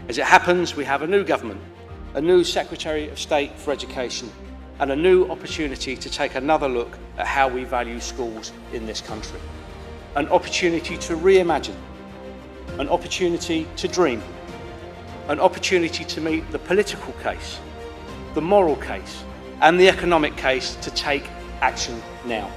As it happens, we have a new government, a new Secretary of State for Education, and a new opportunity to take another look at how we value schools in this country. An opportunity to reimagine, an opportunity to dream, an opportunity to meet the political case, the moral case, and the economic case to take action now.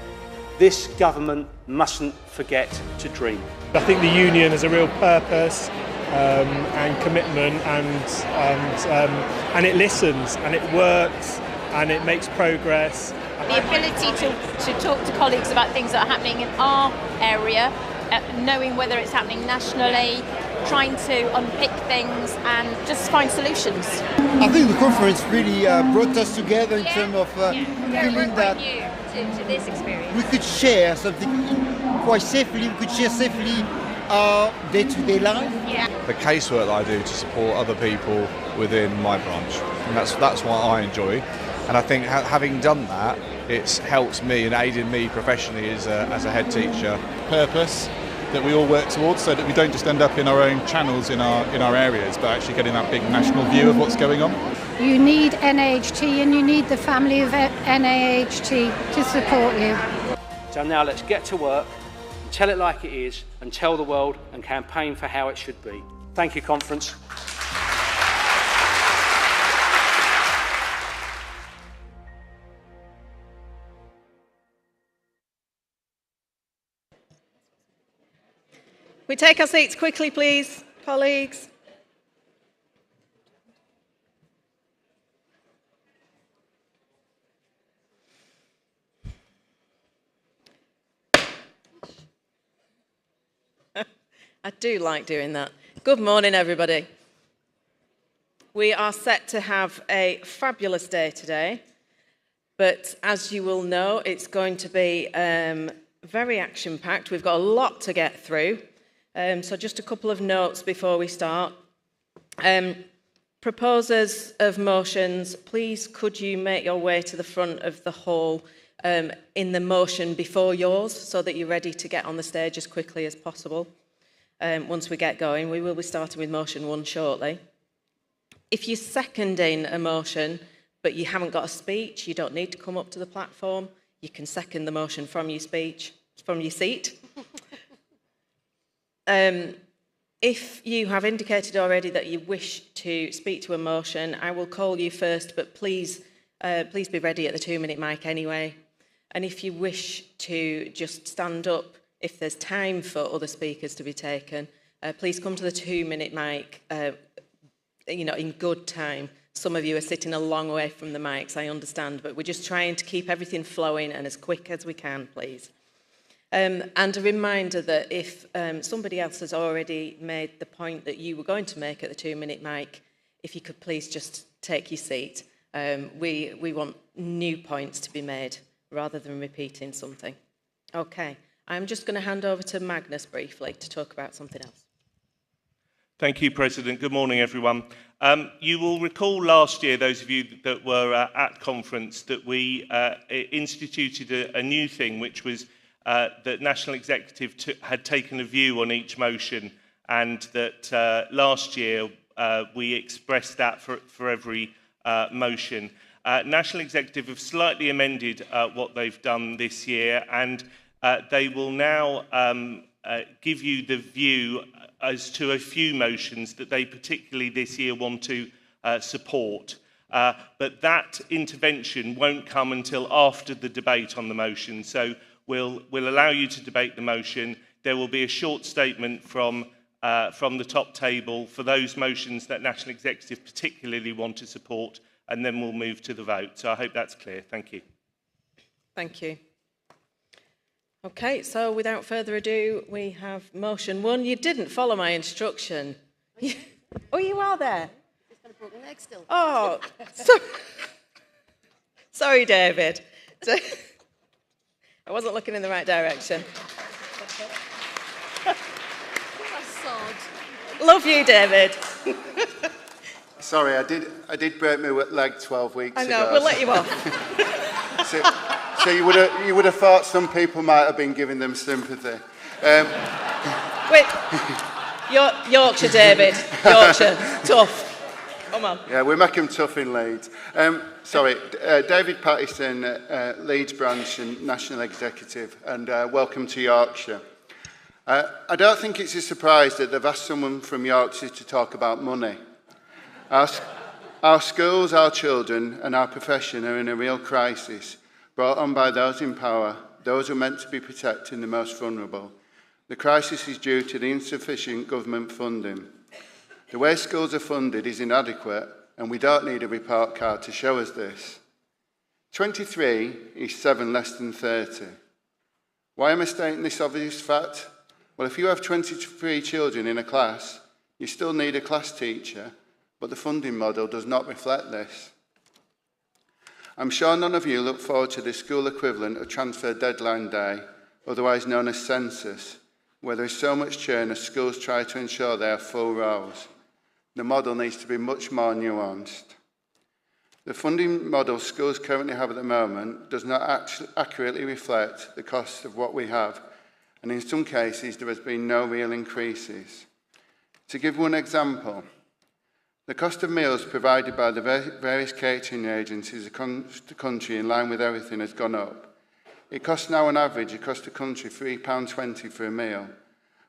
This government mustn't forget to dream. I think the union has a real purpose and commitment, and it listens and it works and it makes progress. The ability to talk to colleagues about things that are happening in our area, knowing whether it's happening nationally, trying to unpick things and just find solutions. I think the conference really brought us together in terms of feeling that to this experience. we could share something quite safely, we could share safely our day-to-day life. Yeah. The casework that I do to support other people within my branch, and that's what I enjoy. And I think having done that, it's helped me and aided me professionally as a head teacher. Purpose that we all work towards, so that we don't just end up in our own channels in our areas, but actually getting that big national view of what's going on. You need NAHT and you need the family of NAHT to support you. So now let's get to work, and tell it like it is, and tell the world and campaign for how it should be. Thank you, conference. We take our seats quickly, please, colleagues. I do like doing that. Good morning, everybody. We are set to have a fabulous day today, but as you will know, it's going to be very action-packed. We've got a lot to get through. So just a couple of notes before we start. Proposers of motions, please could you make your way to the front of the hall in the motion before yours so that you're ready to get on the stage as quickly as possible. Once we get going, we will be starting with motion 1 shortly. If you're seconding a motion but you haven't got a speech, you don't need to come up to the platform. You can second the motion from your seat. If you have indicated already that you wish to speak to a motion, I will call you first, but please be ready at the 2-minute mic anyway. And if you wish to just stand up, if there's time for other speakers to be taken, please come to the 2-minute mic, in good time. Some of you are sitting a long way from the mics, I understand, but we're just trying to keep everything flowing and as quick as we can, please. And a reminder that if somebody else has already made the point that you were going to make at the 2-minute mic, if you could please just take your seat. We want new points to be made rather than repeating something. Okay, I'm just going to hand over to Magnus briefly to talk about something else. Thank you, President. Good morning, everyone. You will recall last year, those of you that were at conference, that we instituted a new thing, which was that National Executive had taken a view on each motion, and that last year we expressed that for every motion. National Executive have slightly amended what they've done this year, and they will now give you the view as to a few motions that they particularly this year want to support. But that intervention won't come until after the debate on the motion. So we'll allow you to debate the motion. There will be a short statement from the top table for those motions that National Executive particularly want to support, and then we'll move to the vote. So I hope that's clear. Thank you. Thank you. Okay, so without further ado, we have motion 1. You didn't follow my instruction. Oh, you are there? He's got a broken leg still. Oh, sorry, David. I wasn't looking in the right direction. Love you, David. Sorry, I did break my leg 12 weeks ago. I know, we'll let you off. So you would have thought some people might have been giving them sympathy. Yorkshire, David. Yorkshire. Tough. Come on. Yeah, we make them tough in Leeds. David Pattison, Leeds branch and National Executive, and welcome to Yorkshire. I don't think it's a surprise that they've asked someone from Yorkshire to talk about money. Our schools, our children and our profession are in a real crisis, brought on by those in power, those who are meant to be protecting the most vulnerable. The crisis is due to the insufficient government funding. The way schools are funded is inadequate, and we don't need a report card to show us this. 23 is 7 less than 30. Why am I stating this obvious fact? Well, if you have 23 children in a class, you still need a class teacher, but the funding model does not reflect this. I'm sure none of you look forward to the school equivalent of transfer deadline day, otherwise known as census, where there is so much churn as schools try to ensure they have full rows. The model needs to be much more nuanced. The funding model schools currently have at the moment does not accurately reflect the costs of what we have, and in some cases there has been no real increases. To give one example, the cost of meals provided by the various catering agencies across the country in line with everything has gone up. It costs now on average across the country £3.20 for a meal,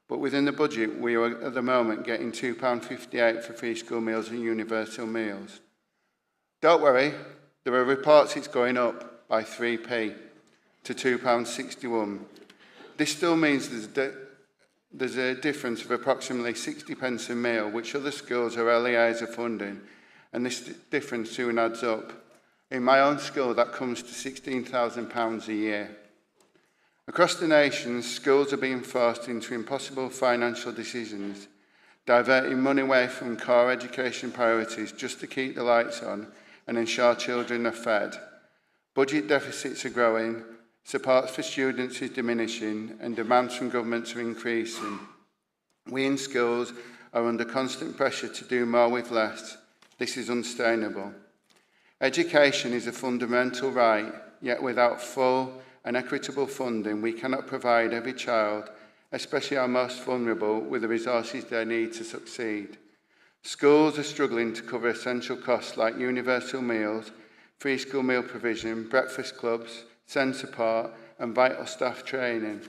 but within the budget we are at the moment getting £2.58 for free school meals and universal meals. Don't worry, there are reports it's going up by 3p to £2.61. This still means there's a difference of approximately 60 pence a meal, which other schools or LEAs are funding, and this difference soon adds up. In my own school, that comes to £16,000 a year. Across the nation, schools are being forced into impossible financial decisions, diverting money away from core education priorities just to keep the lights on and ensure children are fed. Budget deficits are growing, support for students is diminishing, and demands from governments are increasing. We in schools are under constant pressure to do more with less. This is unsustainable. Education is a fundamental right, yet without full and equitable funding, we cannot provide every child, especially our most vulnerable, with the resources they need to succeed. Schools are struggling to cover essential costs like universal meals, free school meal provision, breakfast clubs, SEND support and vital staff training.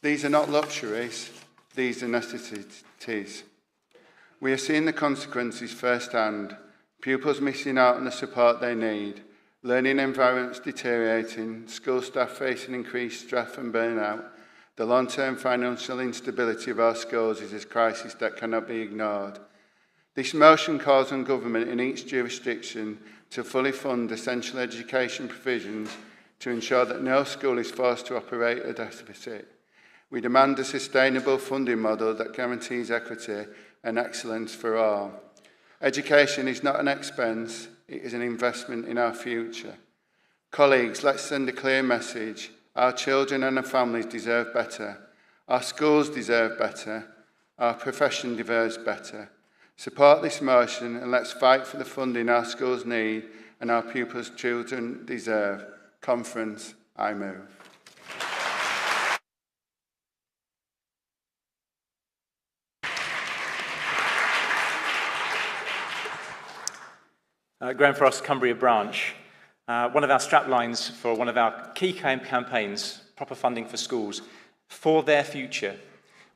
These are not luxuries, these are necessities. We are seeing the consequences firsthand. Pupils missing out on the support they need, learning environments deteriorating, school staff facing increased stress and burnout. The long-term financial instability of our schools is a crisis that cannot be ignored. This motion calls on government in each jurisdiction to fully fund essential education provisions to ensure that no school is forced to operate a deficit. We demand a sustainable funding model that guarantees equity and excellence for all. Education is not an expense, it is an investment in our future. Colleagues, let's send a clear message. Our children and our families deserve better. Our schools deserve better. Our profession deserves better. Support this motion and let's fight for the funding our schools need and our pupils' children deserve. Conference, I move. Graham Frost, Cumbria branch. One of our straplines for one of our key campaigns, proper funding for schools, for their future.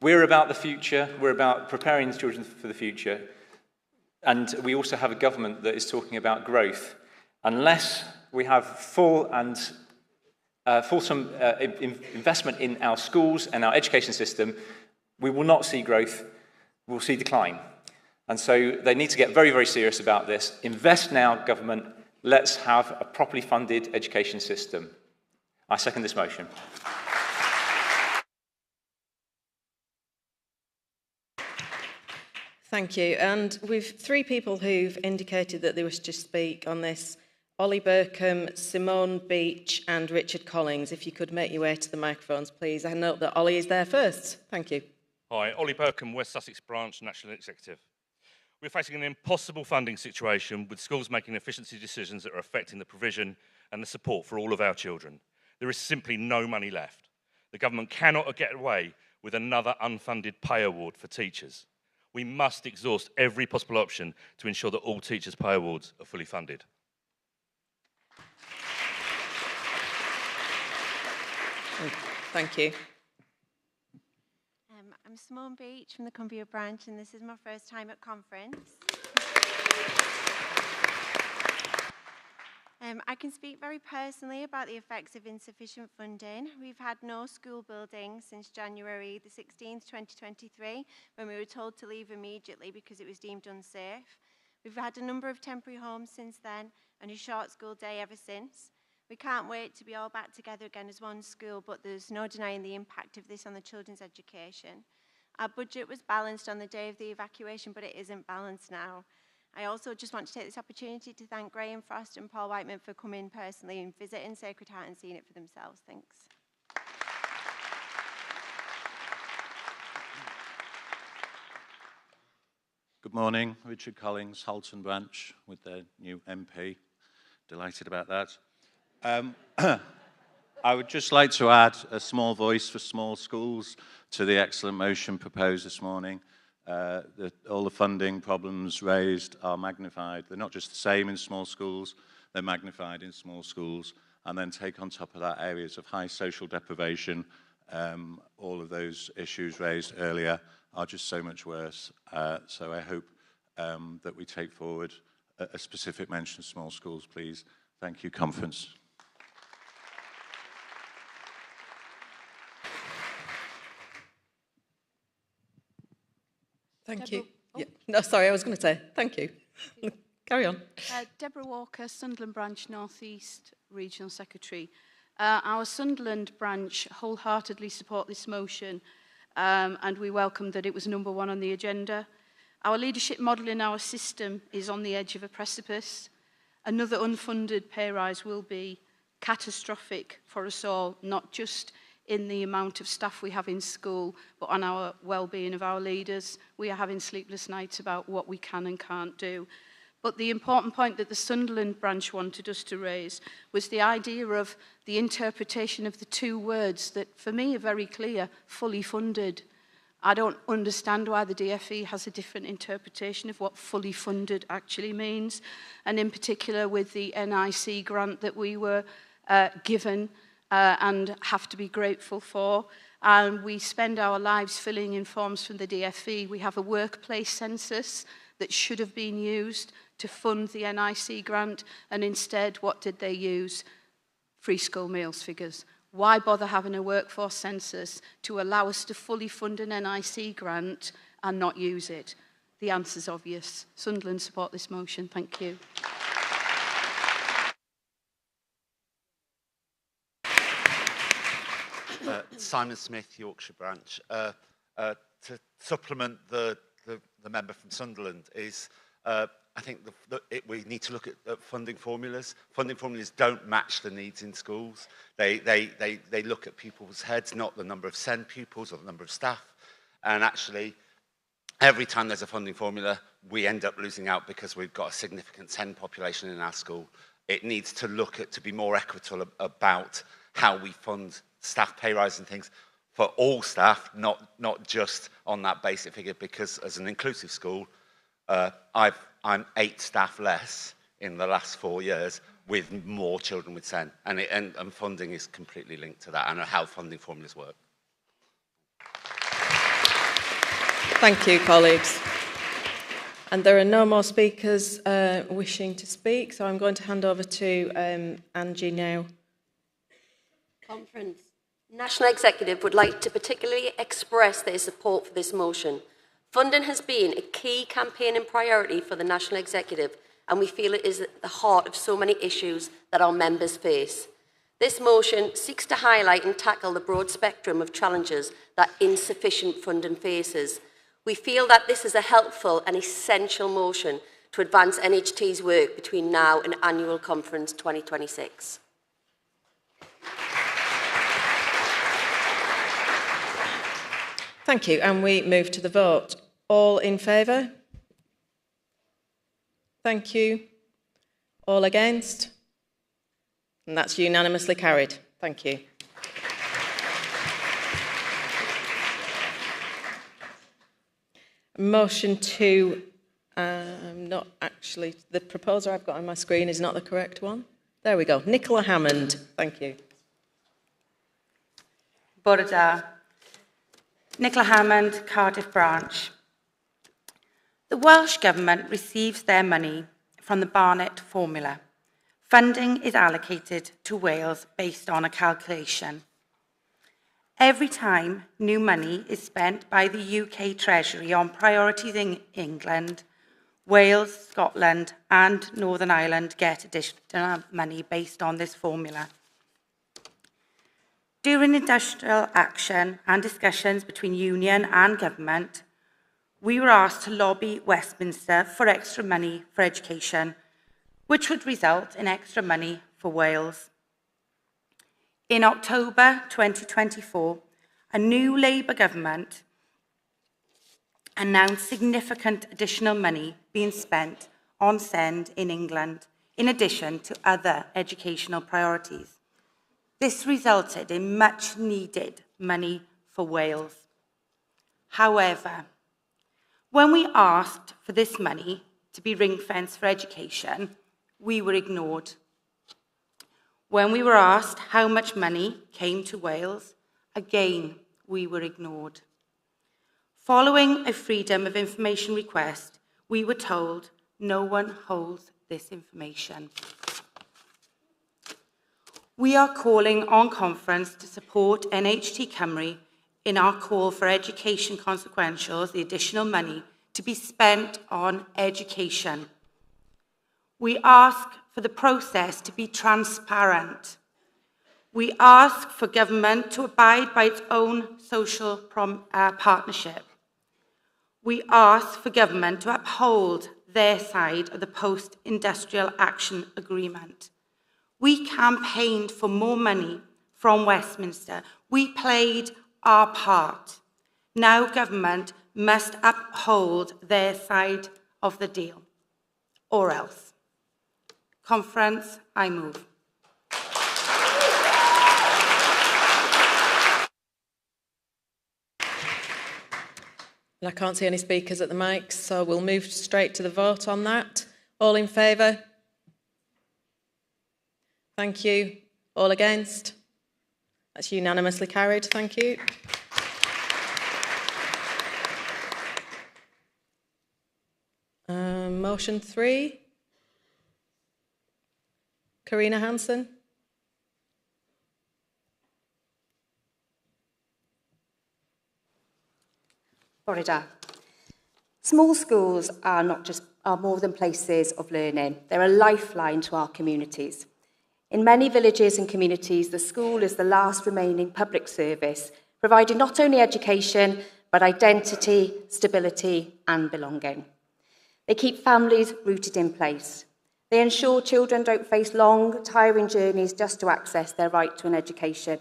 We're about the future, we're about preparing the children for the future, and we also have a government that is talking about growth. Unless we have fulsome investment in our schools and our education system, we will not see growth, we'll see decline. And so they need to get very, very serious about this. Invest now, government. Let's have a properly funded education system. I second this motion. Thank you. And we've 3 people who've indicated that they wish to speak on this. Ollie Burkham, Simone Beach and Richard Collings. If you could make your way to the microphones, please. I note that Ollie is there first. Thank you. Hi, Ollie Burkham, West Sussex Branch, National Executive. We're facing an impossible funding situation with schools making efficiency decisions that are affecting the provision and the support for all of our children. There is simply no money left. The government cannot get away with another unfunded pay award for teachers. We must exhaust every possible option to ensure that all Teachers' Pay Awards are fully funded. Thank you. I'm Simone Beach from the Cumbria branch, and this is my first time at conference. I can speak very personally about the effects of insufficient funding. We've had no school buildings since January the 16th, 2023, when we were told to leave immediately because it was deemed unsafe. We've had a number of temporary homes since then, and a short school day ever since. We can't wait to be all back together again as one school, but there's no denying the impact of this on the children's education. Our budget was balanced on the day of the evacuation, but it isn't balanced now. I also just want to take this opportunity to thank Graham Frost and Paul Whiteman for coming personally and visiting Sacred Heart and seeing it for themselves. Thanks. Good morning, Richard Collins, Halton Branch, with their new MP. Delighted about that. I would just like to add a small voice for small schools to the excellent motion proposed this morning. All the funding problems raised are magnified. They're not just the same in small schools, they're magnified in small schools, and then take on top of that areas of high social deprivation. All of those issues raised earlier are just so much worse. So I hope that we take forward a specific mention of small schools, please. Thank you, conference. Thank you. Yeah. No, sorry, I was going to say thank you. Carry on. Deborah Walker, Sunderland Branch North East Regional Secretary. Our Sunderland branch wholeheartedly support this motion, and we welcome that it was number one on the agenda. Our leadership model in our system is on the edge of a precipice. Another unfunded pay rise will be catastrophic for us all, not just in the amount of staff we have in school, but on our well-being of our leaders. We are having sleepless nights about what we can and can't do. But the important point that the Sunderland branch wanted us to raise was the idea of the interpretation of the two words that, for me, are very clear: fully funded. I don't understand why the DFE has a different interpretation of what fully funded actually means, and in particular with the NIC grant that we were given and have to be grateful for. And we spend our lives filling in forms from the DFE. We have a workplace census that should have been used to fund the NIC grant, and instead, what did they use? Free school meals figures. Why bother having a workforce census to allow us to fully fund an NIC grant and not use it? The answer's obvious. Sunderland support this motion. Thank you. Simon Smith, Yorkshire branch. To supplement the member from Sunderland is, I think we need to look at funding formulas. Funding formulas don't match the needs in schools. They look at people's heads, not the number of SEND pupils or the number of staff. And actually, every time there's a funding formula, we end up losing out because we've got a significant SEND population in our school. It needs to look at, to be more equitable about how we fund staff pay rise and things for all staff, not just on that basic figure, because as an inclusive school, I'm 8 staff less in the last 4 years with more children with SEN, and funding is completely linked to that and how funding formulas work. Thank you, colleagues. And there are no more speakers wishing to speak, so I'm going to hand over to Angie now. Conference. National Executive would like to particularly express their support for this motion. Funding has been a key campaigning priority for the National Executive, and we feel it is at the heart of so many issues that our members face. This motion seeks to highlight and tackle the broad spectrum of challenges that insufficient funding faces. We feel that this is a helpful and essential motion to advance NHT's work between now and Annual Conference 2026. Thank you, and we move to the vote. All in favour? Thank you. All against? And that's unanimously carried. Thank you. Motion 2, not actually, the proposer I've got on my screen is not the correct one. There we go. Nicola Hammond. Thank you. Bore da. Nicola Hammond, Cardiff branch. The Welsh Government receives their money from the Barnett formula. Funding is allocated to Wales based on a calculation. Every time new money is spent by the UK Treasury on priorities in England, Wales, Scotland and Northern Ireland get additional money based on this formula. During industrial action and discussions between Union and Government, we were asked to lobby Westminster for extra money for education, which would result in extra money for Wales. In October 2024, a new Labour government announced significant additional money being spent on SEND in England, in addition to other educational priorities. This resulted in much needed money for Wales. However, when we asked for this money to be ring-fenced for education, we were ignored. When we were asked how much money came to Wales, again, we were ignored. Following a Freedom of Information request, we were told no one holds this information. We are calling on conference to support NHT Cymru in our call for education consequentials, the additional money to be spent on education. We ask for the process to be transparent. We ask for government to abide by its own social partnership. We ask for government to uphold their side of the Post-Industrial Action Agreement. We campaigned for more money from Westminster. We played our part. Now government must uphold their side of the deal, or else. Conference, I move. I can't see any speakers at the mics, so we'll move straight to the vote on that. All in favour? Thank you. All against? That's unanimously carried. Thank you. Motion 3. Karina Hansen. Florida. Small schools are more than places of learning. They're a lifeline to our communities. In many villages and communities, the school is the last remaining public service, providing not only education, but identity, stability, and belonging. They keep families rooted in place. They ensure children don't face long, tiring journeys just to access their right to an education.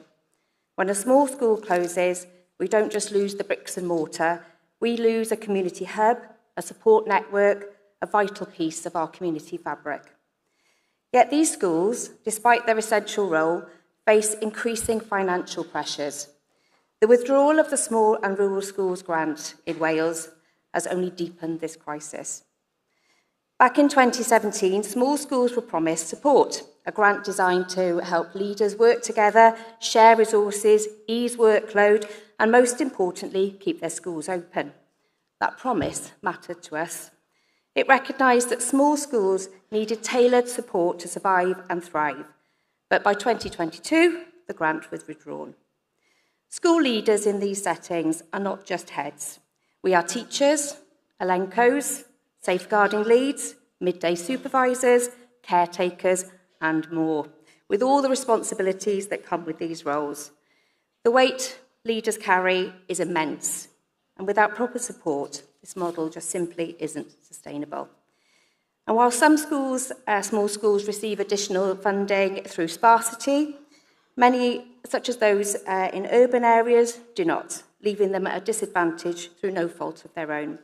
When a small school closes, we don't just lose the bricks and mortar, we lose a community hub, a support network, a vital piece of our community fabric. Yet these schools, despite their essential role, face increasing financial pressures. The withdrawal of the Small and Rural Schools grant in Wales has only deepened this crisis. Back in 2017, small schools were promised support, a grant designed to help leaders work together, share resources, ease workload, and most importantly, keep their schools open. That promise mattered to us. It recognised that small schools needed tailored support to survive and thrive. But by 2022, the grant was withdrawn. School leaders in these settings are not just heads. We are teachers, Elencos, safeguarding leads, midday supervisors, caretakers, and more, with all the responsibilities that come with these roles. The weight leaders carry is immense, and without proper support, this model just simply isn't sustainable. And while some schools, small schools, receive additional funding through sparsity, many, such as those in urban areas, do not, leaving them at a disadvantage through no fault of their own.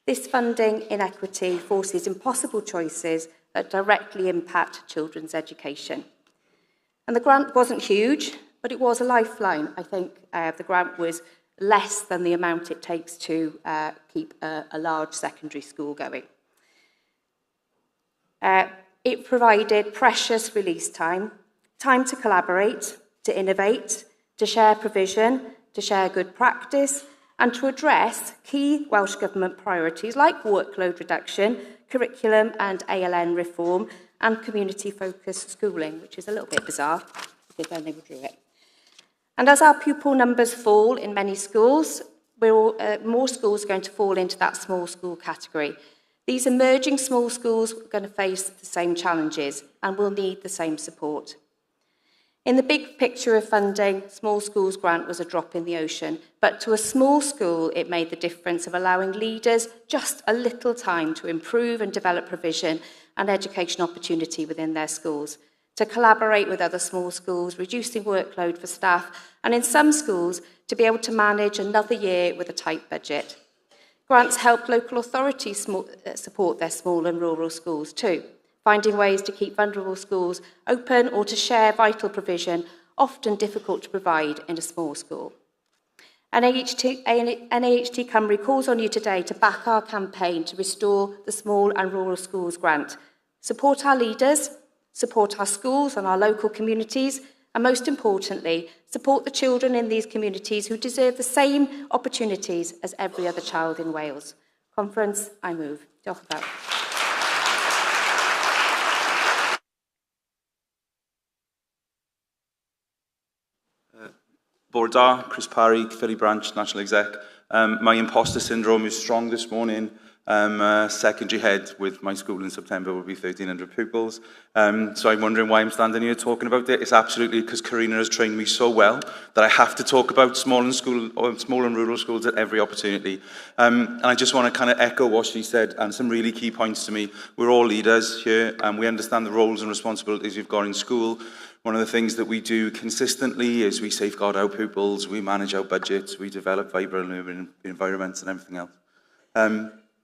This funding inequity forces impossible choices that directly impact children's education. And the grant wasn't huge, but it was a lifeline. I think the grant was less than the amount it takes to keep a large secondary school going. It provided precious release time, time to collaborate, to innovate, to share provision, to share good practice, and to address key Welsh Government priorities like workload reduction, curriculum and ALN reform, and community-focused schooling, which is a little bit bizarre, because then they withdrew it. And as our pupil numbers fall in many schools, more schools are going to fall into that small school category. These emerging small schools are going to face the same challenges and will need the same support. In the big picture of funding, Small Schools Grant was a drop in the ocean, but to a small school, it made the difference of allowing leaders just a little time to improve and develop provision and education opportunity within their schools, to collaborate with other small schools, reducing workload for staff, and in some schools, to be able to manage another year with a tight budget. Grants helped local authorities support their small and rural schools too, finding ways to keep vulnerable schools open or to share vital provision, often difficult to provide in a small school. NAHT Cymru calls on you today to back our campaign to restore the Small and Rural Schools Grant. Support our leaders, support our schools and our local communities, and most importantly, support the children in these communities who deserve the same opportunities as every other child in Wales. Conference, I move. Diolch yn fawr. Bore da, Chris Parry, Philly Branch, National Exec. My imposter syndrome is strong this morning. Secondary head with my school in September will be 1,300 pupils. So I'm wondering why I'm standing here talking about it. It's absolutely because Karina has trained me so well that I have to talk about small and rural schools at every opportunity. And I just want to kind of echo what she said and some really key points to me. We're all leaders here and we understand the roles and responsibilities we've got in school. One of the things that we do consistently is we safeguard our pupils, we manage our budgets, we develop vibrant urban environments and everything else.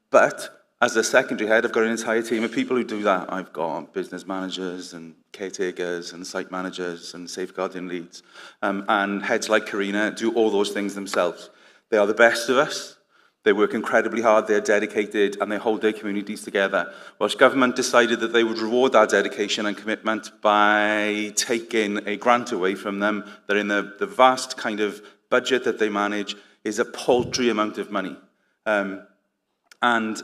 But as a secondary head, I've got an entire team of people who do that. I've got business managers and caretakers and site managers and safeguarding leads. And heads like Karina do all those things themselves. They are the best of us. They work incredibly hard, they're dedicated, and they hold their communities together. Welsh Government decided that they would reward that dedication and commitment by taking a grant away from them that in the vast kind of budget that they manage is a paltry amount of money. And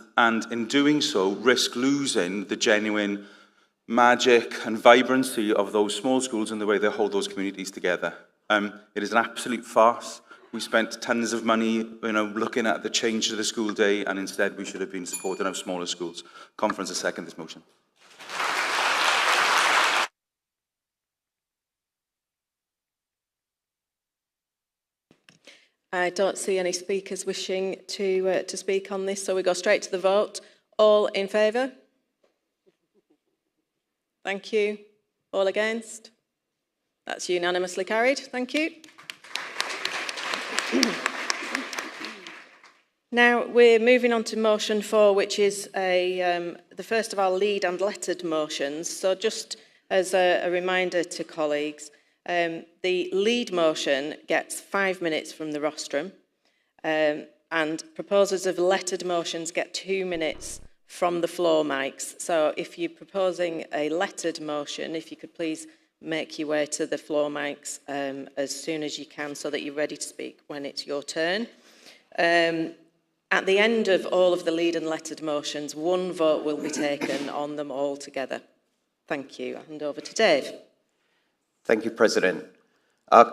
in doing so, risk losing the genuine magic and vibrancy of those small schools and the way they hold those communities together. It is an absolute farce. We spent tons of money, looking at the change to the school day, and instead we should have been supporting our smaller schools. Conference to second this motion. I don't see any speakers wishing to speak on this, so we go straight to the vote. All in favour? Thank you. All against? That's unanimously carried. Thank you. Now we're moving on to motion 4, which is the first of our lead and lettered motions. So just as a reminder to colleagues, the lead motion gets 5 minutes from the rostrum, and proposers of lettered motions get 2 minutes from the floor mics. So if you're proposing a lettered motion, if you could please make your way to the floor mics as soon as you can so that you're ready to speak when it's your turn. At the end of all of the lead and lettered motions, one vote will be taken on them all together. Thank you. I'll hand over to Dave. Thank you, President.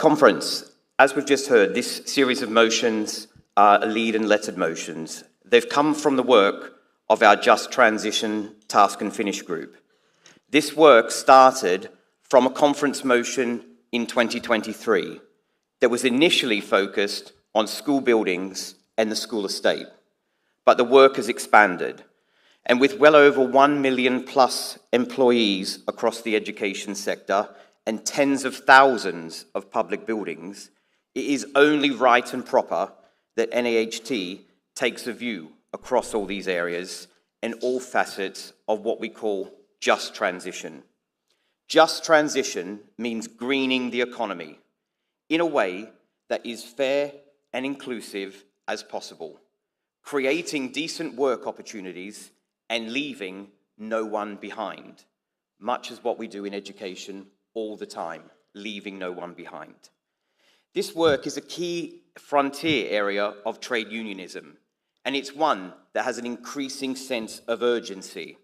Conference, as we've just heard, this series of motions are lead and lettered motions. They've come from the work of our Just Transition Task and Finish group. This work started from a conference motion in 2023 that was initially focused on school buildings and the school estate. But the work has expanded. And with well over 1 million plus employees across the education sector and tens of thousands of public buildings, it is only right and proper that NAHT takes a view across all these areas and all facets of what we call just transition. Just transition means greening the economy in a way that is fair and inclusive as possible, creating decent work opportunities and leaving no one behind, much as what we do in education all the time, leaving no one behind. This work is a key frontier area of trade unionism, and it's one that has an increasing sense of urgency.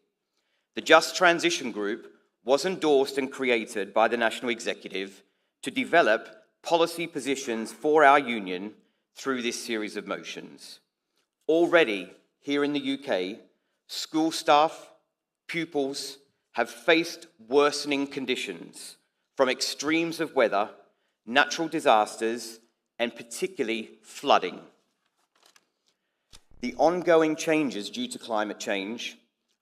The Just Transition Group was endorsed and created by the National Executive to develop policy positions for our union through this series of motions. Already, here in the UK, school staff, pupils have faced worsening conditions from extremes of weather, natural disasters, and particularly flooding. The ongoing changes due to climate change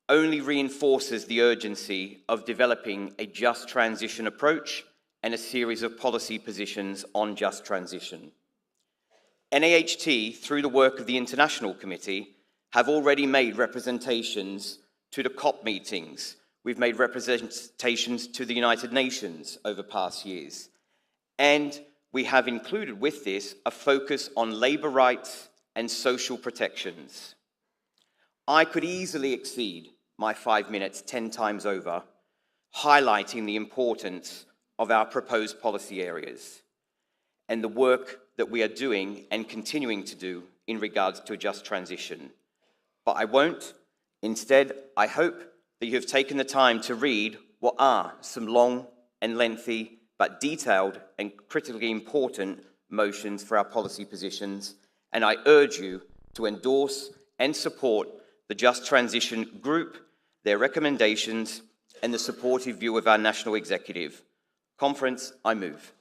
only reinforces the urgency of developing a just transition approach and a series of policy positions on just transition. NAHT, through the work of the International Committee, have already made representations to the COP meetings. We've made representations to the United Nations over past years. And we have included with this a focus on labour rights and social protections. I could easily exceed my 5 minutes 10 times over, highlighting the importance of our proposed policy areas and the work that we are doing and continuing to do in regards to a just transition. But I won't. Instead, I hope that you have taken the time to read what are some long and lengthy but detailed and critically important motions for our policy positions, and I urge you to endorse and support the Just Transition Group, their recommendations, and the supportive view of our National Executive. Conference, I move.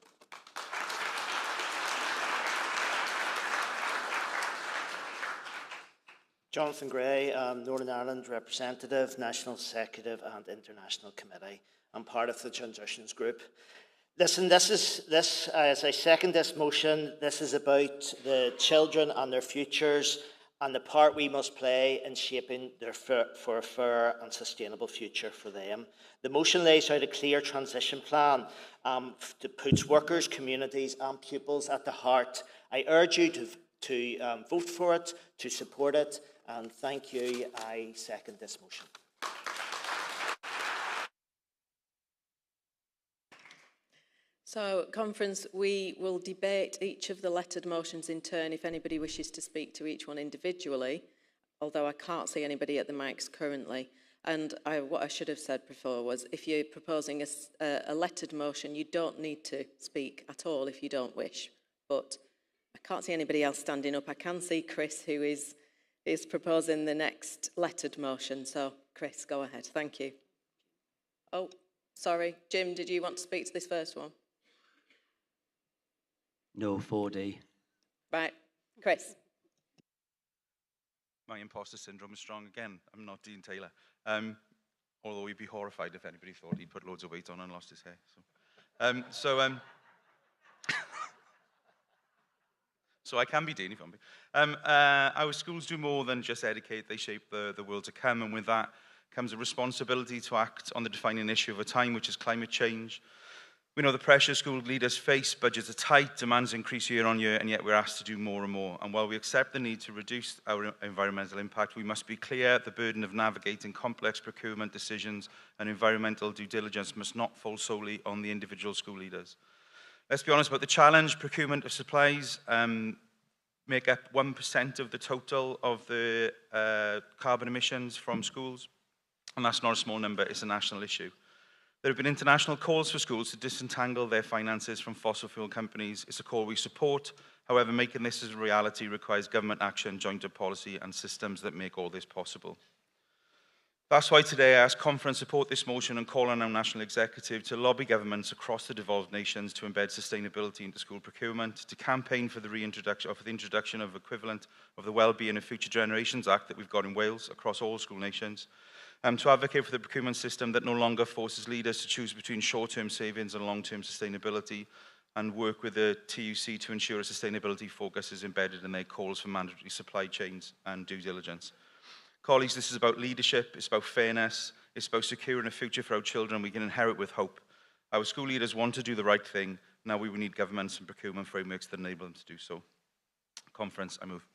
Jonathan Gray, Northern Ireland Representative, National Executive and International Committee. I'm part of the Transitions Group. Listen, as I second this motion, this is about the children and their futures and the part we must play in shaping for a fair and sustainable future for them. The motion lays out a clear transition plan that puts workers, communities and pupils at the heart. I urge you to vote for it, to support it, and thank you. I second this motion. So, Conference, we will debate each of the lettered motions in turn if anybody wishes to speak to each one individually, although I can't see anybody at the mics currently. And what I should have said before was if you're proposing a lettered motion, you don't need to speak at all if you don't wish. But I can't see anybody else standing up. I can see Chris, who is proposing the next lettered motion. So, Chris, go ahead. Thank you. Oh, sorry. Jim, did you want to speak to this first one? No, 4D. Right. Chris. My imposter syndrome is strong again. I'm not Dean Taylor. Although we'd be horrified if anybody thought he'd put loads of weight on and lost his hair. So I can be Dean if you want me. Our schools do more than just educate, they shape the world to come, and with that comes a responsibility to act on the defining issue of a time, which is climate change. We know the pressure school leaders face, budgets are tight, demands increase year on year, and yet we're asked to do more and more. And while we accept the need to reduce our environmental impact, we must be clear the burden of navigating complex procurement decisions and environmental due diligence must not fall solely on the individual school leaders. Let's be honest about the challenge. Procurement of supplies make up 1% of the total of the carbon emissions from schools, and that's not a small number, it's a national issue. There have been international calls for schools to disentangle their finances from fossil fuel companies. It's a call we support. However, making this a reality requires government action, joint policy and systems that make all this possible. That's why today I ask Conference support this motion and call on our National Executive to lobby governments across the devolved nations to embed sustainability into school procurement, to campaign for the introduction of equivalent of the Wellbeing of Future Generations Act that we've got in Wales across all school nations, to advocate for the procurement system that no longer forces leaders to choose between short-term savings and long-term sustainability, and work with the TUC to ensure a sustainability focus is embedded in their calls for mandatory supply chains and due diligence. Colleagues, this is about leadership, it's about fairness, it's about securing a future for our children we can inherit with hope. Our school leaders want to do the right thing, now we need governments and procurement frameworks that enable them to do so. conference, I move.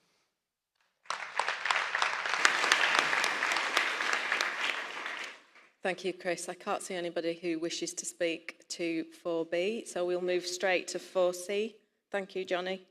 Thank you, Chris. I can't see anybody who wishes to speak to 4B, so we'll move straight to 4C. Thank you, Johnny.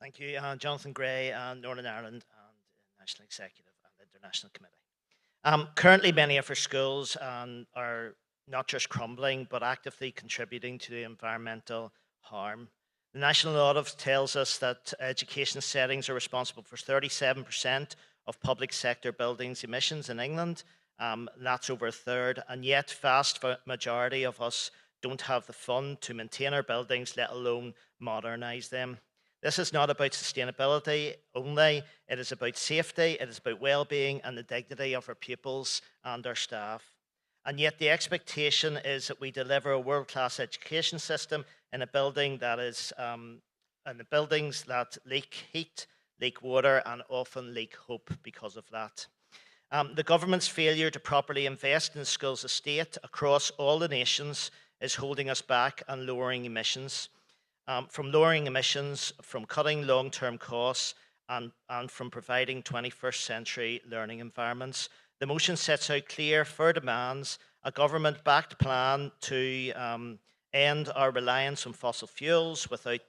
Thank you, Jonathan Gray, Northern Ireland and National Executive and International Committee. Currently, many of our schools are not just crumbling, but actively contributing to the environmental harm. The National Audit tells us that education settings are responsible for 37% of public sector buildings emissions in England. That's over a third, and yet vast majority of us don't have the fund to maintain our buildings, let alone modernise them. This is not about sustainability only, it is about safety, it is about well-being and the dignity of our pupils and our staff. And yet the expectation is that we deliver a world-class education system in a building that is, in the buildings that leak heat, leak water, and often leak hope because of that. The government's failure to properly invest in the schools estate across all the nations is holding us back and lowering emissions. From lowering emissions, from cutting long-term costs, and from providing 21st century learning environments. The motion sets out clear, fair demands, a government-backed plan to end our reliance on fossil fuels without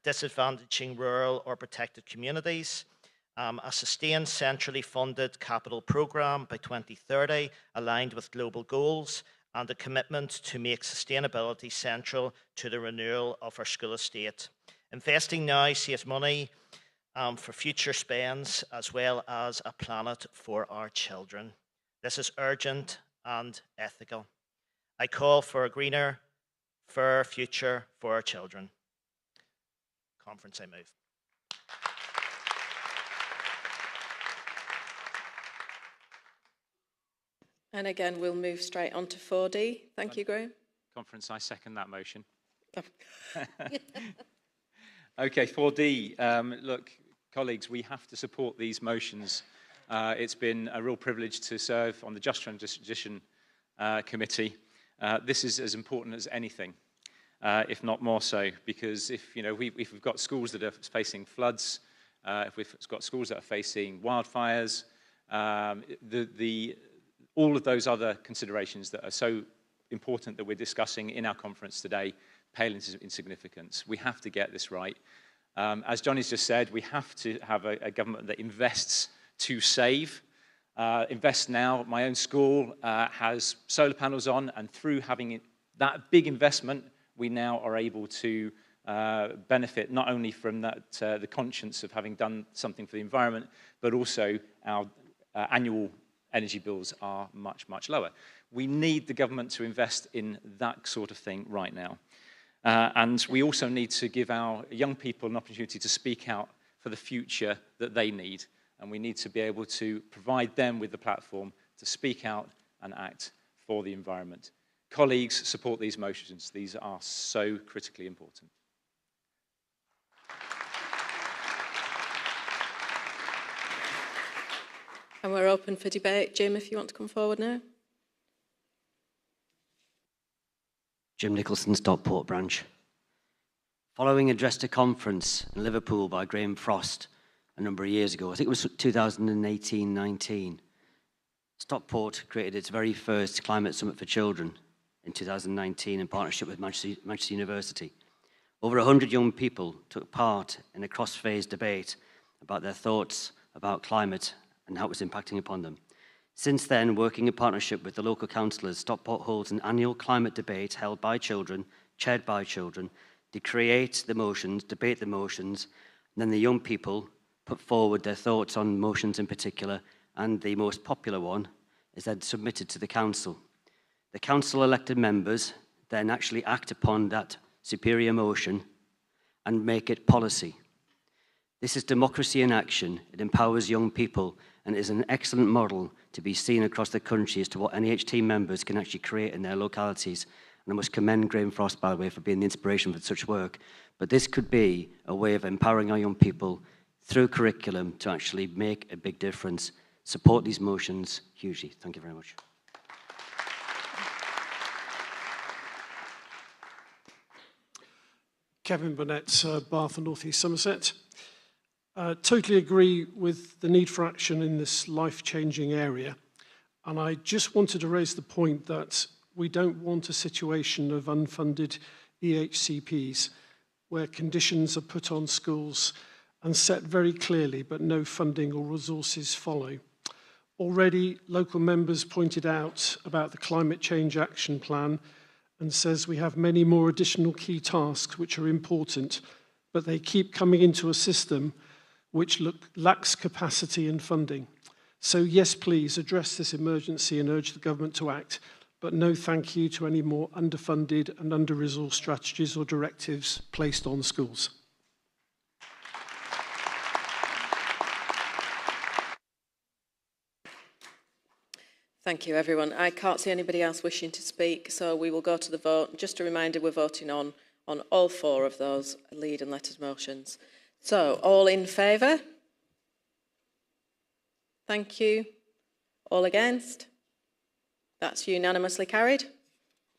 disadvantaging rural or protected communities, a sustained centrally funded capital programme by 2030 aligned with global goals, and a commitment to make sustainability central to the renewal of our school estate. Investing now saves money for future spends as well as a planet for our children. This is urgent and ethical. I call for a greener, fairer future for our children. Conference, I move. And again, we'll move straight on to 4D. Thank you, Graham. Conference, I second that motion. Okay, 4D. Look, colleagues, we have to support these motions. It's been a real privilege to serve on the Just Transition Committee. This is as important as anything, if not more so, because if we've got schools that are facing floods, if we've got schools that are facing wildfires, all of those other considerations that are so important that we're discussing in our conference today pale in significance. We have to get this right. As Johnny's just said, we have to have a government that invests to save. Invest now. My own school has solar panels on, and through having that big investment, we now are able to benefit not only from that the conscience of having done something for the environment, but also our annual energy bills are much, much lower. We need the government to invest in that sort of thing right now. And we also need to give our young people an opportunity to speak out for the future that they need. And we need to be able to provide them with the platform to speak out and act for the environment. Colleagues, support these motions. These are so critically important. And we're open for debate. Jim, if you want to come forward now. Jim Nicholson, Stockport branch. Following an address to conference in Liverpool by Graham Frost a number of years ago, I think it was 2018-19, Stockport created its very first Climate Summit for Children in 2019 in partnership with Manchester University. Over 100 young people took part in a cross-phase debate about their thoughts about climate and how it was impacting upon them. Since then, working in partnership with the local councillors, Stockport holds an annual climate debate held by children, chaired by children. They create the motions, debate the motions, and then the young people put forward their thoughts on motions in particular, and the most popular one is then submitted to the council. The council-elected members then actually act upon that superior motion and make it policy. This is democracy in action. It empowers young people and is an excellent model to be seen across the country as to what NAHT members can actually create in their localities. And I must commend Graham Frost, by the way, for being the inspiration for such work. But this could be a way of empowering our young people through curriculum to actually make a big difference. Support these motions hugely. Thank you very much. Kevin Burnett, Bath and North East Somerset. Totally agree with the need for action in this life-changing area. And I just wanted to raise the point that we don't want a situation of unfunded EHCPs where conditions are put on schools and set very clearly, but no funding or resources follow. Already, local members pointed out about the Climate Change Action Plan and says we have many more additional key tasks which are important, but they keep coming into a system which lacks capacity and funding. So yes, please address this emergency and urge the government to act, but no thank you to any more underfunded and under-resourced strategies or directives placed on schools. Thank you, everyone. I can't see anybody else wishing to speak, so we will go to the vote. Just a reminder, we're voting on all four of those lead and lettered motions. So, all in favour? Thank you. All against? That's unanimously carried.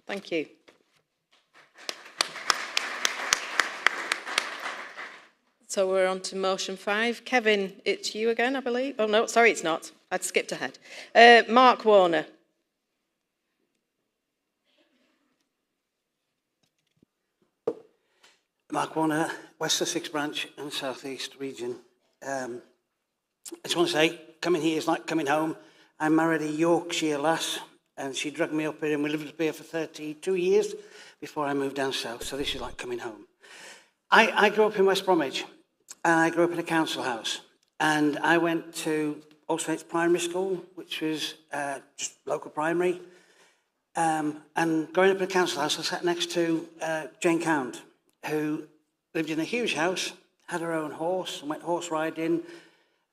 Thank you. So we're on to motion 5. Kevin, it's you again, I believe. Oh, no, sorry, it's not. I'd skipped ahead. Mark Warner. Mark Warner, West Sussex branch and South East region. I just want to say, coming here is like coming home. I married a Yorkshire lass and she dragged me up here and we lived up here for 32 years before I moved down south, so this is like coming home. I grew up in West Bromwich and I grew up in a council house and I went to All Saints Primary School, which was just local primary. And growing up in a council house, I sat next to Jane Count, who lived in a huge house, had her own horse, and went horse riding,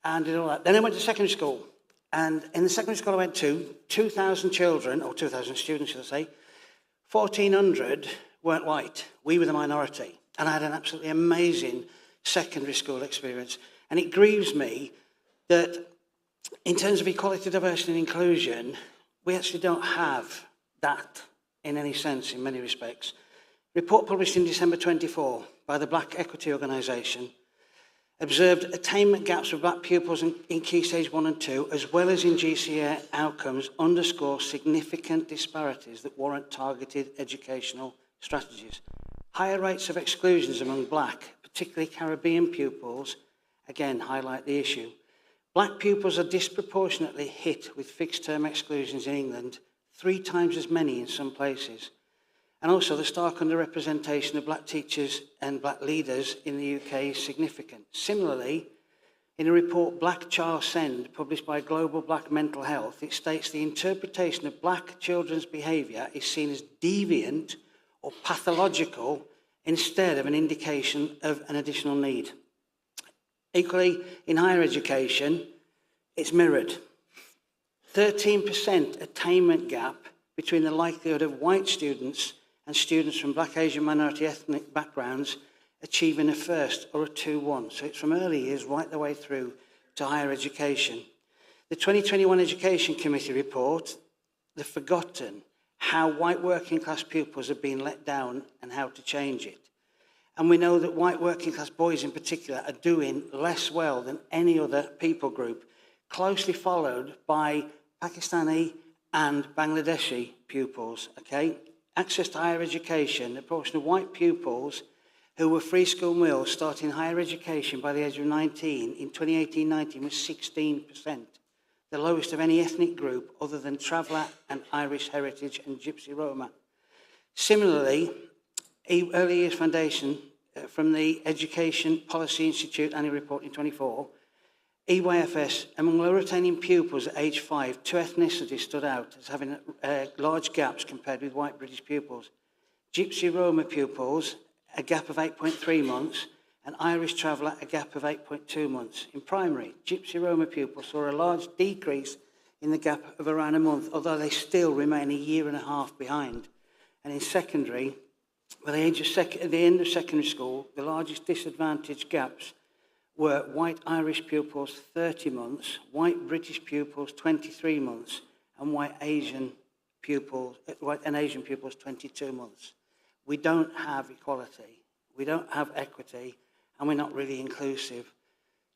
and did all that. Then I went to secondary school, and in the secondary school I went to, 2,000 children, or 2,000 students, should I say, 1,400 weren't white. We were the minority, and I had an absolutely amazing secondary school experience. And it grieves me that in terms of equality, diversity and inclusion, we actually don't have that in any sense in many respects. Report published in December 24 by the Black Equity Organisation observed attainment gaps for black pupils in Key Stage 1 and 2, as well as in GCSE outcomes, underscore significant disparities that warrant targeted educational strategies. Higher rates of exclusions among black, particularly Caribbean pupils, again highlight the issue. Black pupils are disproportionately hit with fixed-term exclusions in England, 3 times as many in some places. And also the stark underrepresentation of black teachers and black leaders in the UK is significant. Similarly, in a report Black Child Send, published by Global Black Mental Health, it states the interpretation of black children's behaviour is seen as deviant or pathological instead of an indication of an additional need. Equally, in higher education, it's mirrored. 13% attainment gap between the likelihood of white students and students from black, Asian, minority ethnic backgrounds achieving a first or a 2-1. So it's from early years right the way through to higher education. The 2021 Education Committee report, they've forgotten how white working class pupils have been let down and how to change it. And we know that white working class boys in particular are doing less well than any other people group, closely followed by Pakistani and Bangladeshi pupils, okay? Access to higher education, the proportion of white pupils who were free school meals starting higher education by the age of 19 in 2018-19 was 16%, the lowest of any ethnic group other than Traveller and Irish Heritage and Gypsy Roma. Similarly, Early Years Foundation from the Education Policy Institute annual report in 24, EYFS, among low-retaining pupils at age 5, 2 ethnicities stood out as having large gaps compared with white British pupils. Gypsy Roma pupils, a gap of 8.3 months, and Irish Traveller, a gap of 8.2 months. In primary, Gypsy Roma pupils saw a large decrease in the gap of around a month, although they still remain a year and a half behind. And in secondary, by the end of secondary school, the largest disadvantaged gaps were white Irish pupils 30 months, white British pupils 23 months, and white Asian pupils 22 months. We don't have equality. we don't have equity, and we're not really inclusive.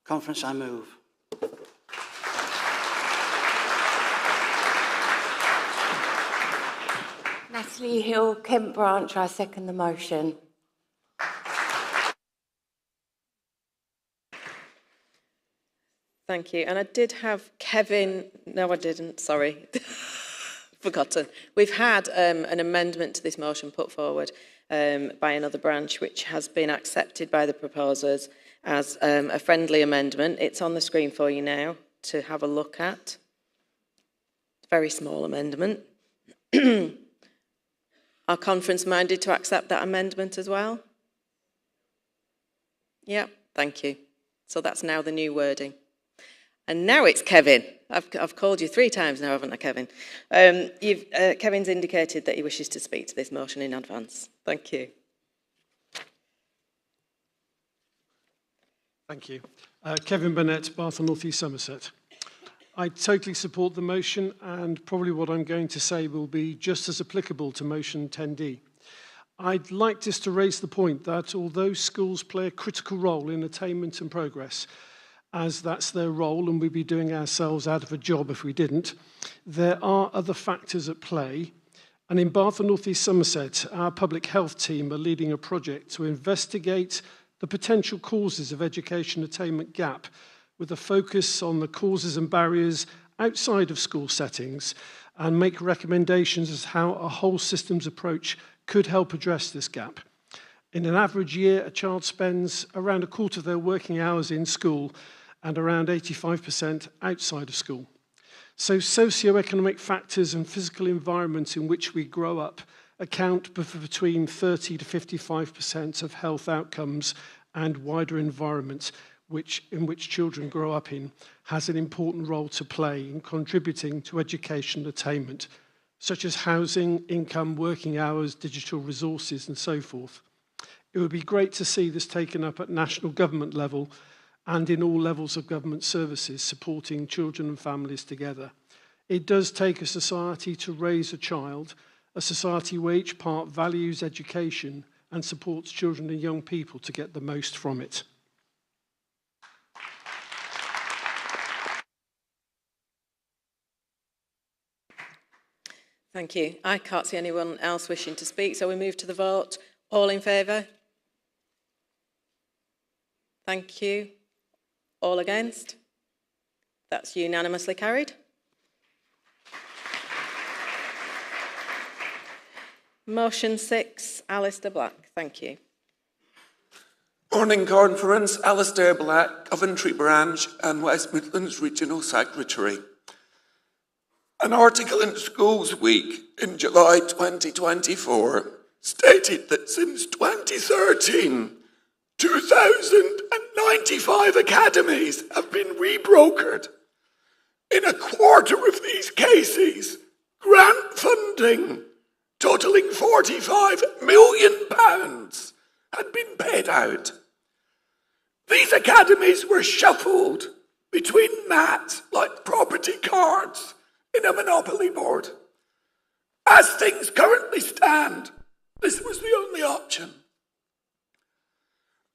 Conference, I move. Natalie Hill, Kent Branch, I second the motion. Thank you. And I did have Kevin, no I didn't, sorry, forgotten. We've had an amendment to this motion put forward by another branch which has been accepted by the proposers as a friendly amendment. It's on the screen for you now to have a look at. Very small amendment. Are conference minded to accept that amendment as well? Yeah, thank you. So that's now the new wording. And now it's Kevin. I've called you 3 times now, haven't I, Kevin? Kevin's indicated that he wishes to speak to this motion in advance. Thank you. Thank you. Kevin Burnett, Bath and North East Somerset. I totally support the motion, and probably what I'm going to say will be just as applicable to motion 10D. I'd like just to raise the point that although schools play a critical role in attainment and progress, as that's their role and we'd be doing ourselves out of a job if we didn't, there are other factors at play. And in Bath and North East Somerset, our public health team are leading a project to investigate the potential causes of education attainment gap, with a focus on the causes and barriers outside of school settings, and make recommendations as how a whole systems approach could help address this gap. In an average year, a child spends around a quarter of their working hours in school and around 85% outside of school. So socioeconomic factors and physical environment in which we grow up account for between 30 to 55% of health outcomes, and wider environment in which children grow up in has an important role to play in contributing to education attainment, such as housing, income, working hours, digital resources, and so forth. It would be great to see this taken up at national government level and in all levels of government services, supporting children and families together. It does take a society to raise a child, a society where each part values education and supports children and young people to get the most from it. Thank you. I can't see anyone else wishing to speak, so we move to the vote. All in favour? Thank you. All against? That's unanimously carried. Motion 6, Alistair Black. Thank you. Morning Conference, Alistair Black, Coventry Branch and West Midlands Regional Secretary. An article in Schools Week in July 2024 stated that since 2013, 2,095 academies have been rebrokered. In a quarter of these cases, grant funding totalling £45 million had been paid out. These academies were shuffled between NAHT like property cards in a monopoly board. As things currently stand, this was the only option.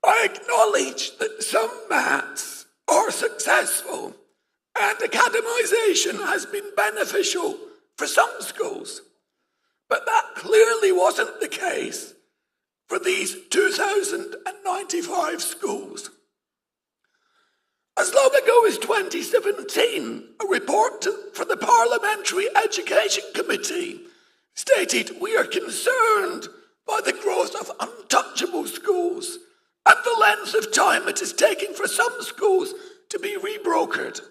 I acknowledge that some MATs are successful and academisation has been beneficial for some schools, but that clearly wasn't the case for these 2,095 schools. As long ago as 2017, a report for the Parliamentary Education Committee stated we are concerned by the growth of untouchable schools and the length of time it is taking for some schools to be rebrokered.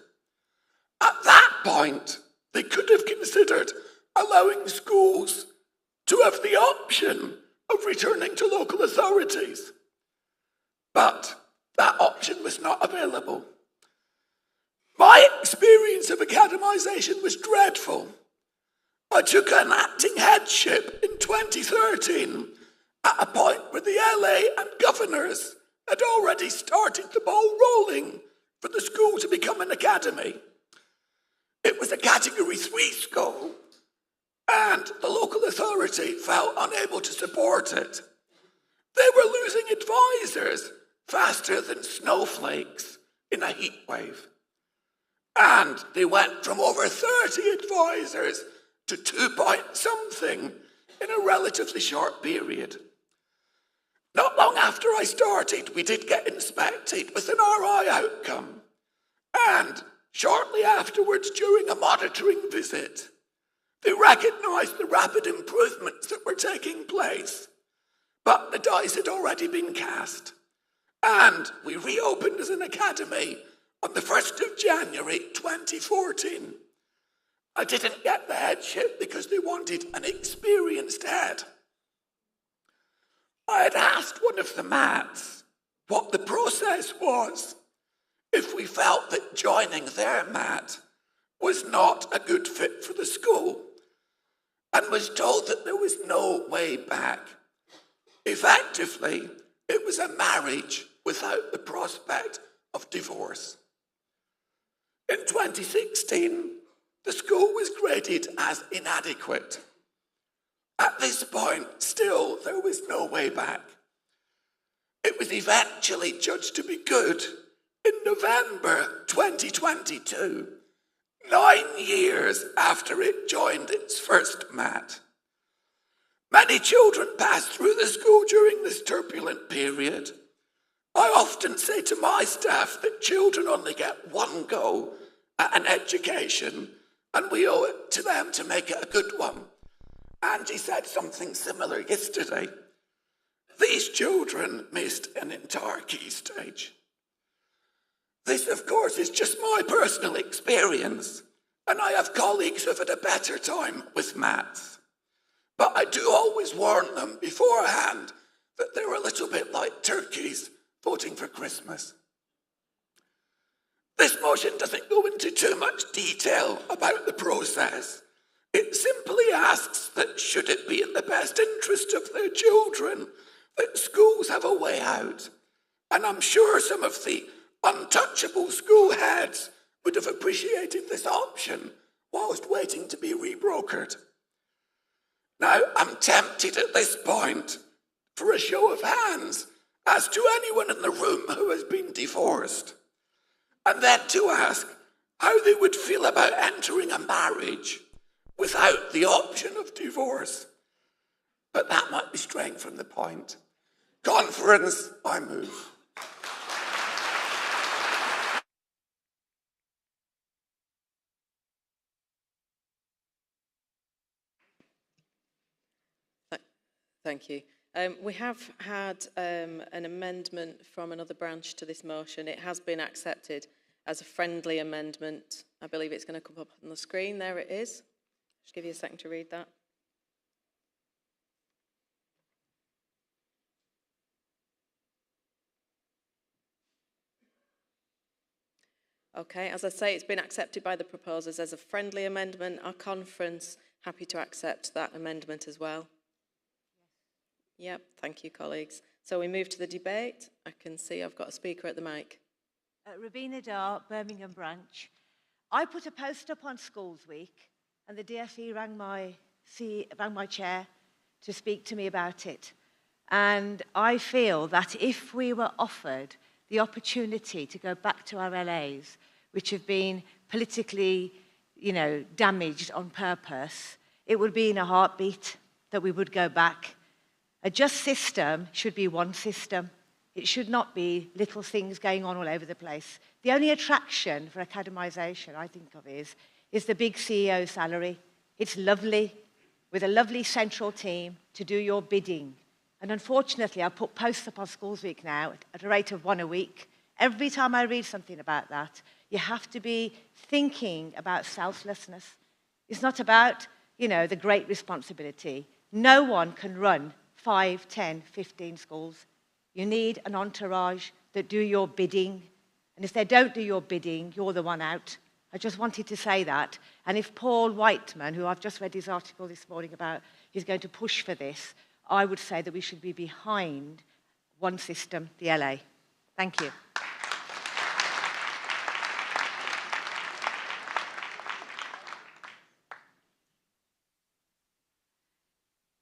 At that point, they could have considered allowing schools to have the option of returning to local authorities. But that option was not available. My experience of academisation was dreadful. I took an acting headship in 2013 at a point where the LA and governors had already started the ball rolling for the school to become an academy. It was a Category 3 school, and the local authority felt unable to support it. They were losing advisors faster than snowflakes in a heat wave. And they went from over 30 advisors to 2 point something in a relatively short period. Not long after I started, we did get inspected with an RI outcome. And shortly afterwards, during a monitoring visit, they recognised the rapid improvements that were taking place. But the dice had already been cast. And we reopened as an academy on the 1st of January 2014. I didn't get the headship because they wanted an experienced head. I had asked one of the MATs what the process was if we felt that joining their MAT was not a good fit for the school, and was told that there was no way back. Effectively, it was a marriage without the prospect of divorce. In 2016, the school was graded as inadequate. At this point, still, there was no way back. It was eventually judged to be good in November 2022, 9 years after it joined its first MAT. Many children passed through the school during this turbulent period. I often say to my staff that children only get one go at an education, and we owe it to them to make it a good one. Angie said something similar yesterday. These children missed an entire key stage. This, of course, is just my personal experience, and I have colleagues who have had a better time with maths. But I do always warn them beforehand that they're a little bit like turkeys voting for Christmas. This motion doesn't go into too much detail about the process. It simply asks that should it be in the best interest of their children, that schools have a way out. And I'm sure some of the untouchable school heads would have appreciated this option whilst waiting to be rebrokered. Now, I'm tempted at this point for a show of hands as to anyone in the room who has been divorced, and then to ask how they would feel about entering a marriage without the option of divorce. But that might be straying from the point. Conference, I move. Thank you. We have had an amendment from another branch to this motion. It has been accepted as a friendly amendment. I believe it's going to come up on the screen. There it is. Just give you a second to read that. Okay, as I say, it's been accepted by the proposers as a friendly amendment. Our conference happy to accept that amendment as well. Yep, thank you, colleagues. So we move to the debate. I can see I've got a speaker at the mic. Rabina Dar, Birmingham branch. I put a post up on Schools Week, and the DFE rang my chair to speak to me about it. And I feel that if we were offered the opportunity to go back to our LAs, which have been politically, damaged on purpose, it would be in a heartbeat that we would go back. A just system should be one system. It should not be little things going on all over the place. The only attraction for academisation, I think of, is the big CEO salary. It's lovely, with a lovely central team to do your bidding. And unfortunately, I put posts up on Schools Week now at a rate of 1 a week. Every time I read something about that, you have to be thinking about selflessness. It's not about, the great responsibility. No one can run 5, 10, 15 schools. You need an entourage that do your bidding. And if they don't do your bidding, you're the one out. I just wanted to say that. And if Paul Whiteman, who I've just read his article this morning about, is going to push for this, I would say that we should be behind one system, the LA. Thank you.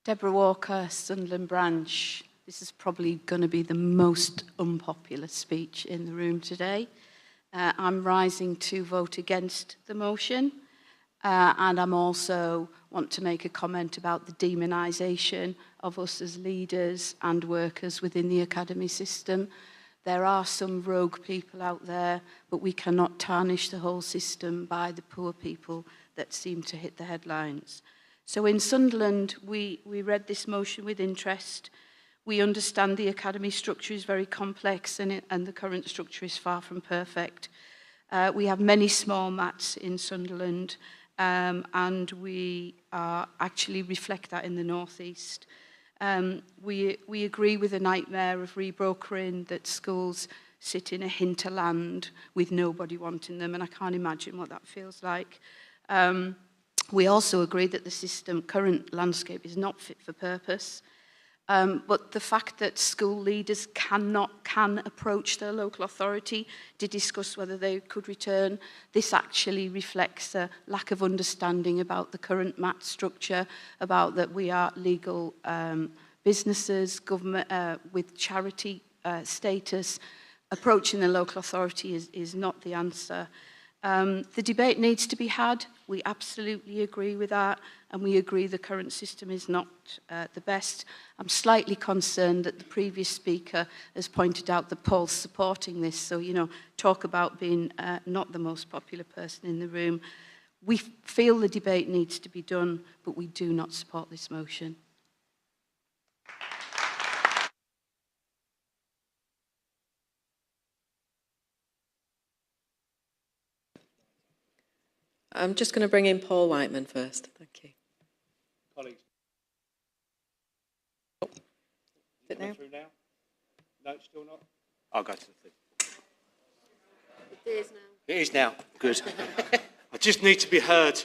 Deborah Walker, Sunderland branch. This is probably going to be the most unpopular speech in the room today. I'm rising to vote against the motion, and I'm also want to make a comment about the demonisation of us as leaders and workers within the academy system. There are some rogue people out there, but we cannot tarnish the whole system by the poor people that seem to hit the headlines. So in Sunderland, we read this motion with interest. We understand the academy structure is very complex and the current structure is far from perfect. We have many small mats in Sunderland, and we actually reflect that in the northeast. We agree with the nightmare of rebrokering that schools sit in a hinterland with nobody wanting them, and I can't imagine what that feels like. We also agree that the current landscape is not fit for purpose. But the fact that school leaders can approach their local authority to discuss whether they could return, this actually reflects a lack of understanding about the current MAT structure, about that we are legal businesses, government with charity status. Approaching the local authority is not the answer. The debate needs to be had. We absolutely agree with that, and we agree the current system is not the best. I'm slightly concerned that the previous speaker has pointed out the polls supporting this, so, you know, talk about being not the most popular person in the room. We feel the debate needs to be done, but we do not support this motion. I'm just going to bring in Paul Whiteman first. Thank you. Colleagues. Is it now? Through now? No, still not? I'll go to the thing. It is now. It is now. Good. I just need to be heard.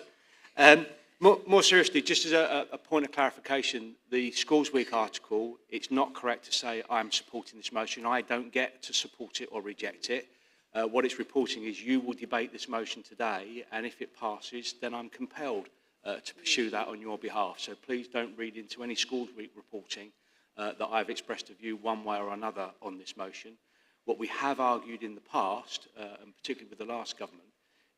More seriously, just as a point of clarification, the Schools Week article, it's not correct to say I'm supporting this motion. I don't get to support it or reject it. What it's reporting is you will debate this motion today, and if it passes, then I'm compelled to pursue that on your behalf. So please don't read into any Schools Week reporting that I've expressed a view one way or another on this motion. What we have argued in the past, and particularly with the last government,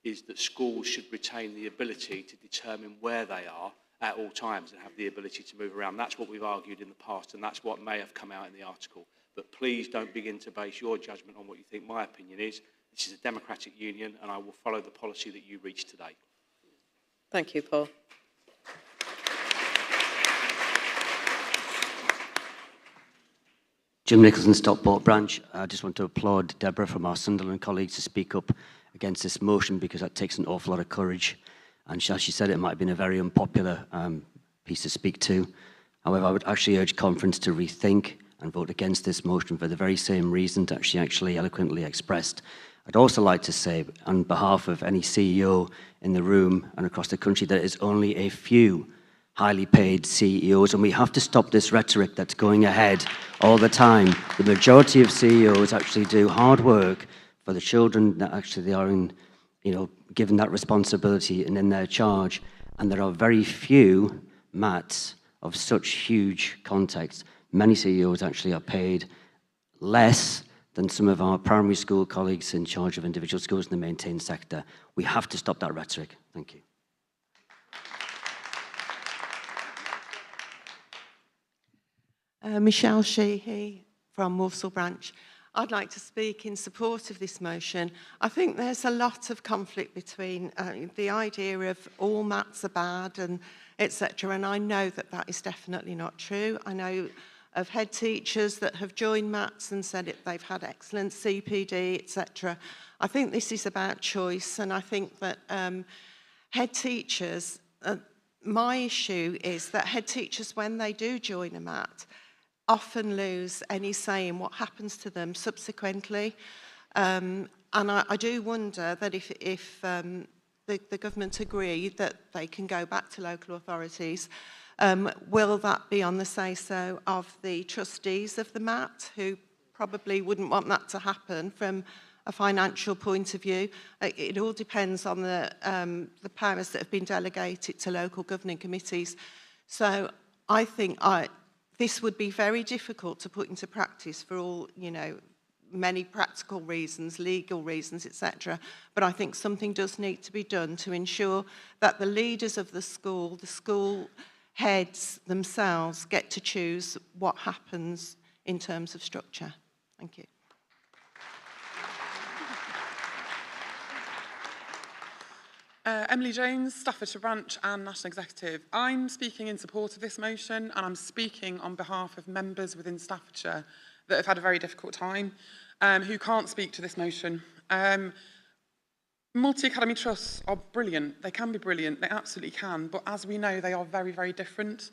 is that schools should retain the ability to determine where they are at all times and have the ability to move around. That's what we've argued in the past, and that's what may have come out in the article. But please don't begin to base your judgment on what you think my opinion is. This is a democratic union, and I will follow the policy that you reach today. Thank you, Paul. Jim Nicholson, Stockport branch. I just want to applaud Deborah from our Sunderland colleagues to speak up against this motion, because that takes an awful lot of courage. And as she said, it might have been a very unpopular piece to speak to. However, I would actually urge conference to rethink and vote against this motion for the very same reason that she actually eloquently expressed. I'd also like to say, on behalf of any CEO in the room and across the country, that is only a few highly paid CEOs, and we have to stop this rhetoric that's going ahead all the time. The majority of CEOs actually do hard work for the children that actually they are in, given that responsibility and in their charge. And there are very few MATs of such huge context. Many CEOs actually are paid less than some of our primary school colleagues in charge of individual schools in the maintained sector. We have to stop that rhetoric. Thank you. Michelle Sheehy from Walsall branch. I'd like to speak in support of this motion. I think there's a lot of conflict between the idea of all MATs are bad and etc. And I know that that is definitely not true. I know of head teachers that have joined MATs and said they've had excellent CPD, etc. I think this is about choice, and I think that head teachers, my issue is that head teachers, when they do join a MAT, often lose any say in what happens to them subsequently. And I do wonder that if the government agree that they can go back to local authorities, will that be on the say-so of the trustees of the MAT, who probably wouldn't want that to happen from a financial point of view? It all depends on the powers that have been delegated to local governing committees. So I think this would be very difficult to put into practice for all, many practical reasons, legal reasons, etc. But I think something does need to be done to ensure that the leaders of the school heads themselves get to choose what happens in terms of structure. Thank you. Emily Jones, Staffordshire Branch and National Executive. I'm speaking in support of this motion, and I'm speaking on behalf of members within Staffordshire that have had a very difficult time, who can't speak to this motion. Multi-academy trusts are brilliant. They can be brilliant. They absolutely can. But as we know, they are very, very different.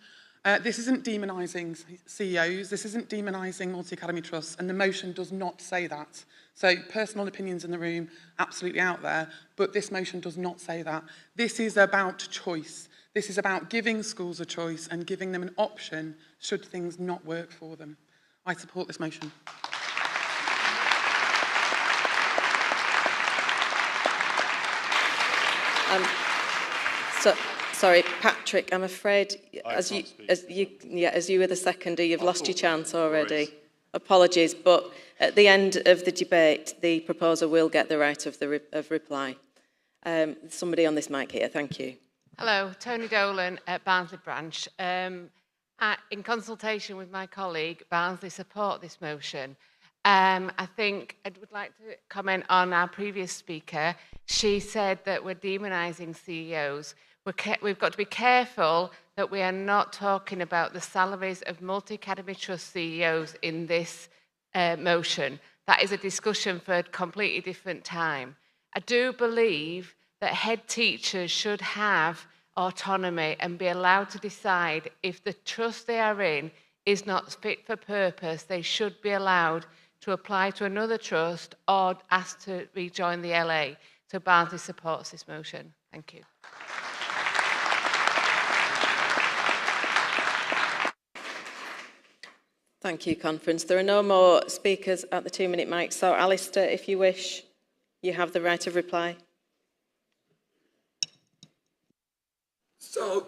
This isn't demonising CEOs. This isn't demonising multi-academy trusts, and the motion does not say that. So personal opinions in the room, absolutely out there, but this motion does not say that. This is about choice. This is about giving schools a choice and giving them an option should things not work for them. I support this motion. Sorry, Patrick, I'm afraid as you were the seconder, you've lost your chance already. Apologies, but at the end of the debate, the proposer will get the right of reply. Somebody on this mic here, thank you. Hello, Tony Dolan at Barnsley Branch. In consultation with my colleague, Barnsley support this motion. I think I would like to comment on our previous speaker. She said that we're demonising CEOs. We've got to be careful that we are not talking about the salaries of multi-academy trust CEOs in this motion. That is a discussion for a completely different time. I do believe that head teachers should have autonomy and be allowed to decide if the trust they are in is not fit for purpose. They should be allowed to apply to another trust or ask to rejoin the LA. So Barnsley supports this motion. Thank you. Thank you, Conference. There are no more speakers at the 2-minute mic, so Alistair, if you wish, you have the right of reply. So,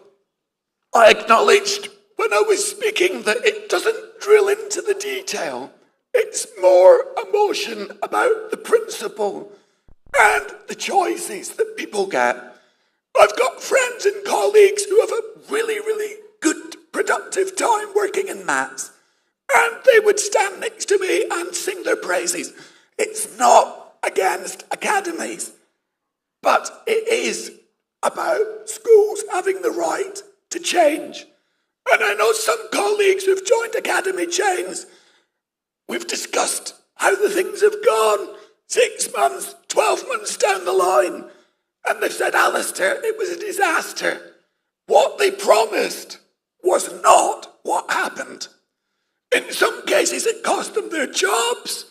I acknowledged when I was speaking that it doesn't drill into the detail. It's more a motion about the principle and the choices that people get. I've got friends and colleagues who have a really, really good, productive time working in maths. And they would stand next to me and sing their praises. It's not against academies, but it is about schools having the right to change. And I know some colleagues who've joined academy chains. We've discussed how the things have gone 6 months, 12 months down the line. And they've said, Alistair, it was a disaster. What they promised was not what happened. In some cases, it cost them their jobs.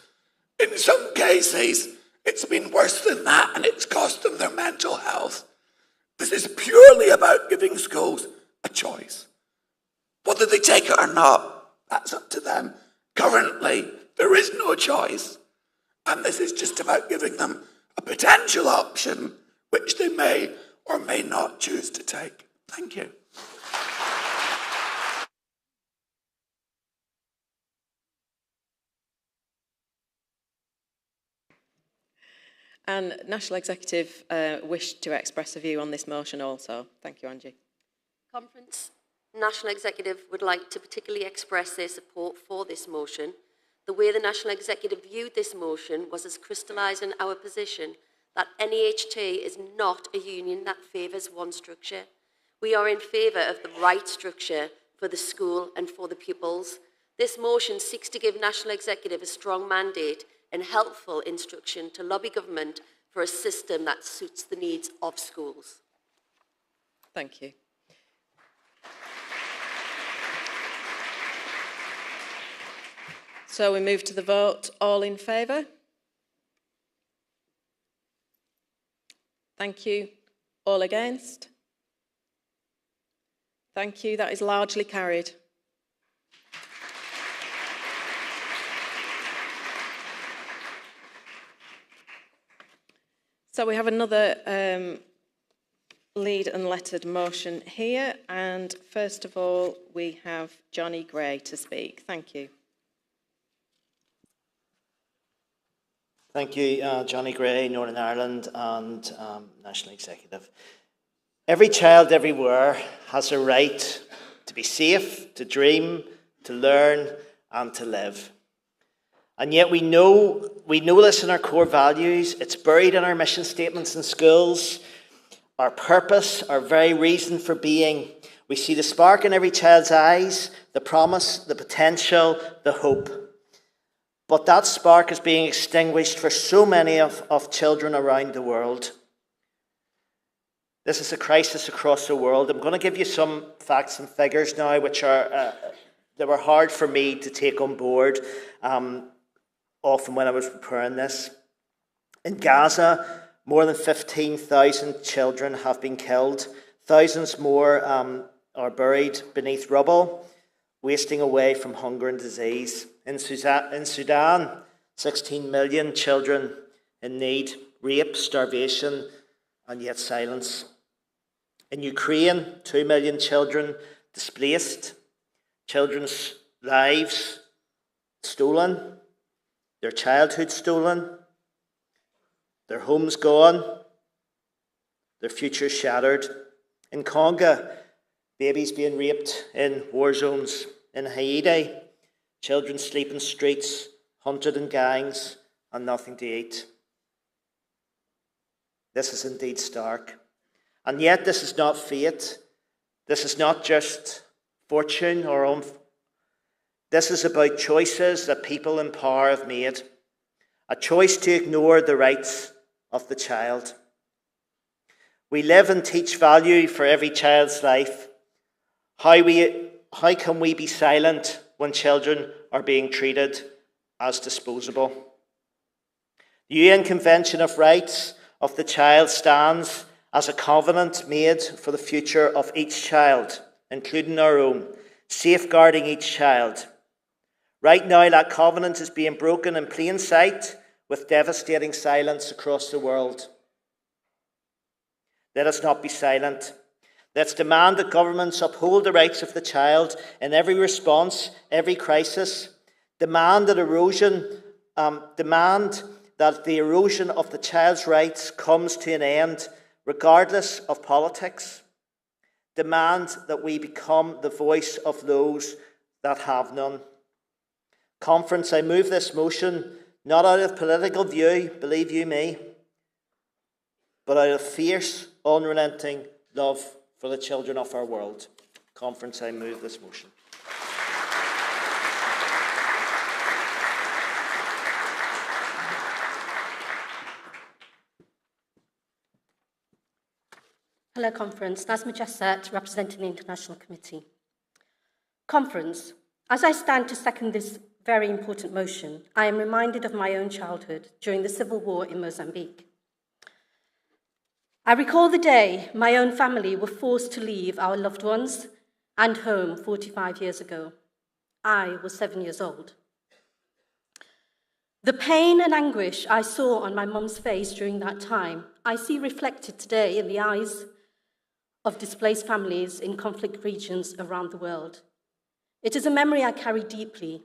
In some cases, it's been worse than that, and it's cost them their mental health. This is purely about giving schools a choice. Whether they take it or not, that's up to them. Currently, there is no choice. And this is just about giving them a potential option, which they may or may not choose to take. Thank you. And National Executive wished to express a view on this motion also. Thank you, Angie. Conference, National Executive would like to particularly express their support for this motion. The way the National Executive viewed this motion was as crystallising our position that NAHT is not a union that favours one structure. We are in favour of the right structure for the school and for the pupils. This motion seeks to give National Executive a strong mandate and helpful instruction to lobby government for a system that suits the needs of schools. Thank you. So we move to the vote. All in favour? Thank you. All against? Thank you. That is largely carried. So we have another lead and lettered motion here. And first of all, we have Johnny Gray to speak. Thank you. Thank you, Johnny Gray, Northern Ireland and National Executive. Every child everywhere has a right to be safe, to dream, to learn and to live. And yet we know this in our core values. It's buried in our mission statements in schools, our purpose, our very reason for being. We see the spark in every child's eyes, the promise, the potential, the hope. But that spark is being extinguished for so many of children around the world. This is a crisis across the world. I'm going to give you some facts and figures now, which are they were hard for me to take on board, often when I was preparing this. In Gaza, more than 15,000 children have been killed. Thousands more are buried beneath rubble, wasting away from hunger and disease. In Sudan, 16 million children in need, rape, starvation, and yet silence. In Ukraine, 2 million children displaced, children's lives stolen, their childhood stolen, their homes gone, their future shattered. In Congo, babies being raped in war zones. In Haiti, children sleep in streets, hunted in gangs, and nothing to eat. This is indeed stark. And yet this is not fate. This is not just fortune or This is about choices that people in power have made. A choice to ignore the rights of the child. We live and teach value for every child's life. How can we be silent when children are being treated as disposable? The UN Convention of Rights of the Child stands as a covenant made for the future of each child, including our own, safeguarding each child. Right now, that covenant is being broken in plain sight with devastating silence across the world. Let us not be silent. Let's demand that governments uphold the rights of the child in every response, every crisis. Demand that the erosion of the child's rights comes to an end, regardless of politics. Demand that we become the voice of those that have none. Conference, I move this motion not out of political view, believe you me, but out of fierce, unrelenting love for the children of our world. Conference, I move this motion. Hello, Conference. Nazma Jassat, representing the International Committee. Conference, as I stand to second this very important motion, I am reminded of my own childhood during the civil war in Mozambique. I recall the day my own family were forced to leave our loved ones and home 45 years ago. I was 7 years old. The pain and anguish I saw on my mum's face during that time, I see reflected today in the eyes of displaced families in conflict regions around the world. It is a memory I carry deeply,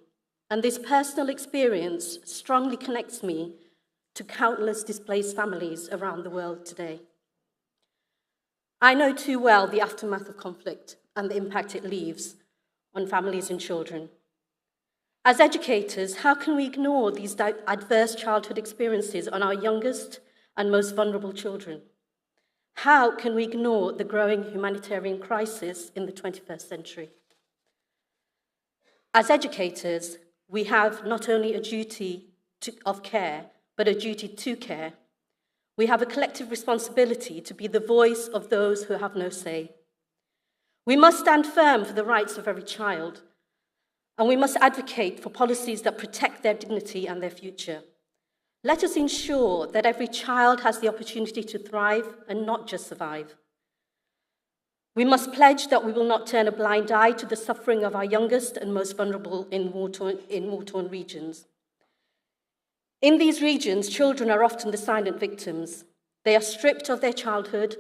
and this personal experience strongly connects me to countless displaced families around the world today. I know too well the aftermath of conflict and the impact it leaves on families and children. As educators, how can we ignore these adverse childhood experiences on our youngest and most vulnerable children? How can we ignore the growing humanitarian crisis in the 21st century? As educators, we have not only a duty of care, but a duty to care. We have a collective responsibility to be the voice of those who have no say. We must stand firm for the rights of every child, and we must advocate for policies that protect their dignity and their future. Let us ensure that every child has the opportunity to thrive and not just survive. We must pledge that we will not turn a blind eye to the suffering of our youngest and most vulnerable in war-torn regions. In these regions, children are often the silent victims. They are stripped of their childhood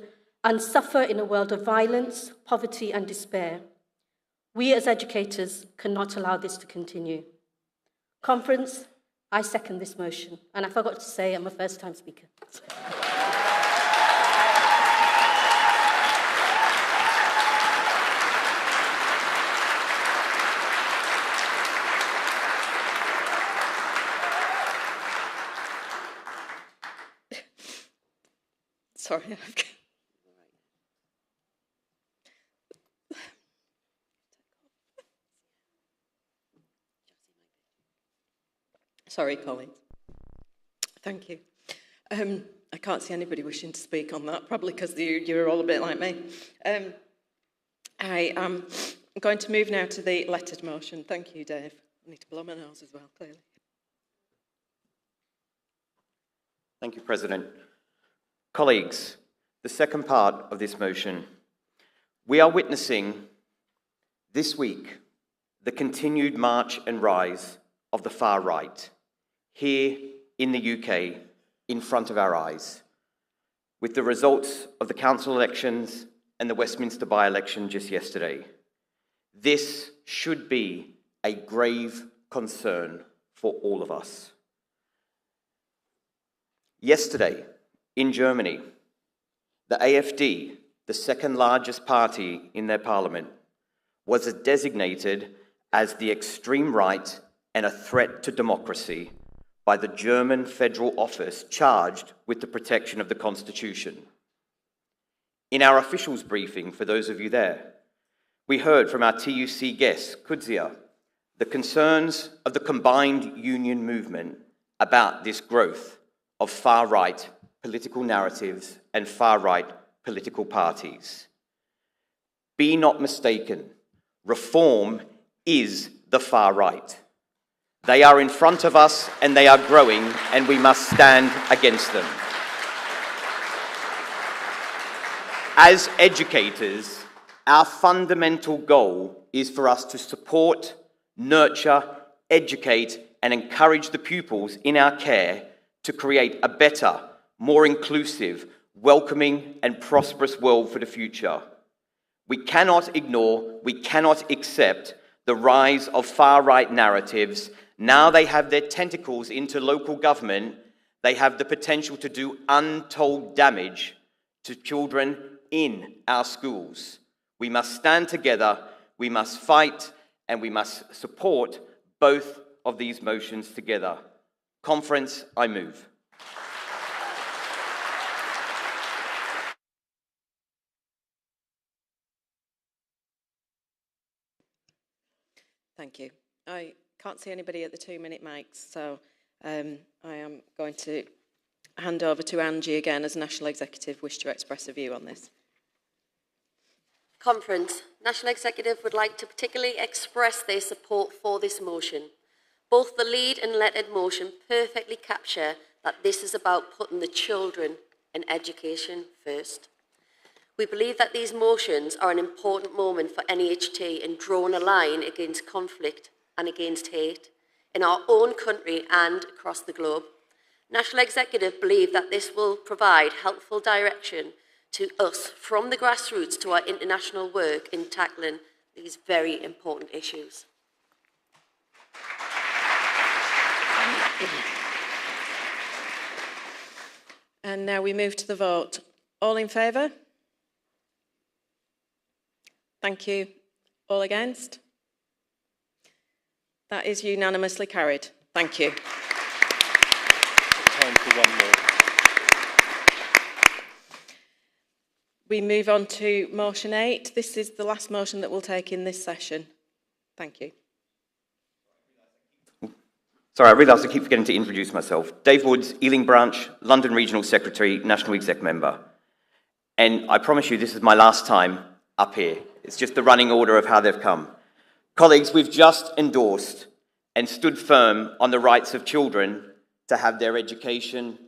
and suffer in a world of violence, poverty, and despair. We as educators cannot allow this to continue. Conference, I second this motion. And I forgot to say, I'm a first-time speaker. Sorry. Sorry, Colin. Thank you. I can't see anybody wishing to speak on that, probably because you're all a bit like me. I am going to move now to the lettered motion. Thank you, Dave. I need to blow my nose as well, clearly. Thank you, President. Colleagues, the second part of this motion. We are witnessing this week the continued march and rise of the far right here in the UK in front of our eyes, with the results of the council elections and the Westminster by-election just yesterday. This should be a grave concern for all of us. Yesterday, in Germany, the AfD, the second largest party in their parliament, was designated as the extreme right and a threat to democracy by the German Federal Office charged with the protection of the Constitution. In our officials briefing, for those of you there, we heard from our TUC guest, Kudzia, the concerns of the combined union movement about this growth of far-right political narratives and far-right political parties. Be not mistaken, reform is the far right. They are in front of us and they are growing, and we must stand against them. As educators, our fundamental goal is for us to support, nurture, educate, and encourage the pupils in our care to create a better, more inclusive, welcoming, and prosperous world for the future. We cannot ignore, we cannot accept the rise of far-right narratives. Now they have their tentacles into local government. They have the potential to do untold damage to children in our schools. We must stand together, we must fight, and we must support both of these motions together. Conference, I move. Thank you. I can't see anybody at the 2-minute mics, so I am going to hand over to Angie again as National Executive. Wish to express a view on this. Conference, National Executive would like to particularly express their support for this motion. Both the lead and lettered motion perfectly capture that this is about putting the children and education first. We believe that these motions are an important moment for NAHT in drawing a line against conflict and against hate in our own country and across the globe. National Executive believe that this will provide helpful direction to us from the grassroots to our international work in tackling these very important issues. And now we move to the vote. All in favour? Thank you. All against? That is unanimously carried. Thank you. Time for one more. We move on to motion 8. This is the last motion that we'll take in this session. Thank you. Sorry, I realise I keep forgetting to introduce myself. Dave Woods, Ealing Branch, London Regional Secretary, National Exec Member. And I promise you this is my last time up here. It's just the running order of how they've come. Colleagues, we've just endorsed and stood firm on the rights of children to have their education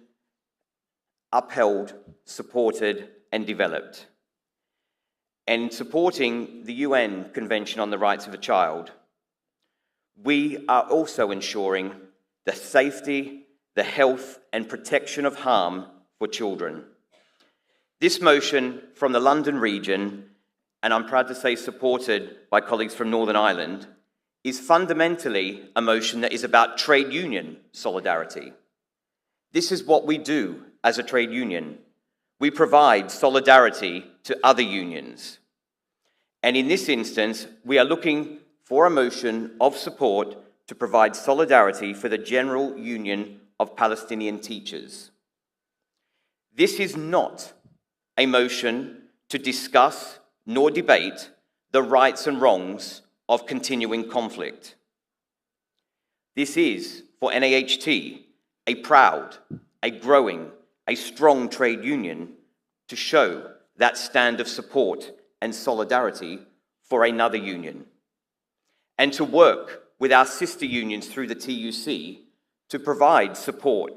upheld, supported, and developed. And supporting the UN Convention on the Rights of the Child, we are also ensuring the safety, the health, and protection of harm for children. This motion from the London region, and I'm proud to say supported by colleagues from Northern Ireland, is fundamentally a motion that is about trade union solidarity. This is what we do as a trade union. We provide solidarity to other unions. And in this instance, we are looking for a motion of support to provide solidarity for the General Union of Palestinian Teachers. This is not a motion to discuss nor debate the rights and wrongs of continuing conflict. This is, for NAHT, a proud, a growing, a strong trade union to show that stand of support and solidarity for another union, and to work with our sister unions through the TUC to provide support,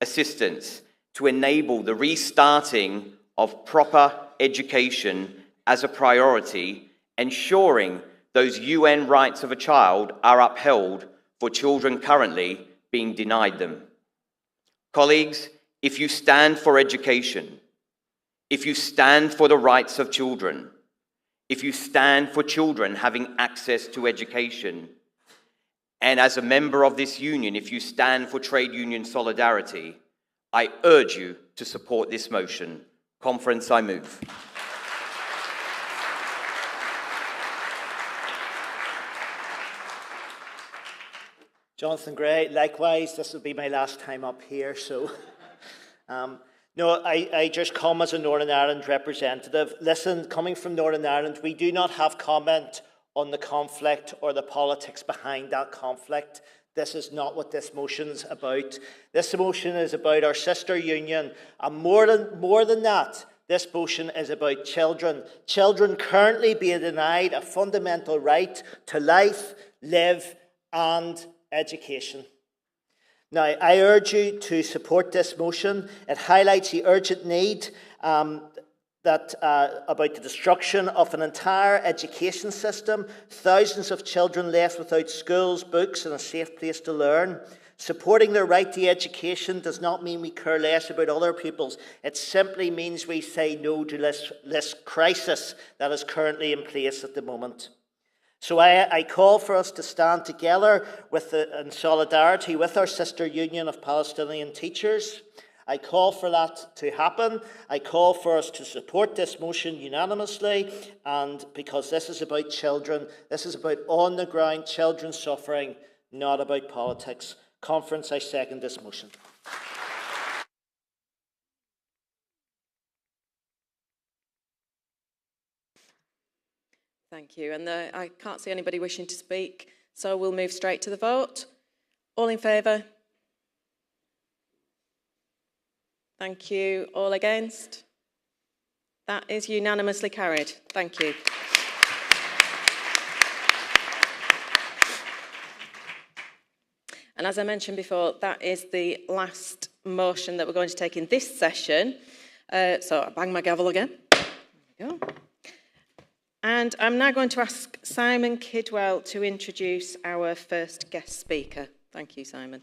assistance, to enable the restarting of proper education as a priority, ensuring those UN rights of a child are upheld for children currently being denied them. Colleagues, if you stand for education, if you stand for the rights of children, if you stand for children having access to education, and as a member of this union, if you stand for trade union solidarity, I urge you to support this motion. Conference, I move. Jonathan Gray, likewise, this will be my last time up here, so... No, I just come as a Northern Ireland representative. Listen, coming from Northern Ireland, we do not have comment on the conflict or the politics behind that conflict. This is not what this motion's about. This motion is about our sister union, and more than that, this motion is about children. Children currently being denied a fundamental right to life, live, and education. Now, I urge you to support this motion. It highlights the urgent need about the destruction of an entire education system, thousands of children left without schools, books, and a safe place to learn. Supporting their right to education does not mean we care less about other people's. It simply means we say no to this crisis that is currently in place at the moment. So I call for us to stand together in solidarity with our sister union of Palestinian teachers. I call for that to happen. I call for us to support this motion unanimously, and because this is about children, this is about on-the-ground children suffering, not about politics. Conference, I second this motion. Thank you. And I can't see anybody wishing to speak, so we'll move straight to the vote. All in favour? Thank you. All against? That is unanimously carried. Thank you. And as I mentioned before, that is the last motion that we're going to take in this session. So I bang my gavel again. There we go. And I'm now going to ask Simon Kidwell to introduce our first guest speaker. Thank you, Simon.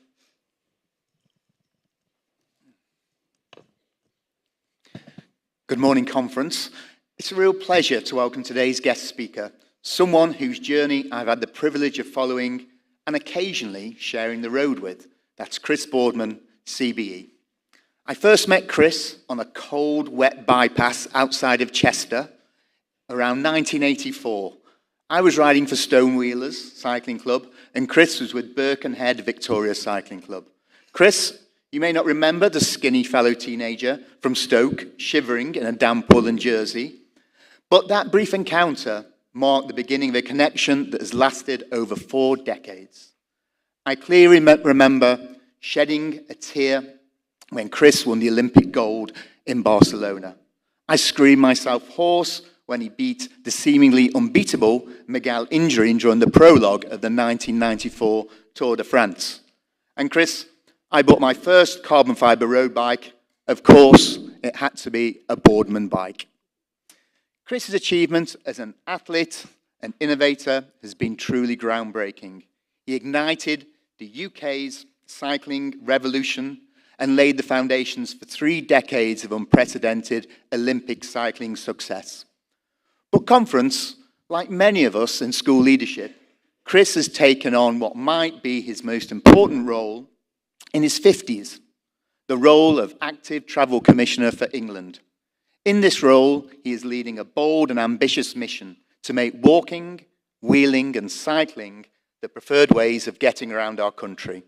Good morning, conference. It's a real pleasure to welcome today's guest speaker, someone whose journey I've had the privilege of following and occasionally sharing the road with. That's Chris Boardman, CBE. I first met Chris on a cold, wet bypass outside of Chester around 1984. I was riding for Stonewheelers Cycling Club, and Chris was with Birkenhead Victoria Cycling Club. Chris, you may not remember the skinny fellow teenager from Stoke, shivering in a damp woolen jersey, but that brief encounter marked the beginning of a connection that has lasted over 4 decades. I clearly remember shedding a tear when Chris won the Olympic gold in Barcelona. I screamed myself hoarse when he beat the seemingly unbeatable Miguel Indurain during the prologue of the 1994 Tour de France. And Chris, I bought my first carbon fibre road bike. Of course, it had to be a Boardman bike. Chris's achievement as an athlete and innovator has been truly groundbreaking. He ignited the UK's cycling revolution and laid the foundations for 3 decades of unprecedented Olympic cycling success. But conference, like many of us in school leadership, Chris has taken on what might be his most important role in his 50s, the role of Active Travel Commissioner for England. In this role, he is leading a bold and ambitious mission to make walking, wheeling and cycling the preferred ways of getting around our country.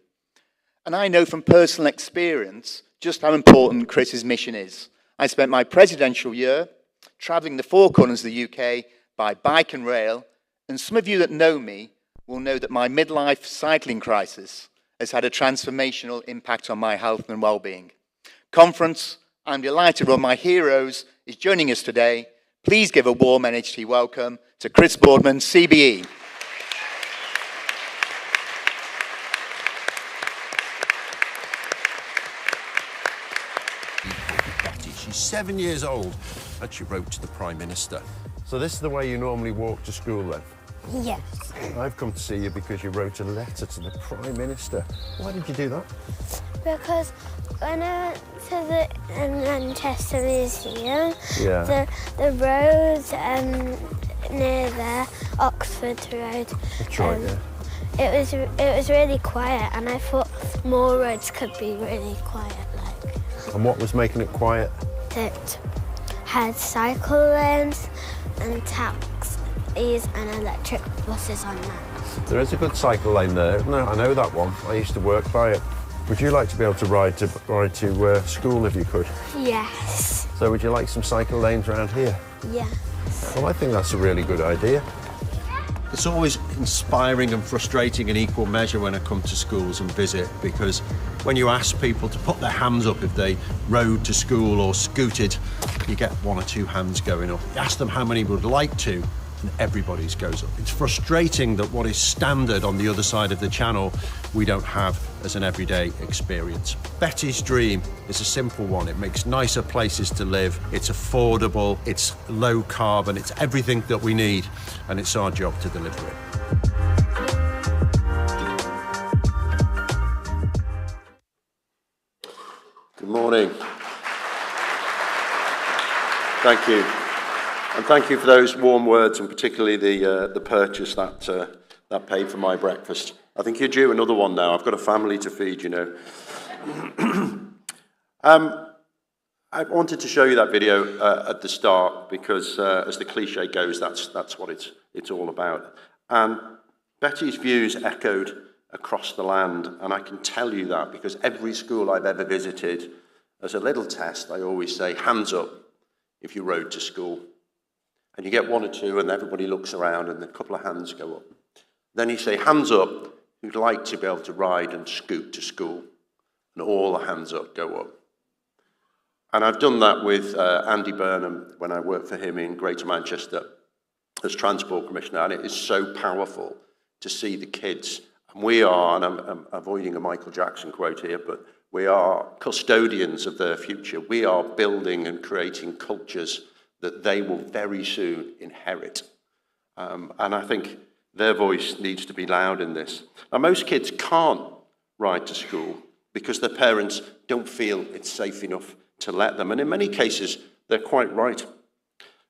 And I know from personal experience just how important Chris's mission is. I spent my presidential year travelling the 4 corners of the UK by bike and rail, and some of you that know me will know that my midlife cycling crisis has had a transformational impact on my health and well-being. Conference, I'm delighted one of my heroes is joining us today. Please give a warm NHT welcome to Chris Boardman, CBE. Betty, she's 7 years old, and she wrote to the Prime Minister. So this is the way you normally walk to school then? Yes. I've come to see you because you wrote a letter to the Prime Minister. Why did you do that? Because when I went to the Manchester Museum, the road near there, Oxford Road, That's right, yeah. it was really quiet, and I thought more roads could be really quiet. And what was making it quiet? It had cycle lanes and taxis and electric buses on that. There is a good cycle lane there. No, I know that one. I used to work by it. Would you like to be able to ride to school if you could? Yes. So would you like some cycle lanes around here? Yes. Well, I think that's a really good idea. It's always inspiring and frustrating in equal measure when I come to schools and visit, because when you ask people to put their hands up if they rode to school or scooted, you get 1 or 2 hands going up. You ask them how many would like to, and everybody's goes up. It's frustrating that what is standard on the other side of the channel we don't have as an everyday experience. Betty's dream is a simple one. It makes nicer places to live, it's affordable, it's low carbon, it's everything that we need, and it's our job to deliver it. Good morning. Thank you. And thank you for those warm words, and particularly the purchase that paid for my breakfast. I think you're due another one now. I've got a family to feed, you know. I wanted to show you that video at the start because, as the cliche goes, that's what it's all about. And Betty's views echoed across the land, and I can tell you that because every school I've ever visited, as a little test, I always say, hands up if you rode to school. And you get 1 or 2, and everybody looks around, and a couple of hands go up. Then you say, hands up who'd like to be able to ride and scoot to school. And all the hands up go up. And I've done that with Andy Burnham when I worked for him in Greater Manchester as Transport Commissioner, and it is so powerful to see the kids. And we are, and I'm avoiding a Michael Jackson quote here, but we are custodians of their future. We are building and creating cultures that they will very soon inherit. And I think their voice needs to be loud in this. Now, most kids can't ride to school because their parents don't feel it's safe enough to let them. And in many cases, they're quite right.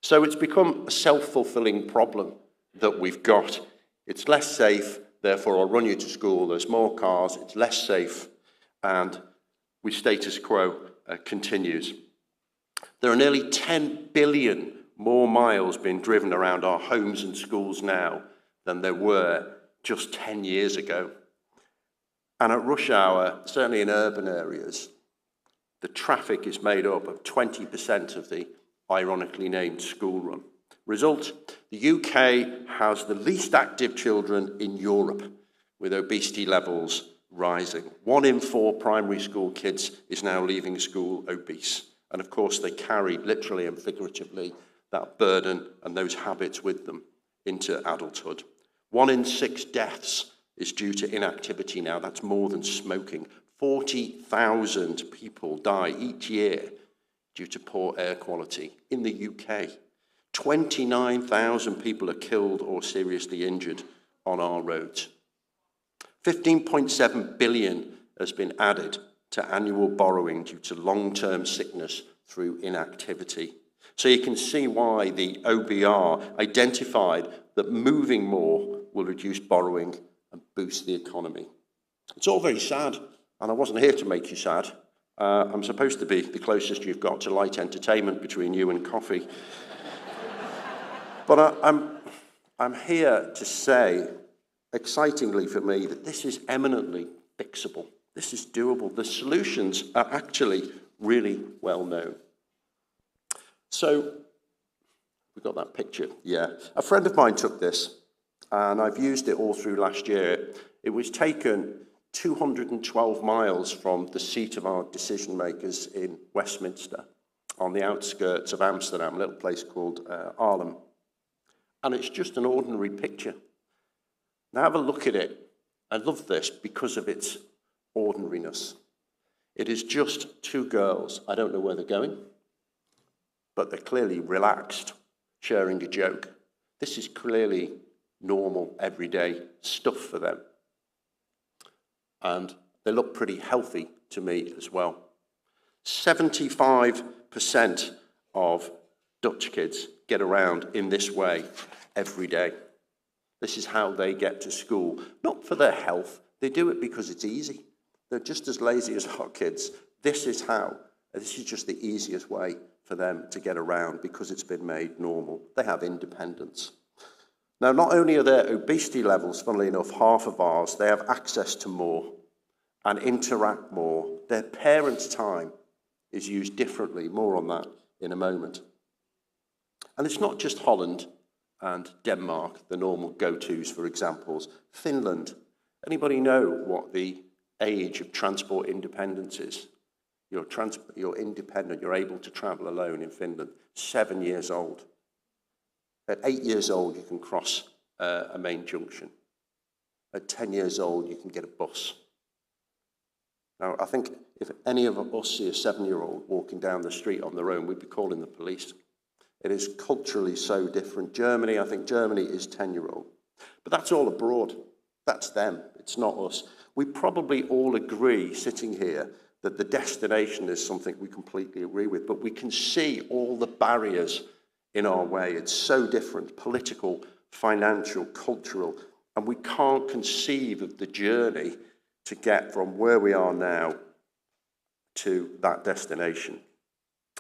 So it's become a self-fulfilling problem that we've got. It's less safe, therefore I'll run you to school. There's more cars, it's less safe, and we status quo continues. There are nearly 10 billion more miles being driven around our homes and schools now than there were just 10 years ago. And at rush hour, certainly in urban areas, the traffic is made up of 20% of the ironically named school run. Result, the UK has the least active children in Europe, with obesity levels rising. 1 in 4 primary school kids is now leaving school obese. And of course, they carry literally and figuratively that burden and those habits with them into adulthood. 1 in 6 deaths is due to inactivity now. That's more than smoking. 40,000 people die each year due to poor air quality in the UK. 29,000 people are killed or seriously injured on our roads. 15.7 billion has been added to annual borrowing due to long-term sickness through inactivity. So you can see why the OBR identified that moving more will reduce borrowing and boost the economy. It's all very sad, and I wasn't here to make you sad. I'm supposed to be the closest you've got to light entertainment between you and coffee. But I'm here to say, excitingly for me, that this is eminently fixable. This is doable. The solutions are actually really well known. So, we got that picture, yeah. A friend of mine took this, and I've used it all through last year. It was taken 212 miles from the seat of our decision makers in Westminster, on the outskirts of Amsterdam, a little place called Arnhem. And it's just an ordinary picture. Now have a look at it. I love this because of its ordinariness. It is just two girls. I don't know where they're going, but they're clearly relaxed, sharing a joke. This is clearly normal, everyday stuff for them. And they look pretty healthy to me as well. 75% of Dutch kids get around in this way every day. This is how they get to school. Not for their health, they do it because it's easy. They're just as lazy as our kids. This is how. This is just the easiest way for them to get around because it's been made normal. They have independence. Now, not only are their obesity levels, funnily enough, half of ours, they have access to more and interact more. Their parents' time is used differently. More on that in a moment. And it's not just Holland and Denmark, the normal go-tos for examples. Finland. Anybody know what the age of transport independence is? You're independent, you're able to travel alone in Finland. 7 years old. At 8 years old, you can cross a main junction. At 10 years old, you can get a bus. Now, I think if any of us see a 7-year-old walking down the street on their own, we'd be calling the police. It is culturally so different. Germany, I think Germany is 10-year-old. But that's all abroad. That's them. It's not us. We probably all agree, sitting here, that the destination is something we completely agree with, but we can see all the barriers in our way. It's so different, political, financial, cultural, and we can't conceive of the journey to get from where we are now to that destination.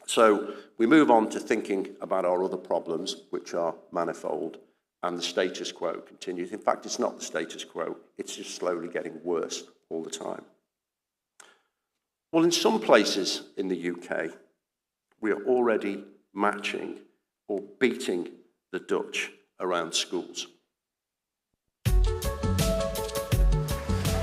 So we move on to thinking about our other problems, which are manifold, and the status quo continues. In fact, it's not the status quo, it's just slowly getting worse all the time. Well, in some places in the UK, we are already matching or beating the Dutch around schools.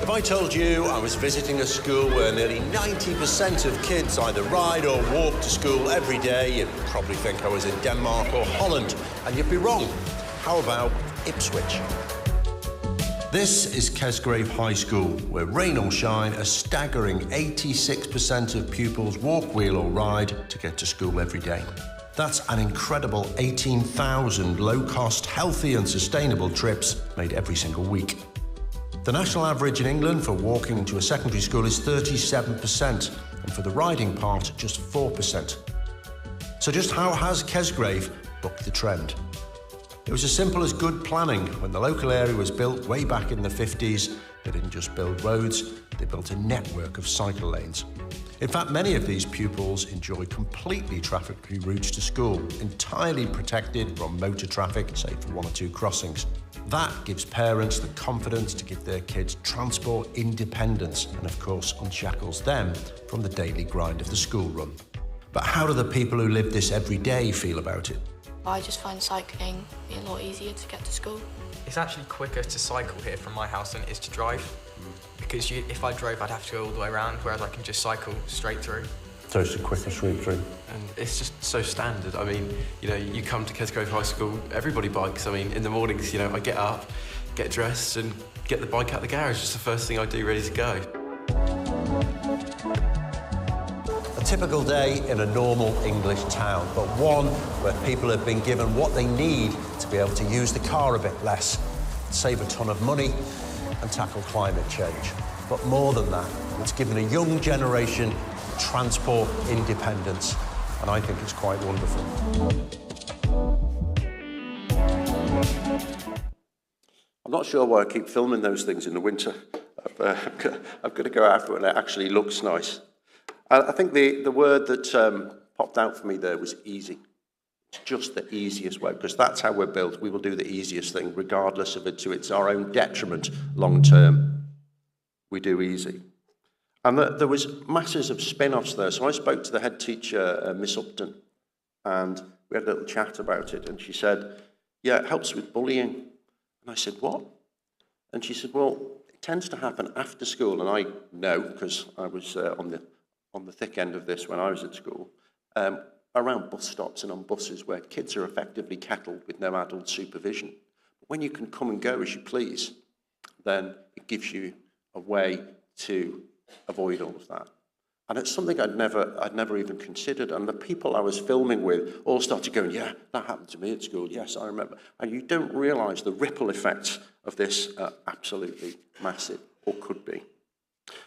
If I told you I was visiting a school where nearly 90% of kids either ride or walk to school every day, you'd probably think I was in Denmark or Holland, and you'd be wrong. How about Ipswich? This is Kesgrave High School, where rain or shine, a staggering 86% of pupils walk, wheel or ride to get to school every day. That's an incredible 18,000 low-cost, healthy and sustainable trips made every single week. The national average in England for walking into a secondary school is 37%, and for the riding part, just 4%. So just how has Kesgrave bucked the trend? It was as simple as good planning. When the local area was built way back in the 50s, they didn't just build roads, they built a network of cycle lanes. In fact, many of these pupils enjoy completely traffic-free routes to school, entirely protected from motor traffic, save for one or two crossings. That gives parents the confidence to give their kids transport independence and, of course, unshackles them from the daily grind of the school run. But how do the people who live this every day feel about it? I just find cycling be a lot easier to get to school. It's actually quicker to cycle here from my house than it is to drive. Because if I drove, I'd have to go all the way around, whereas I can just cycle straight through. So it's a quicker route through. And it's just so standard. I mean, you know, you come to Kesgrove High School, everybody bikes. I mean, in the mornings, you know, I get up, get dressed and get the bike out the garage. It's the first thing I do, ready to go. A typical day in a normal English town, but one where people have been given what they need to be able to use the car a bit less, save a ton of money and tackle climate change. But more than that, it's given a young generation transport independence, and I think it's quite wonderful. I'm not sure why I keep filming those things in the winter. I've got to go after it when it actually looks nice. I think the word that popped out for me there was easy. It's just the easiest way, because that's how we're built. We will do the easiest thing, regardless of it, to it's our own detriment long term. We do easy. And there was masses of spin-offs there. So I spoke to the head teacher, Miss Upton, and we had a little chat about it. And she said, yeah, it helps with bullying. And I said, what? And she said, well, it tends to happen after school. And I know, because I was on the thick end of this when I was at school, around bus stops and on buses where kids are effectively kettled with no adult supervision. But when you can come and go as you please, then it gives you a way to avoid all of that. And it's something I'd never even considered. And the people I was filming with all started going, yeah, that happened to me at school. Yes, I remember. And you don't realise the ripple effects of this are absolutely massive, or could be.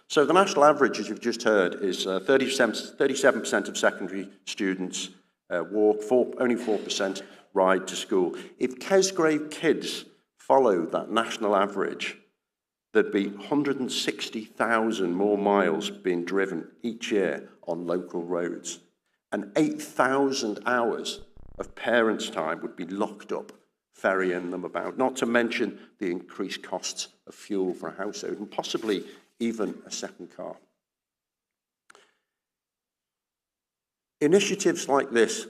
So the national average, as you've just heard, is 37% of secondary students walk, only 4% ride to school. If Kesgrave kids followed that national average, there'd be 160,000 more miles being driven each year on local roads, and 8,000 hours of parents' time would be locked up ferrying them about, not to mention the increased costs of fuel for a household and possibly even a second car. Initiatives like this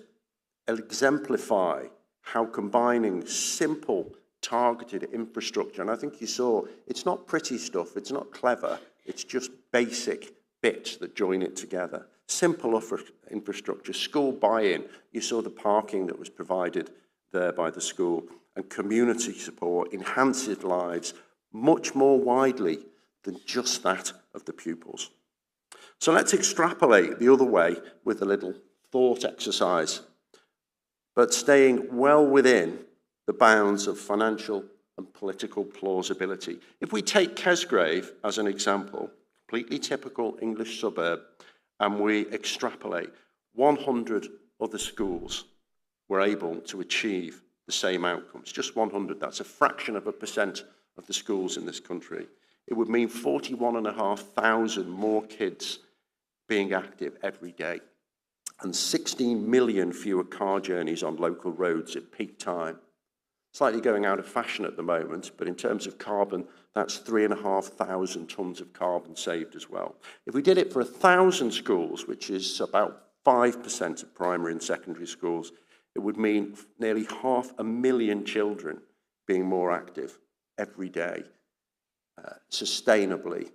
exemplify how combining simple, targeted infrastructure, and I think you saw, it's not pretty stuff, it's not clever, it's just basic bits that join it together. Simple infrastructure, school buy-in, you saw the parking that was provided there by the school, and community support enhances lives much more widely than just that of the pupils. So let's extrapolate the other way with a little thought exercise, but staying well within the bounds of financial and political plausibility. If we take Kesgrave as an example, completely typical English suburb, and we extrapolate, 100 other schools were able to achieve the same outcomes. Just 100, that's a fraction of a percent of the schools in this country. It would mean 41,500 more kids being active every day, and 16 million fewer car journeys on local roads at peak time. Slightly going out of fashion at the moment, but in terms of carbon, that's 3,500 tonnes of carbon saved as well. If we did it for 1,000 schools, which is about 5% of primary and secondary schools, it would mean nearly 500,000 children being more active every day, sustainably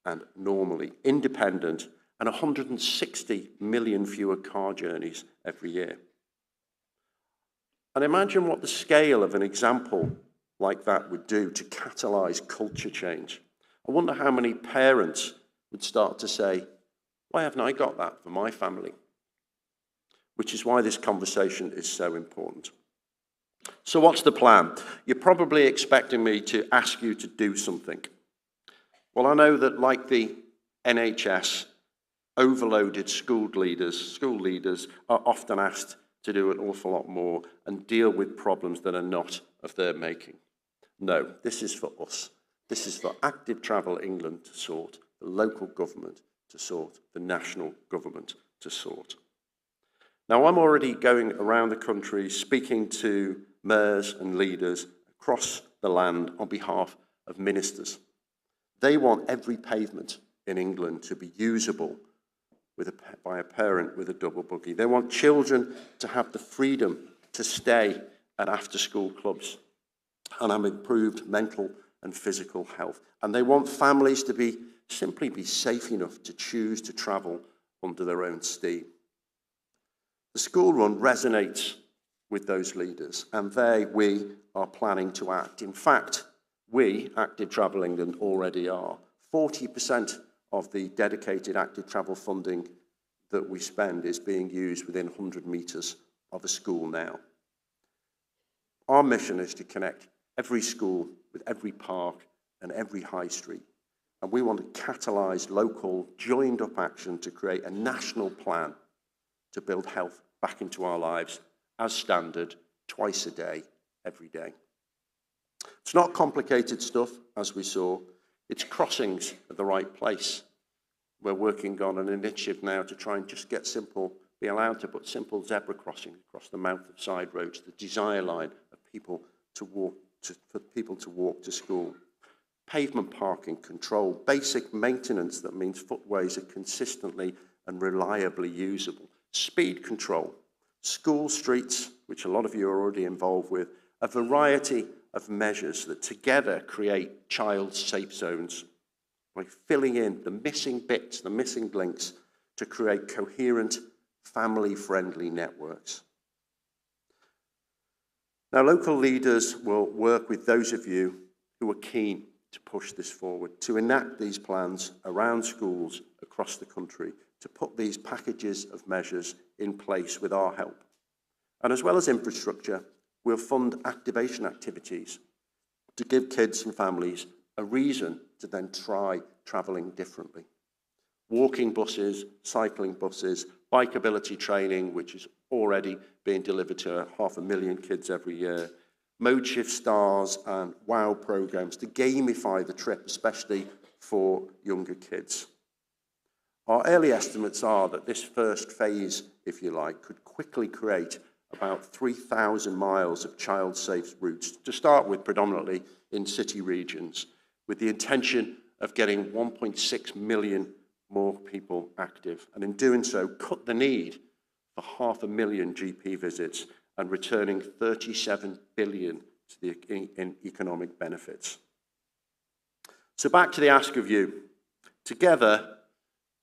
and normally, independent, and 160 million fewer car journeys every year. And imagine what the scale of an example like that would do to catalyse culture change. I wonder how many parents would start to say, why haven't I got that for my family? Which is why this conversation is so important. So what's the plan? You're probably expecting me to ask you to do something. Well, I know that like the NHS, overloaded school leaders are often asked to do an awful lot more and deal with problems that are not of their making. No, this is for us. This is for Active Travel England to sort, the local government to sort, the national government to sort. Now, I'm already going around the country speaking to mayors and leaders across the land on behalf of ministers. They want every pavement in England to be usable by a parent with a double buggy. They want children to have the freedom to stay at after-school clubs and have improved mental and physical health. And they want families to simply be safe enough to choose to travel under their own steam. The school run resonates with those leaders, and we are planning to act. In fact, we, Active Travel England, already are. 40% of the dedicated active travel funding that we spend is being used within 100 metres of a school now. Our mission is to connect every school with every park and every high street. And we want to catalyse local, joined-up action to create a national plan to build health back into our lives as standard, twice a day, every day. It's not complicated stuff, as we saw. It's crossings at the right place. We're working on an initiative now to try and just get be allowed to put simple zebra crossings across the mouth of side roads, the desire line of people for people to walk to school. Pavement parking control, basic maintenance that means footways are consistently and reliably usable. Speed control, school streets, which a lot of you are already involved with, a variety of measures that together create child safe zones by filling in the missing bits, the missing links to create coherent, family-friendly networks. Now, local leaders will work with those of you who are keen to push this forward, to enact these plans around schools across the country, to put these packages of measures in place with our help. And as well as infrastructure, we'll fund activation activities to give kids and families a reason to then try travelling differently. Walking buses, cycling buses, bikeability training, which is already being delivered to 500,000 kids every year, mode shift stars and wow programs to gamify the trip, especially for younger kids. Our early estimates are that this first phase, if you like, could quickly create about 3,000 miles of child-safe routes, to start with predominantly in city regions, with the intention of getting 1.6 million more people active, and in doing so, cut the need for 500,000 GP visits and returning 37 billion to in economic benefits. So back to the ask of you. Together,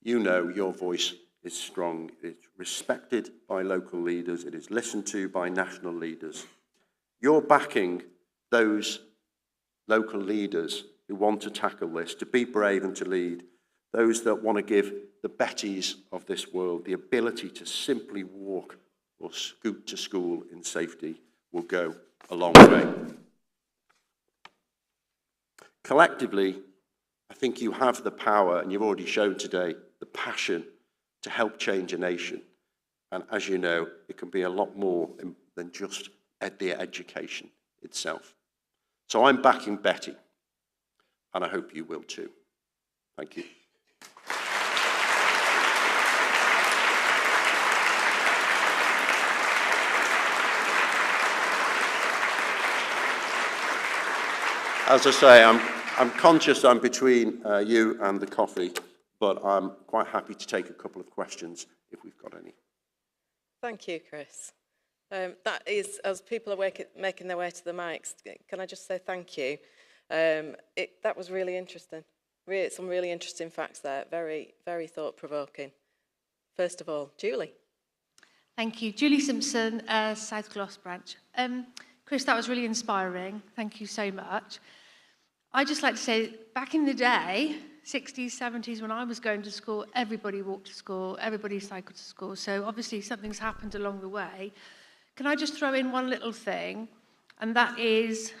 you know your voice is strong. It's respected by local leaders. It is listened to by national leaders. You're backing those local leaders who want to tackle this, to be brave and to lead, those that want to give the Bettys of this world the ability to simply walk or scoot to school in safety will go a long way. Collectively, I think you have the power, and you've already shown today, the passion to help change a nation. And as you know, it can be a lot more than just the education itself. So I'm backing Betty, and I hope you will too. Thank you. As I say, I'm conscious I'm between you and the coffee, but I'm quite happy to take a couple of questions if we've got any. Thank you, Chris. That is, as people are making their way to the mics, can I just say thank you? That was really interesting. Some really interesting facts there. Very, very thought-provoking. First of all, Julie. Thank you. Julie Simpson, South Gloss branch. Chris, that was really inspiring. Thank you so much. I'd just like to say, back in the day, 60s, 70s, when I was going to school, everybody walked to school, everybody cycled to school. So obviously something's happened along the way. Can I just throw in one little thing? And that is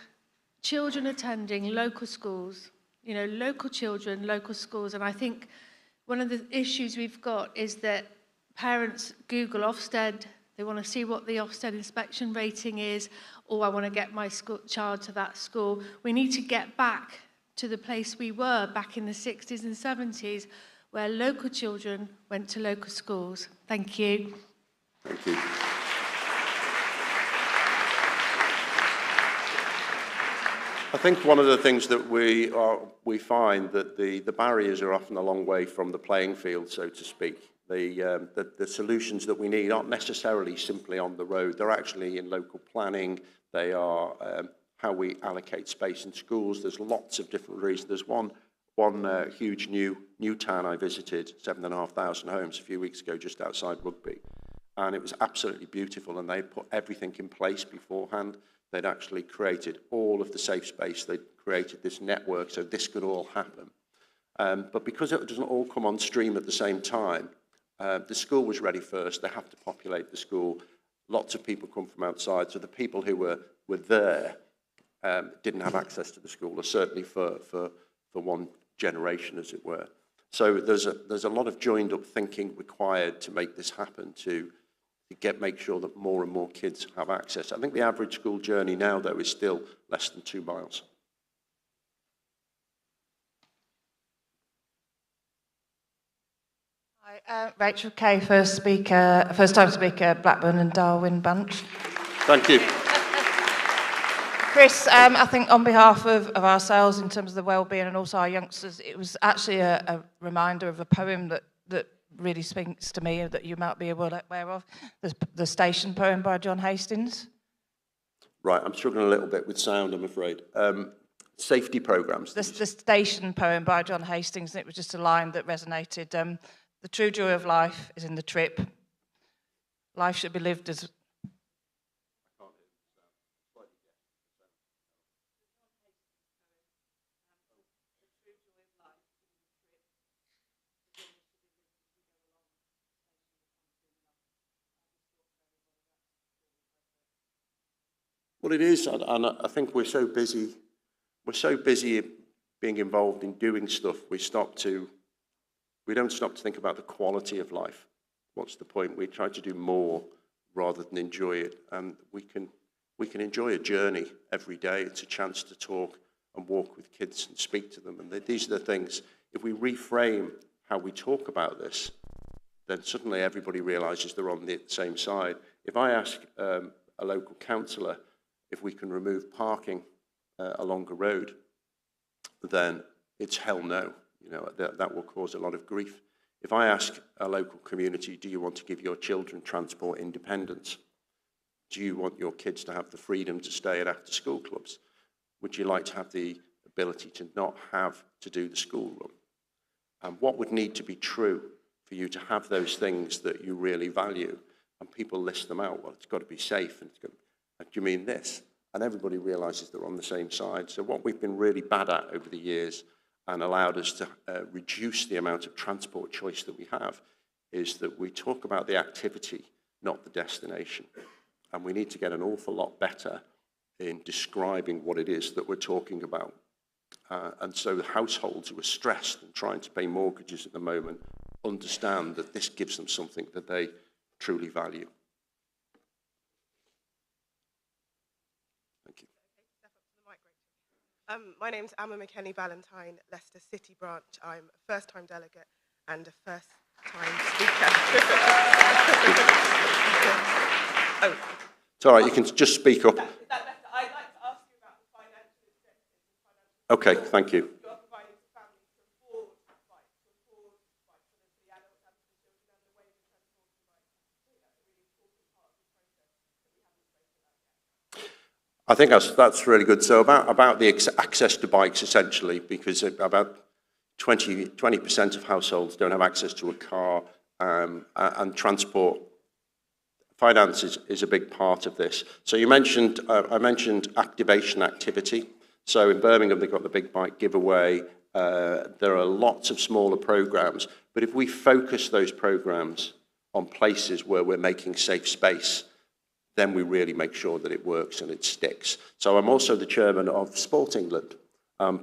children attending local schools, you know, local children, local schools. And I think one of the issues we've got is that parents Google Ofsted. They want to see what the Ofsted inspection rating is, or I want to get my child to that school. We need to get back to the place we were back in the 60s and 70s, where local children went to local schools. Thank you. Thank you. I think one of the things that we find that the barriers are often a long way from the playing field, so to speak. The solutions that we need aren't necessarily simply on the road. They're actually in local planning. They are how we allocate space in schools. There's lots of different reasons. There's one huge new town I visited, 7,500 homes a few weeks ago, just outside Rugby, and it was absolutely beautiful. And they put everything in place beforehand. They'd actually created all of the safe space. They'd created this network so this could all happen. But because it doesn't all come on stream at the same time, the school was ready first. They have to populate the school. Lots of people come from outside, so the people who were there didn't have access to the school, or certainly for generation, as it were. So there's a lot of joined up thinking required to make this happen, to make sure that more and more kids have access. I think the average school journey now, though, is still less than 2 miles. Hi, Rachel Kay, first time speaker, Blackburn and Darwin Branch. Thank you. Chris, I think on behalf of ourselves, in terms of the well-being and also our youngsters, it was actually a reminder of a poem that really speaks to me, that you might be aware of, the Station poem by John Hastings. Right, I'm struggling a little bit with sound, I'm afraid. Safety programmes. The Station poem by John Hastings, and it was just a line that resonated. The true joy of life is in the trip. Life should be lived as... Well, it is, and I think we're so busy being involved in doing stuff, we don't stop to think about the quality of life. What's the point? We try to do more rather than enjoy it, and we can enjoy a journey every day. It's a chance to talk and walk with kids and speak to them, and these are the things. If we reframe how we talk about this, then suddenly everybody realises they're on the same side. If I ask a local councillor if we can remove parking along a road, then it's hell no. You know, that will cause a lot of grief. If I ask a local community, do you want to give your children transport independence? Do you want your kids to have the freedom to stay at after-school clubs? Would you like to have the ability to not have to do the school run? And what would need to be true for you to have those things that you really value? And people list them out. Well, it's got to be safe, and it's got to be, do you mean this? And everybody realises they're on the same side. So what we've been really bad at over the years and allowed us to reduce the amount of transport choice that we have is that we talk about the activity, not the destination. And we need to get an awful lot better in describing what it is that we're talking about. And so the households who are stressed and trying to pay mortgages at the moment understand that this gives them something that they truly value. My name's Emma McKenny-Ballantyne, Leicester City branch. I'm a first-time delegate and a first-time speaker. Oh. It's all right, you can just speak up. I'd like to ask you about the financial incentives. Okay, thank you. You are providing for families to afford bikes, for the adults and for the children, and the way of transporting bikes. I think that's a really important part of the process that we haven't spoken about yet. I think that's really good. So about the access to bikes, essentially, because about 20% of households don't have access to a car, and transport finance is a big part of this. So you mentioned, I mentioned activation activity. So in Birmingham, they've got the big bike giveaway. There are lots of smaller programs, but if we focus those programs on places where we're making safe space, then we really make sure that it works and it sticks. So I'm also the chairman of Sport England.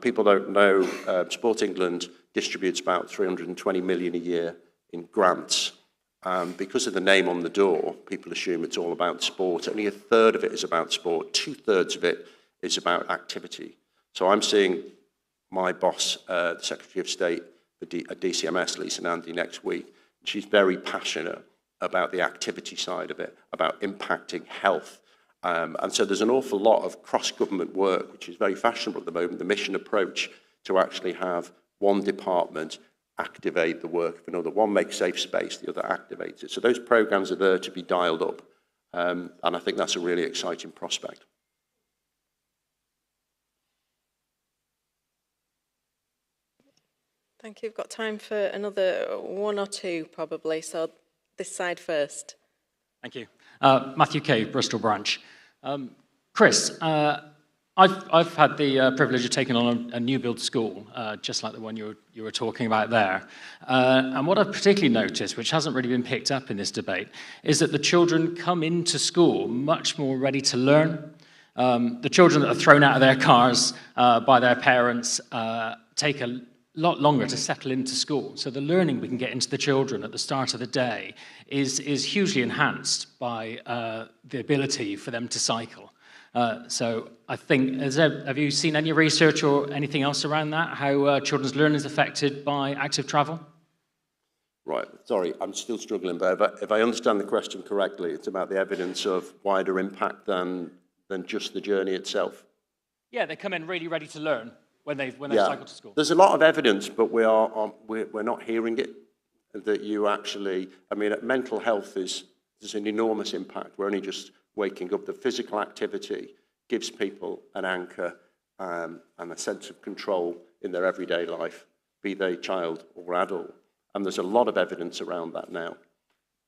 People don't know, Sport England distributes about 320 million a year in grants. Because of the name on the door, people assume it's all about sport. Only a third of it is about sport. 2/3 of it is about activity. So I'm seeing my boss, the Secretary of State at DCMS, Lisa Nandy, next week. She's very passionate about the activity side of it, about impacting health. And so there's an awful lot of cross-government work, which is very fashionable at the moment, the mission approach to actually have one department activate the work of another. One makes safe space, the other activates it. So those programs are there to be dialed up. And I think that's a really exciting prospect. Thank you. We've got time for another one or two, probably. So this side first. Thank you. Matthew Cave, Bristol branch. Chris, I've had the privilege of taking on a new build school, just like the one you were talking about there. And what I've particularly noticed, which hasn't really been picked up in this debate, is that the children come into school much more ready to learn. The children that are thrown out of their cars by their parents take lot longer to settle into school. So the learning we can get into the children at the start of the day is hugely enhanced by the ability for them to cycle. So I think, have you seen any research or anything else around that, how children's learning is affected by active travel? Right, sorry, I'm still struggling, but if I understand the question correctly, it's about the evidence of wider impact than just the journey itself. Yeah, they come in really ready to learn when they cycle to school. There's a lot of evidence, but we're not hearing it. That you actually, I mean, mental health there's an enormous impact. We're only just waking up. The physical activity gives people an anchor and a sense of control in their everyday life, be they child or adult. And there's a lot of evidence around that now,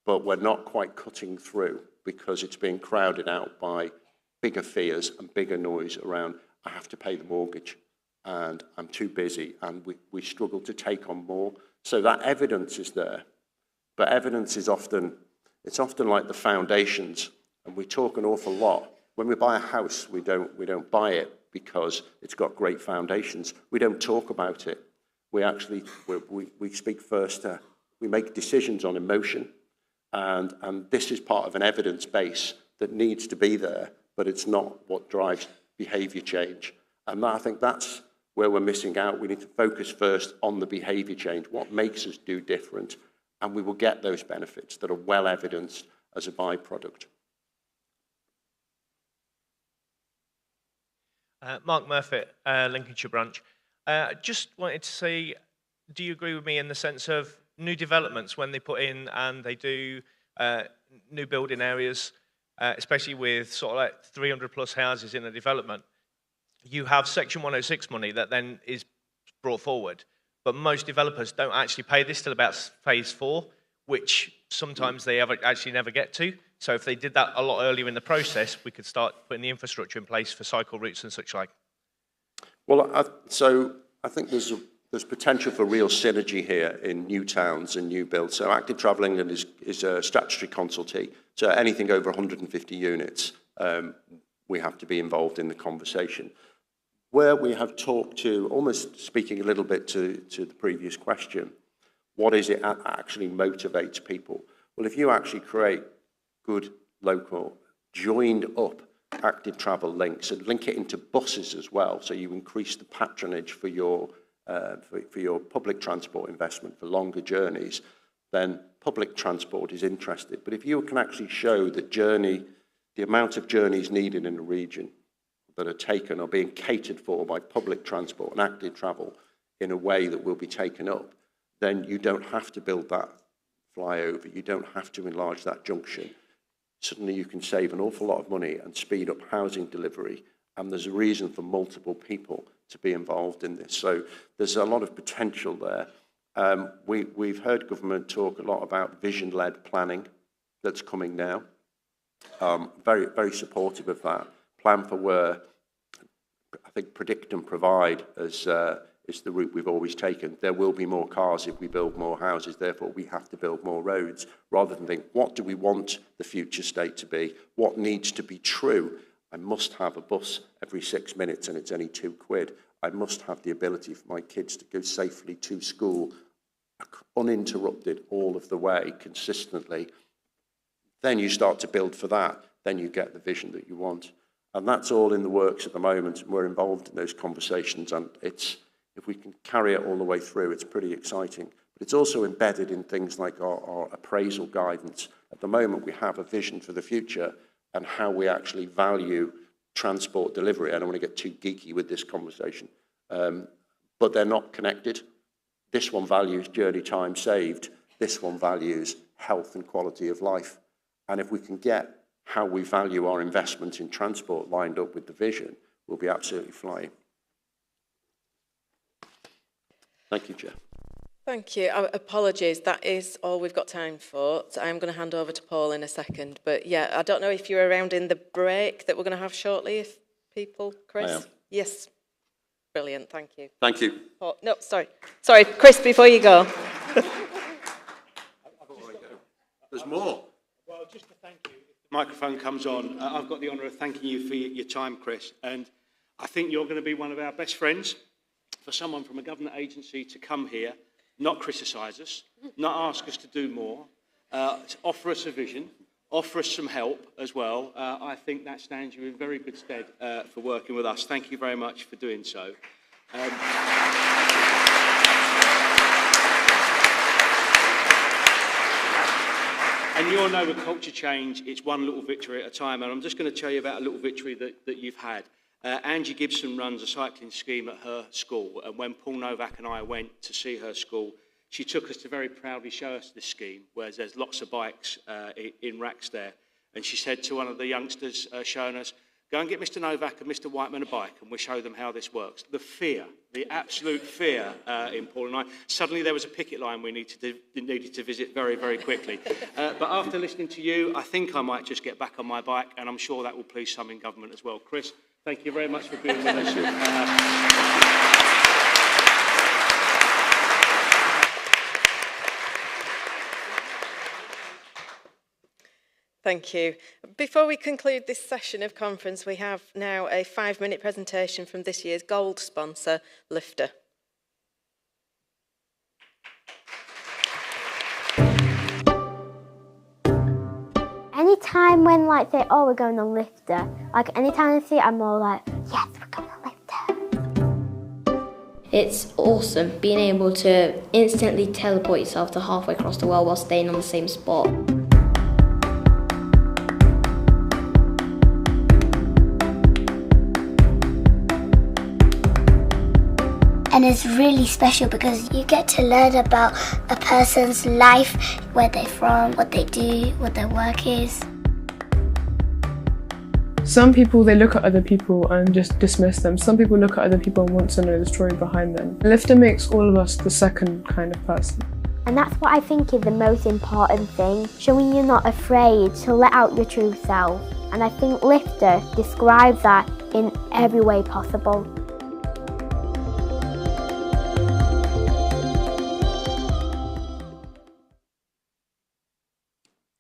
but we're not quite cutting through because it's being crowded out by bigger fears and bigger noise around, I have to pay the mortgage and I'm too busy, and we struggle to take on more. So that evidence is there, but evidence is often like the foundations, and we talk an awful lot. When we buy a house, we don't buy it because it's got great foundations. We don't talk about it. We speak first, we make decisions on emotion, and this is part of an evidence base that needs to be there, but it's not what drives behaviour change. And I think that's where we're missing out. We need to focus first on the behaviour change, what makes us do different, and we will get those benefits that are well evidenced as a byproduct. Mark Murphy, Lincolnshire branch. Just wanted to say, do you agree with me in the sense of new developments when they put in and they do new building areas, especially with sort of like 300 plus houses in a development, you have Section 106 money that then is brought forward, but most developers don't actually pay this till about phase 4, which sometimes they actually never get to. So if they did that a lot earlier in the process, we could start putting the infrastructure in place for cycle routes and such like. Well, so I think there's potential for real synergy here in new towns and new builds. So Active Travel England is a statutory consultee. So anything over 150 units, we have to be involved in the conversation. Where we have talked to, almost speaking a little bit to the previous question, what is it that actually motivates people? Well, if you actually create good local, joined up active travel links and link it into buses as well, so you increase the patronage for your public transport investment for longer journeys, then public transport is interested. But if you can actually show the amount of journeys needed in a region that are taken or being catered for by public transport and active travel in a way that will be taken up, then you don't have to build that flyover, you don't have to enlarge that junction. Suddenly you can save an awful lot of money and speed up housing delivery, and there's a reason for multiple people to be involved in this. So there's a lot of potential there. We've heard government talk a lot about vision-led planning that's coming now. Very, very supportive of that. Plan for where, I think, predict and provide is the route we've always taken. There will be more cars if we build more houses, therefore we have to build more roads, rather than think, what do we want the future state to be? What needs to be true? I must have a bus every 6 minutes and it's only £2. I must have the ability for my kids to go safely to school, uninterrupted all of the way, consistently. Then you start to build for that. Then you get the vision that you want. And that's all in the works at the moment, and we're involved in those conversations, and if we can carry it all the way through, it's pretty exciting. But it's also embedded in things like our appraisal guidance. At the moment, we have a vision for the future and how we actually value transport delivery. I don't want to get too geeky with this conversation, but they're not connected. This one values journey time saved. This one values health and quality of life. And if we can get how we value our investment in transport lined up with the vision, we'll be absolutely flying. Thank you, Chair. Thank you. Apologies, that is all we've got time for. So I'm going to hand over to Paul in a second. But yeah, I don't know if you're around in the break that we're going to have shortly, if people, Chris? I am. Yes. Brilliant, thank you. Thank you. Paul, no, sorry. Sorry, Chris, before you go. There's more. Well, just to thank you, if the microphone comes on, I've got the honour of thanking you for your time, Chris, and I think you're going to be one of our best friends. for someone from a government agency to come here, not criticise us, not ask us to do more, to offer us a vision, offer us some help as well. I think that stands you in very good stead for working with us. Thank you very much for doing so. And you all know with culture change, it's one little victory at a time. And I'm just going to tell you about a little victory that you've had. Angie Gibson runs a cycling scheme at her school. And when Paul Novak and I went to see her school, she took us to very proudly show us this scheme, where there's lots of bikes in racks there. And she said to one of the youngsters showing us, go and get Mr. Novak and Mr. Whiteman a bike, and we'll show them how this works. The fear, the absolute fear in Paul and I. Suddenly there was a picket line we needed to visit very, very quickly. But after listening to you, I think I might just get back on my bike, and I'm sure that will please some in government as well. Chris, thank you very much for being with us. Thank you. Before we conclude this session of conference, we have now a 5-minute presentation from this year's gold sponsor, Lifter. Anytime when say, oh, we're going on Lifter, anytime I see it, I'm all like, yes, we're going on Lifter. It's awesome being able to instantly teleport yourself to halfway across the world while staying on the same spot. And it's really special because you get to learn about a person's life, where they're from, what they do, what their work is. Some people, they look at other people and just dismiss them. Some people look at other people and want to know the story behind them. Lifter makes all of us the second kind of person. And that's what I think is the most important thing, showing you're not afraid to let out your true self. And I think Lifter describes that in every way possible.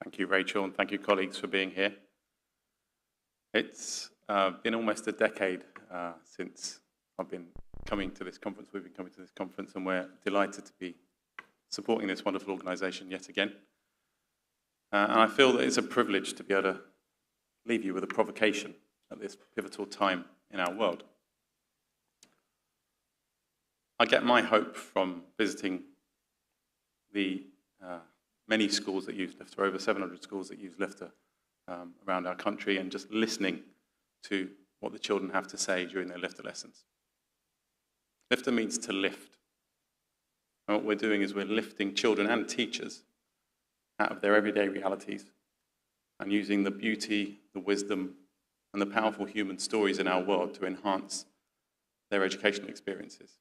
Thank you, Rachel, and thank you, colleagues, for being here. It's been almost a decade since I've been coming to this conference. We've been coming to this conference, and we're delighted to be supporting this wonderful organisation yet again. And I feel that it's a privilege to be able to leave you with a provocation at this pivotal time in our world. I get my hope from visiting the many schools that use Lifter, over 700 schools that use Lifter around our country, and just listening to what the children have to say during their Lifter lessons. Lifter means to lift. And what we're doing is we're lifting children and teachers out of their everyday realities and using the beauty, the wisdom, and the powerful human stories in our world to enhance their educational experiences.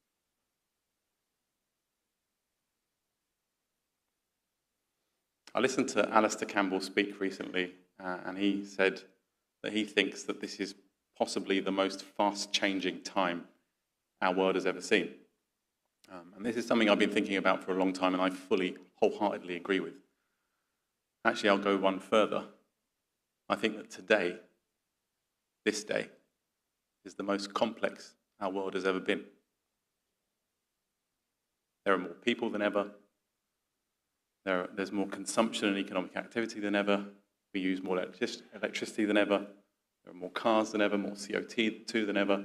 I listened to Alistair Campbell speak recently, and he said that he thinks that this is possibly the most fast-changing time our world has ever seen. And this is something I've been thinking about for a long time, and I fully, wholeheartedly agree with. Actually, I'll go one further. I think that today, this day, is the most complex our world has ever been. There are more people than ever. There's more consumption and economic activity than ever. We use more electricity than ever. There are more cars than ever, more CO2 than ever.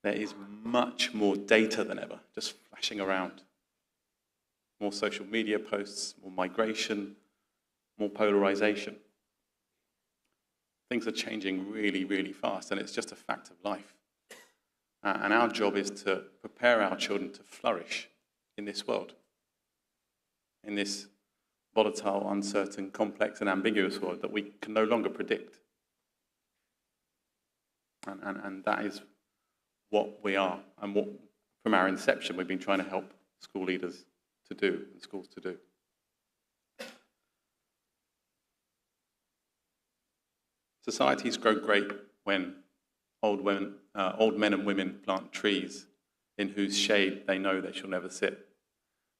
There is much more data than ever, just flashing around. More social media posts, more migration, more polarization. Things are changing really, really fast, and it's just a fact of life. And our job is to prepare our children to flourish in this world, in this volatile, uncertain, complex, and ambiguous world that we can no longer predict. And that is what we are, and what, from our inception, we've been trying to help school leaders to do, and schools to do. Societies grow great when old men and women plant trees in whose shade they know they shall never sit.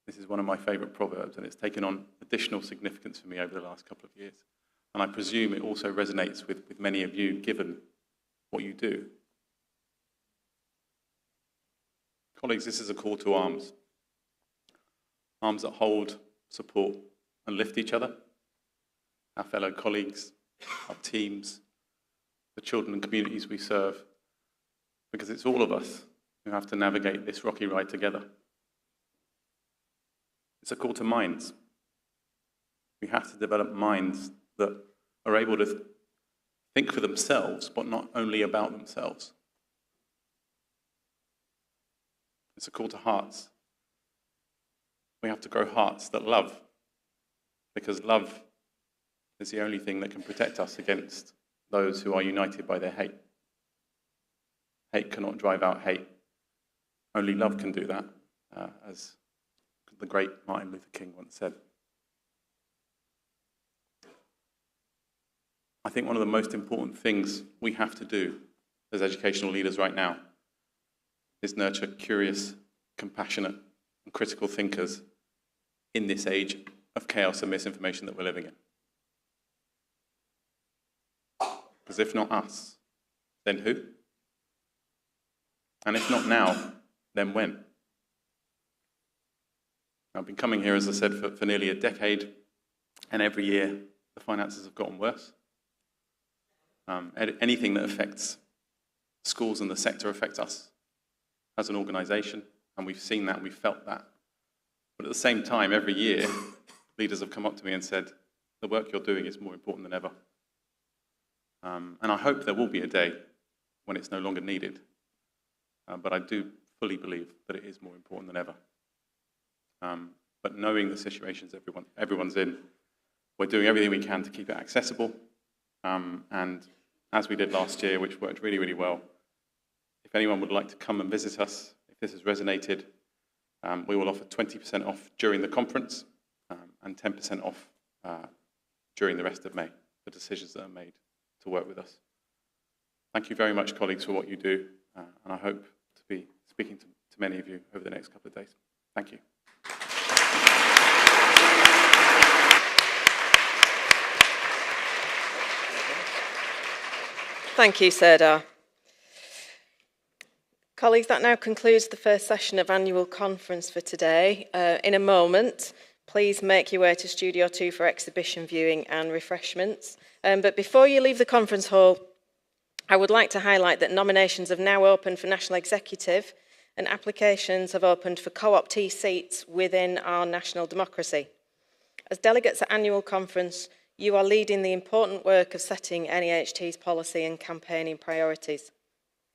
This is one of my favourite proverbs, and it's taken on additional significance for me over the last couple of years. And I presume it also resonates with many of you, given what you do. Colleagues, this is a call to arms. Arms that hold, support and lift each other, our fellow colleagues, our teams, the children and communities we serve, because it's all of us who have to navigate this rocky ride together. It's a call to minds. We have to develop minds that are able to think for themselves, but not only about themselves. It's a call to hearts. We have to grow hearts that love, because love is the only thing that can protect us against those who are united by their hate. Hate cannot drive out hate. Only love can do that, as the great Martin Luther King once said. I think one of the most important things we have to do as educational leaders right now is nurture curious, compassionate, and critical thinkers in this age of chaos and misinformation that we're living in. Because if not us, then who? And if not now, then when? I've been coming here, as I said, for nearly a decade, and every year the finances have gotten worse. Anything that affects schools and the sector affects us as an organisation, and we've seen that, we've felt that. But at the same time, every year, leaders have come up to me and said, the work you're doing is more important than ever. And I hope there will be a day when it's no longer needed. But I do fully believe that it is more important than ever. But knowing the situations everyone's in, we're doing everything we can to keep it accessible. And as we did last year, which worked really, really well, if anyone would like to come and visit us, if this has resonated, we will offer 20% off during the conference and 10% off during the rest of May for decisions that are made to work with us. Thank you very much, colleagues, for what you do, and I hope to be speaking to many of you over the next couple of days. Thank you. Thank you, Serdar. Colleagues, that now concludes the first session of annual conference for today. In a moment, please make your way to Studio 2 for exhibition viewing and refreshments. But before you leave the conference hall, I would like to highlight that nominations have now opened for National Executive and applications have opened for co-optee seats within our national democracy. As delegates at annual conference, you are leading the important work of setting NAHT's policy and campaigning priorities.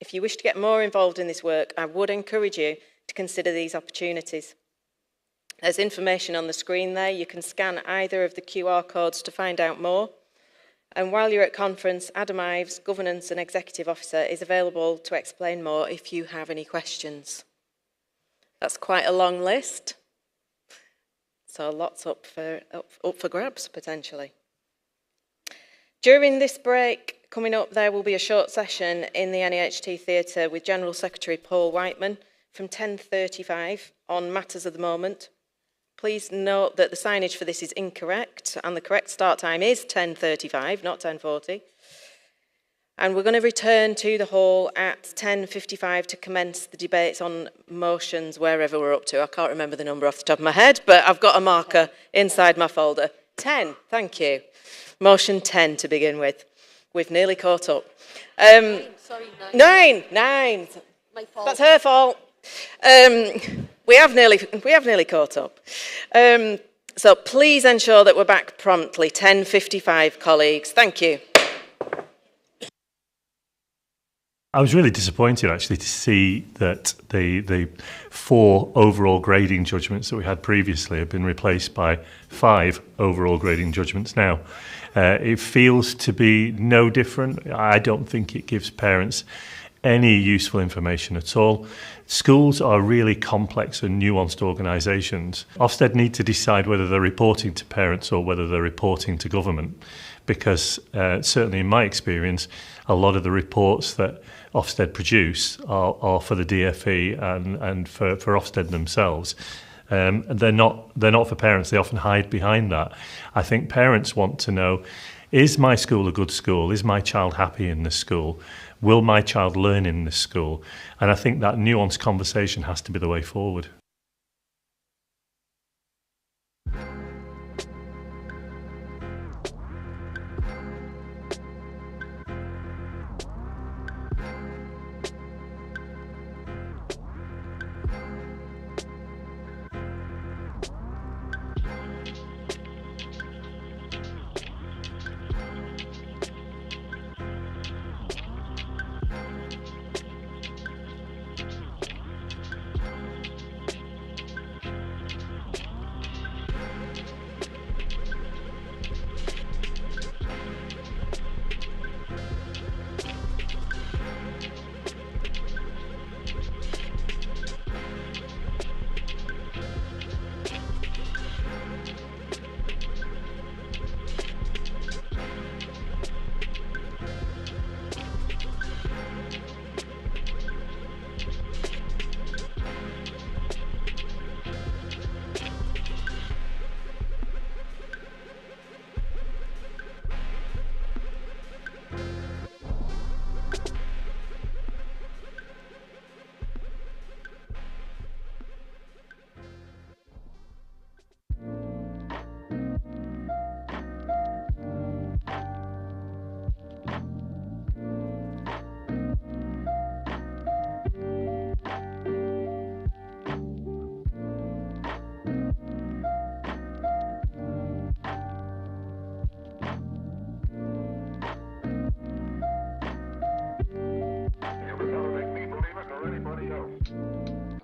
If you wish to get more involved in this work, I would encourage you to consider these opportunities. There's information on the screen there. You can scan either of the QR codes to find out more. And while you're at conference, Adam Ives, Governance and Executive Officer, is available to explain more if you have any questions. That's quite a long list. So lots up for grabs, potentially. During this break, coming up, there will be a short session in the NAHT Theatre with General Secretary Paul Whiteman from 10:35 on matters of the moment. Please note that the signage for this is incorrect and the correct start time is 10:35, not 10:40. And we're going to return to the hall at 10:55 to commence the debates on motions wherever we're up to. I can't remember the number off the top of my head, but I've got a marker inside my folder. 10, thank you. Motion 10 to begin with. We've nearly caught up. Sorry, nine. Nine. My fault. That's her fault. We have nearly caught up. So please ensure that we're back promptly. 10:55, colleagues. Thank you. I was really disappointed actually to see that the 4 overall grading judgments that we had previously have been replaced by 5 overall grading judgments now. It feels to be no different. I don't think it gives parents any useful information at all. Schools are really complex and nuanced organisations. Ofsted need to decide whether they're reporting to parents or whether they're reporting to government, because certainly in my experience, a lot of the reports that Ofsted produce are for the DFE and for Ofsted themselves. They're not for parents. They often hide behind that. I think parents want to know, is my school a good school? Is my child happy in the school? will my child learn in this school? And I think that nuanced conversation has to be the way forward.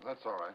That's all right.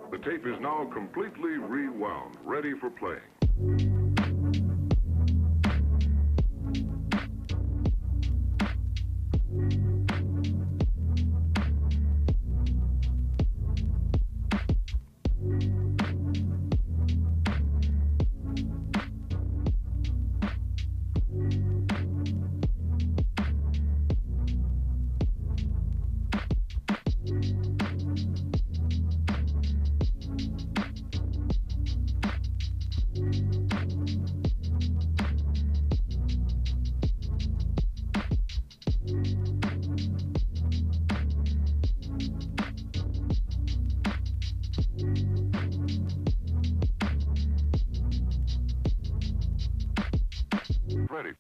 The tape is now completely rewound, ready for playing. Ready.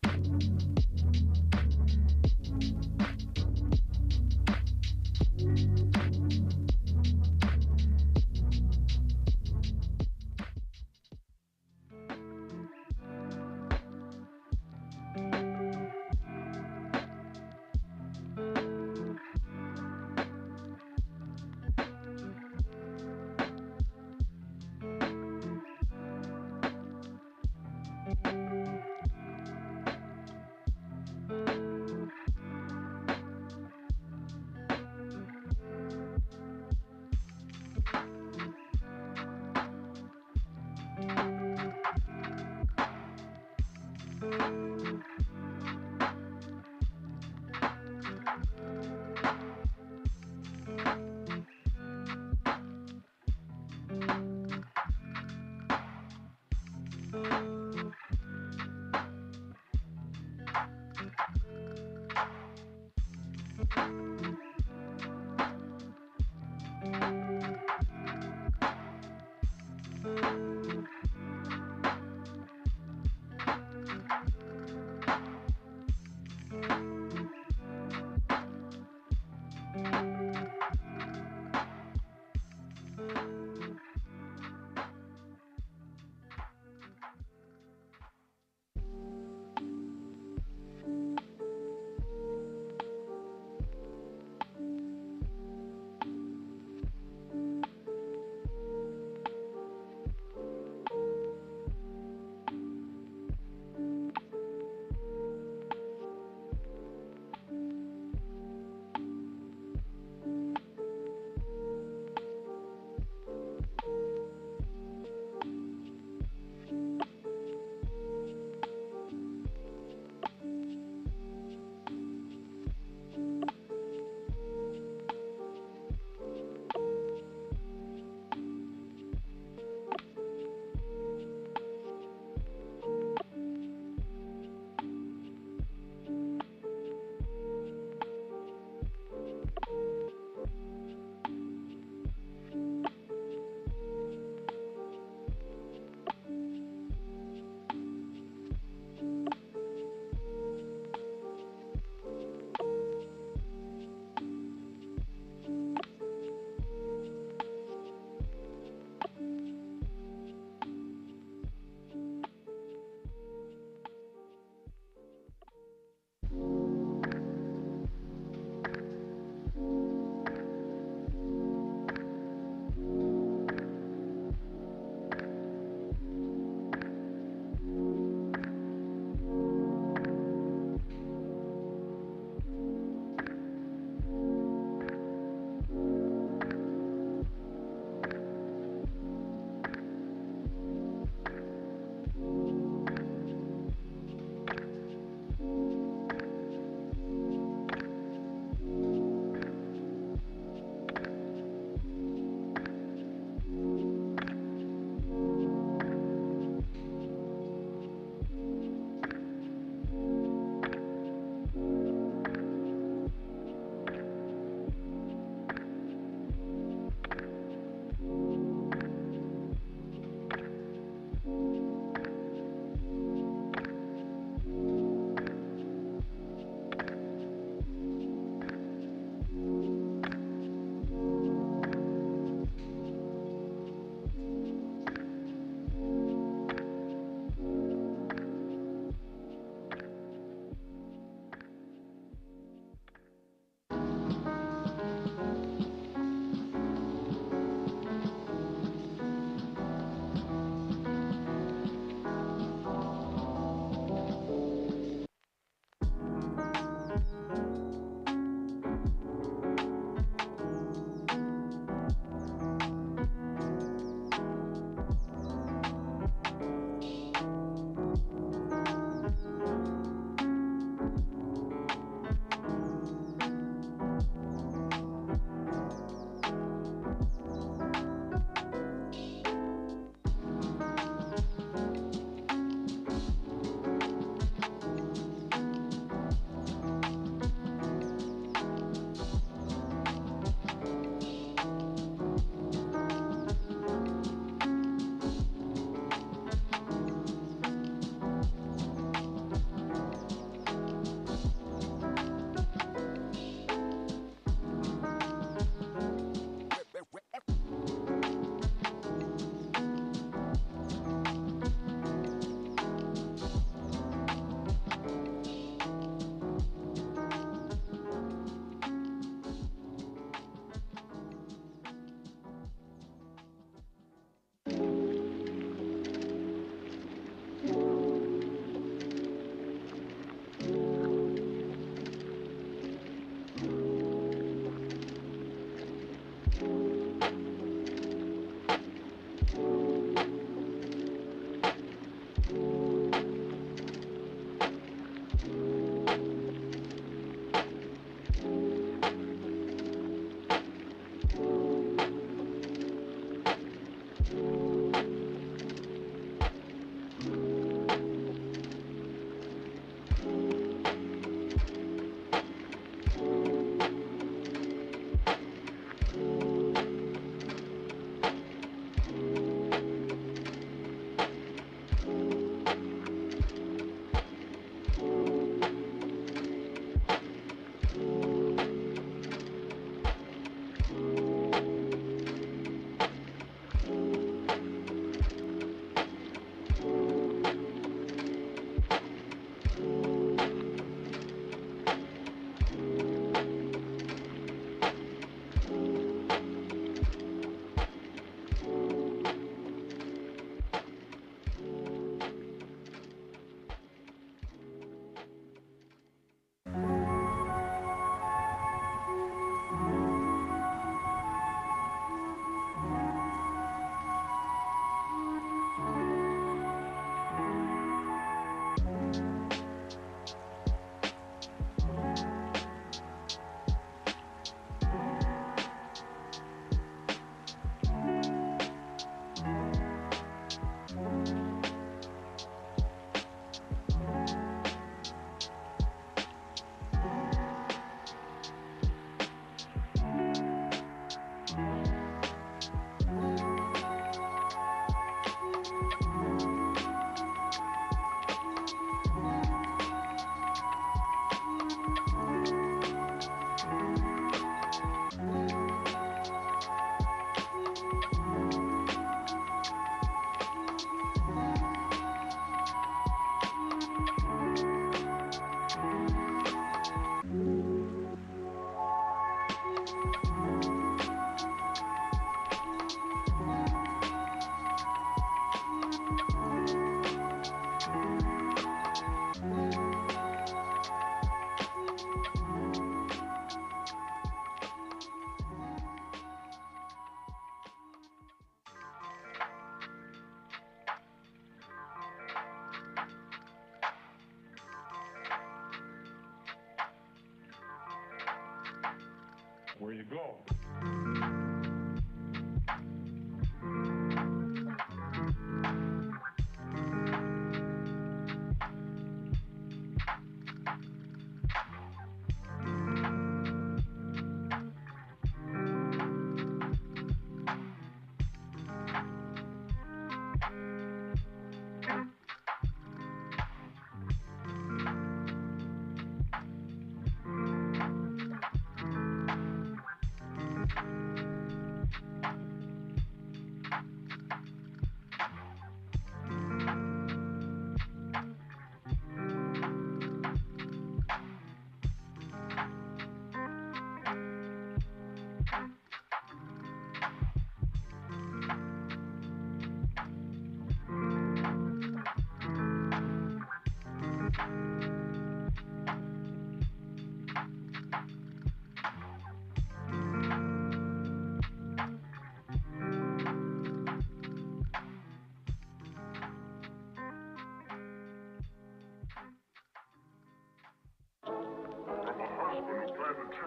Where you go?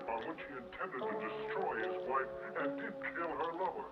On which he intended to destroy his wife and did kill her lover.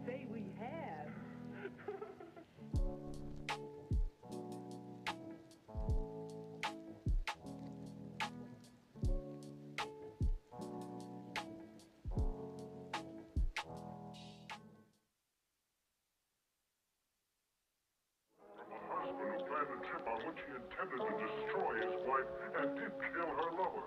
say we have. Husband who planned a trip on which he intended to destroy his wife and did kill her lover.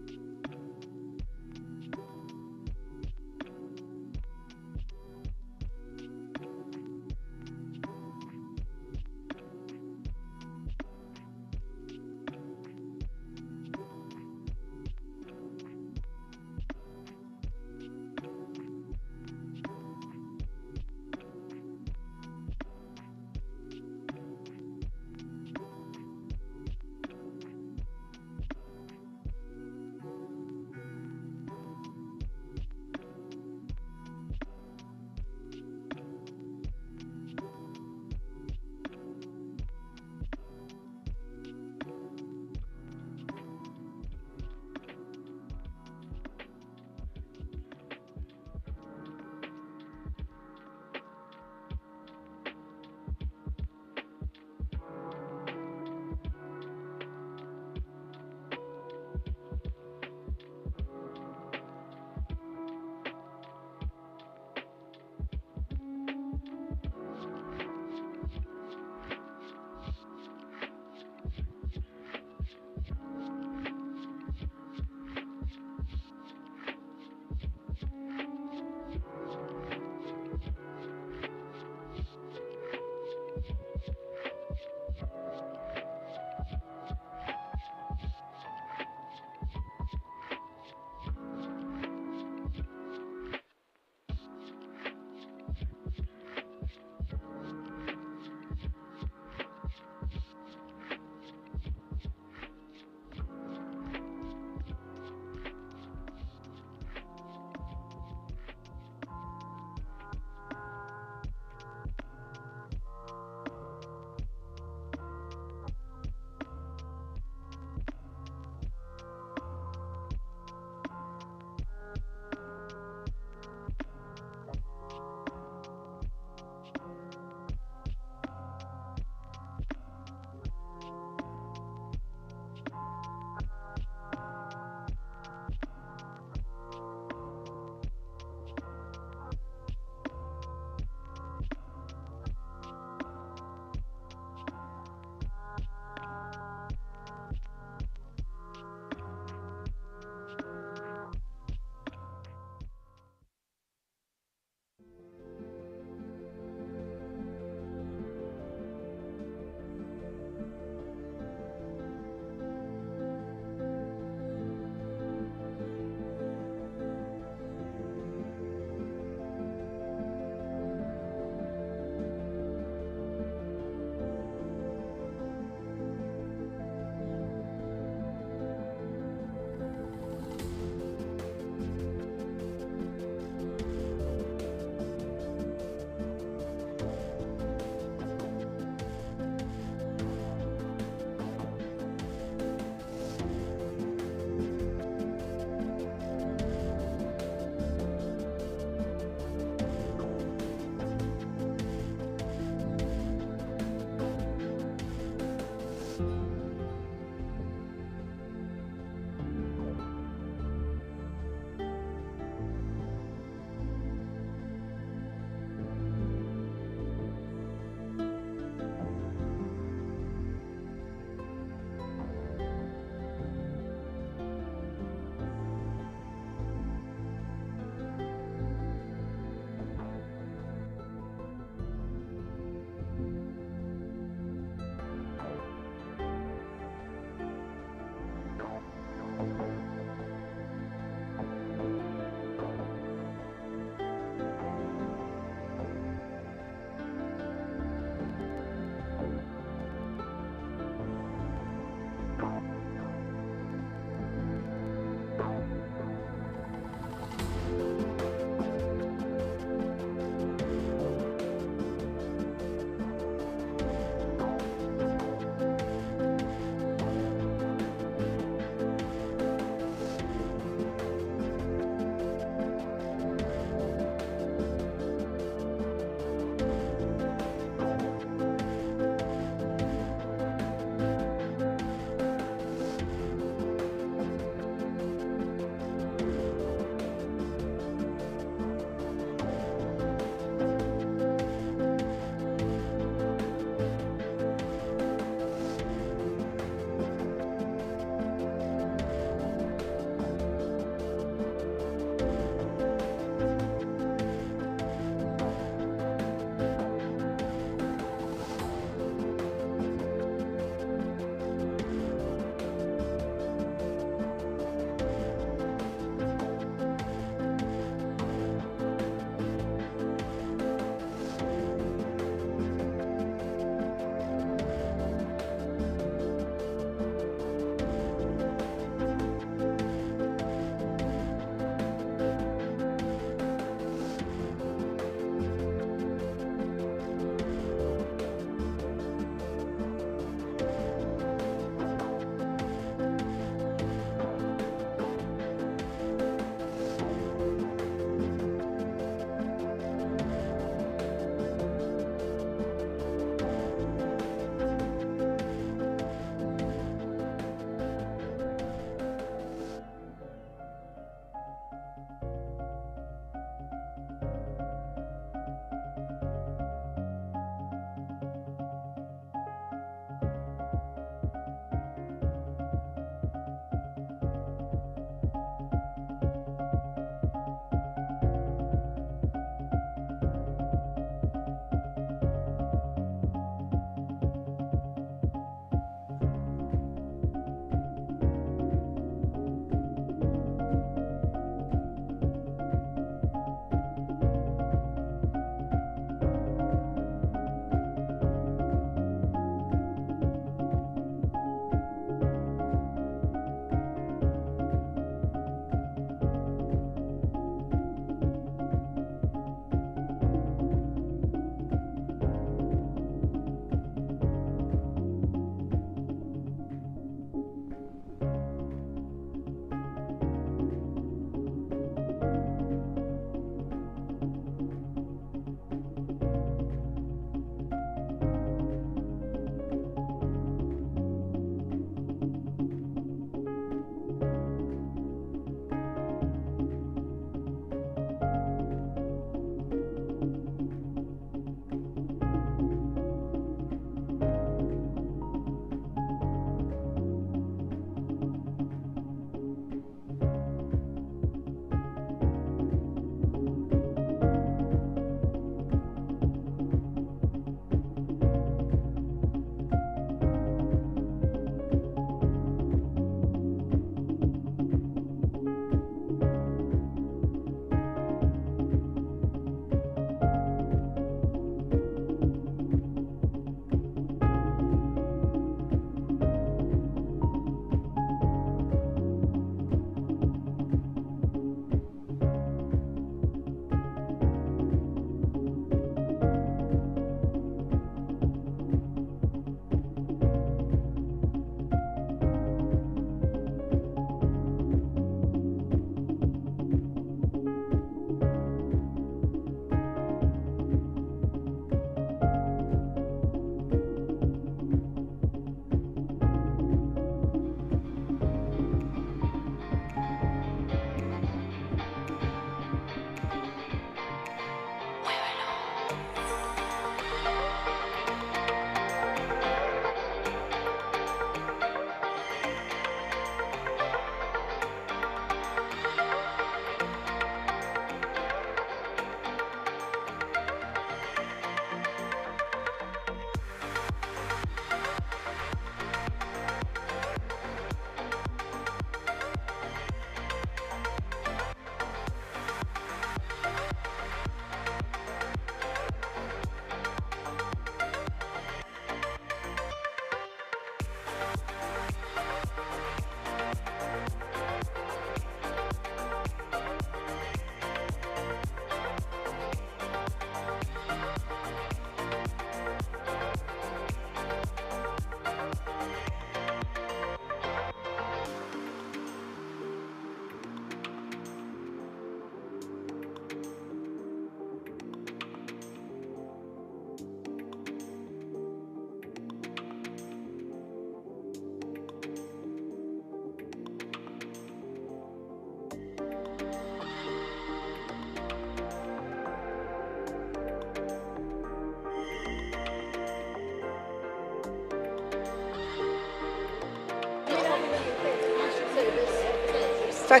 All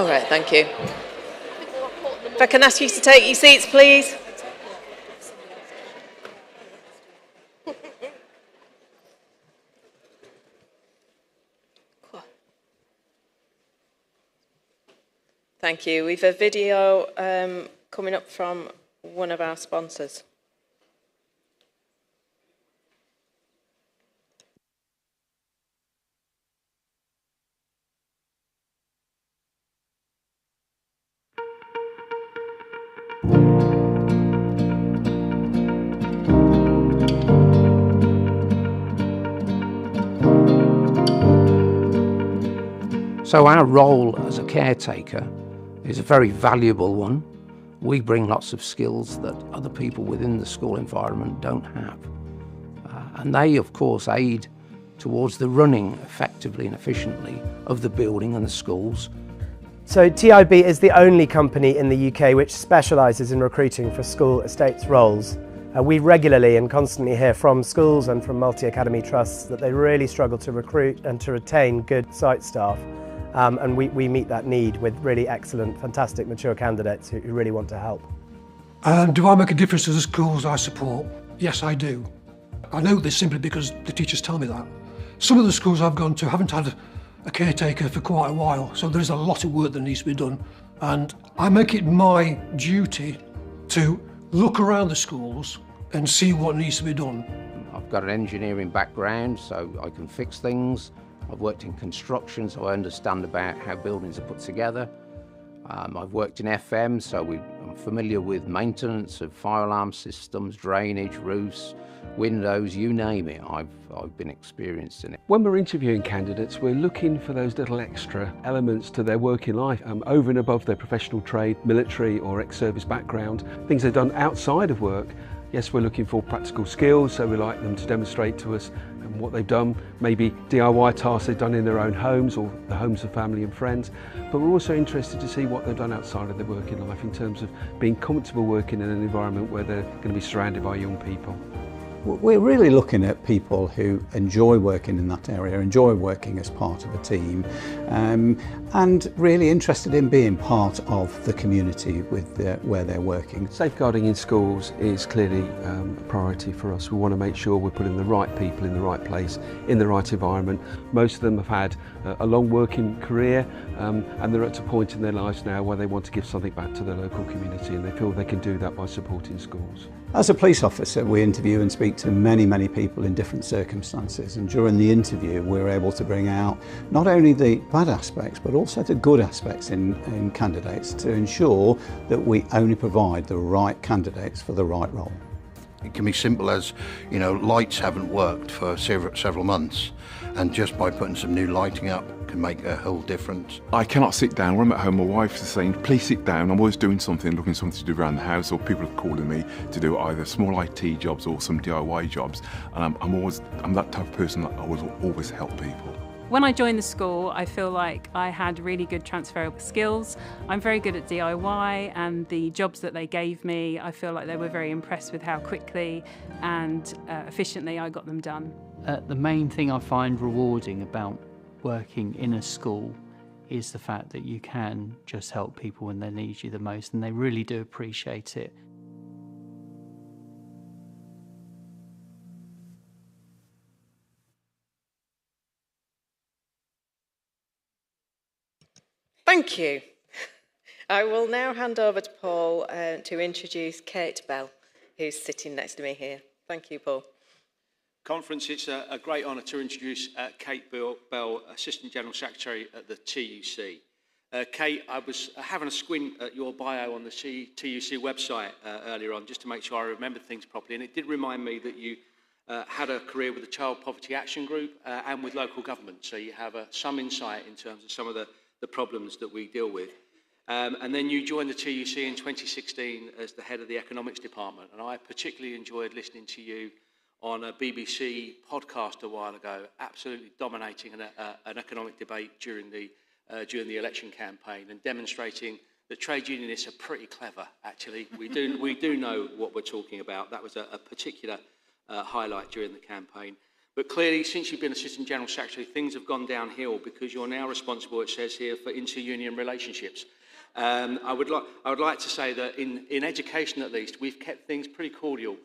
right, thank you. If I can ask you to take your seats, please. Thank you. We've a video coming up from one of our sponsors. So our role as a caretaker is a very valuable one. We bring lots of skills that other people within the school environment don't have. And they, of course, aid towards the running effectively and efficiently of the building and the schools. So TIB is the only company in the UK which specialises in recruiting for school estates roles. We regularly and constantly hear from schools and from multi-academy trusts that they really struggle to recruit and to retain good site staff. And we meet that need with really excellent, fantastic, mature candidates who really want to help. Do I make a difference to the schools I support? Yes, I do. I know this simply because the teachers tell me that. Some of the schools I've gone to haven't had a caretaker for quite a while, so there is a lot of work that needs to be done. And I make it my duty to look around the schools and see what needs to be done. I've got an engineering background, so I can fix things. I've worked in construction, so I understand about how buildings are put together. I've worked in FM, so I'm familiar with maintenance of fire alarm systems, drainage, roofs, windows, you name it. I've been experienced in it. When we're interviewing candidates, we're looking for those little extra elements to their working life, over and above their professional trade, military or ex-service background, things they've done outside of work. Yes, we're looking for practical skills, so we like them to demonstrate to us what they've done, maybe DIY tasks they've done in their own homes or the homes of family and friends. But we're also interested to see what they've done outside of their working life in terms of being comfortable working in an environment where they're going to be surrounded by young people. We're really looking at people who enjoy working in that area, enjoy working as part of a team, and really interested in being part of the community where they're working. Safeguarding in schools is clearly a priority for us. We want to make sure we're putting the right people in the right place, in the right environment. Most of them have had a long working career, and they're at a point in their lives now where they want to give something back to their local community, and they feel they can do that by supporting schools. As a police officer, we interview and speak to many people in different circumstances, and during the interview we're able to bring out not only the bad aspects but also the good aspects in candidates to ensure that we only provide the right candidates for the right role. It can be simple as, you know, lights haven't worked for several months, and just by putting some new lighting up can make a whole difference. I cannot sit down. When I'm at home, my wife's saying, please sit down. I'm always doing something, looking for something to do around the house, or people are calling me to do either small IT jobs or some DIY jobs. And I'm that type of person that always help people. When I joined the school, I feel like I had really good transferable skills. I'm very good at DIY, and the jobs that they gave me, I feel like they were very impressed with how quickly and efficiently I got them done. The main thing I find rewarding about working in a school is the fact that you can just help people when they need you the most, and they really do appreciate it. Thank you. I will now hand over to Paul to introduce Kate Bell, who's sitting next to me here. Thank you, Paul. Conference, it's a great honour to introduce Kate Bell, Assistant General Secretary at the TUC. Kate, I was having a squint at your bio on the TUC website earlier on, just to make sure I remembered things properly, and it did remind me that you had a career with the Child Poverty Action Group and with local government, so you have some insight in terms of some of the problems that we deal with. And then you joined the TUC in 2016 as the head of the economics department, and I particularly enjoyed listening to you on a BBC podcast a while ago, absolutely dominating an economic debate during the election campaign and demonstrating that trade unionists are pretty clever, actually. We do know what we're talking about. That was a particular highlight during the campaign. But clearly, since you've been Assistant General Secretary, things have gone downhill because you're now responsible, it says here, for inter-union relationships. I would like to say that in education, at least, we've kept things pretty cordial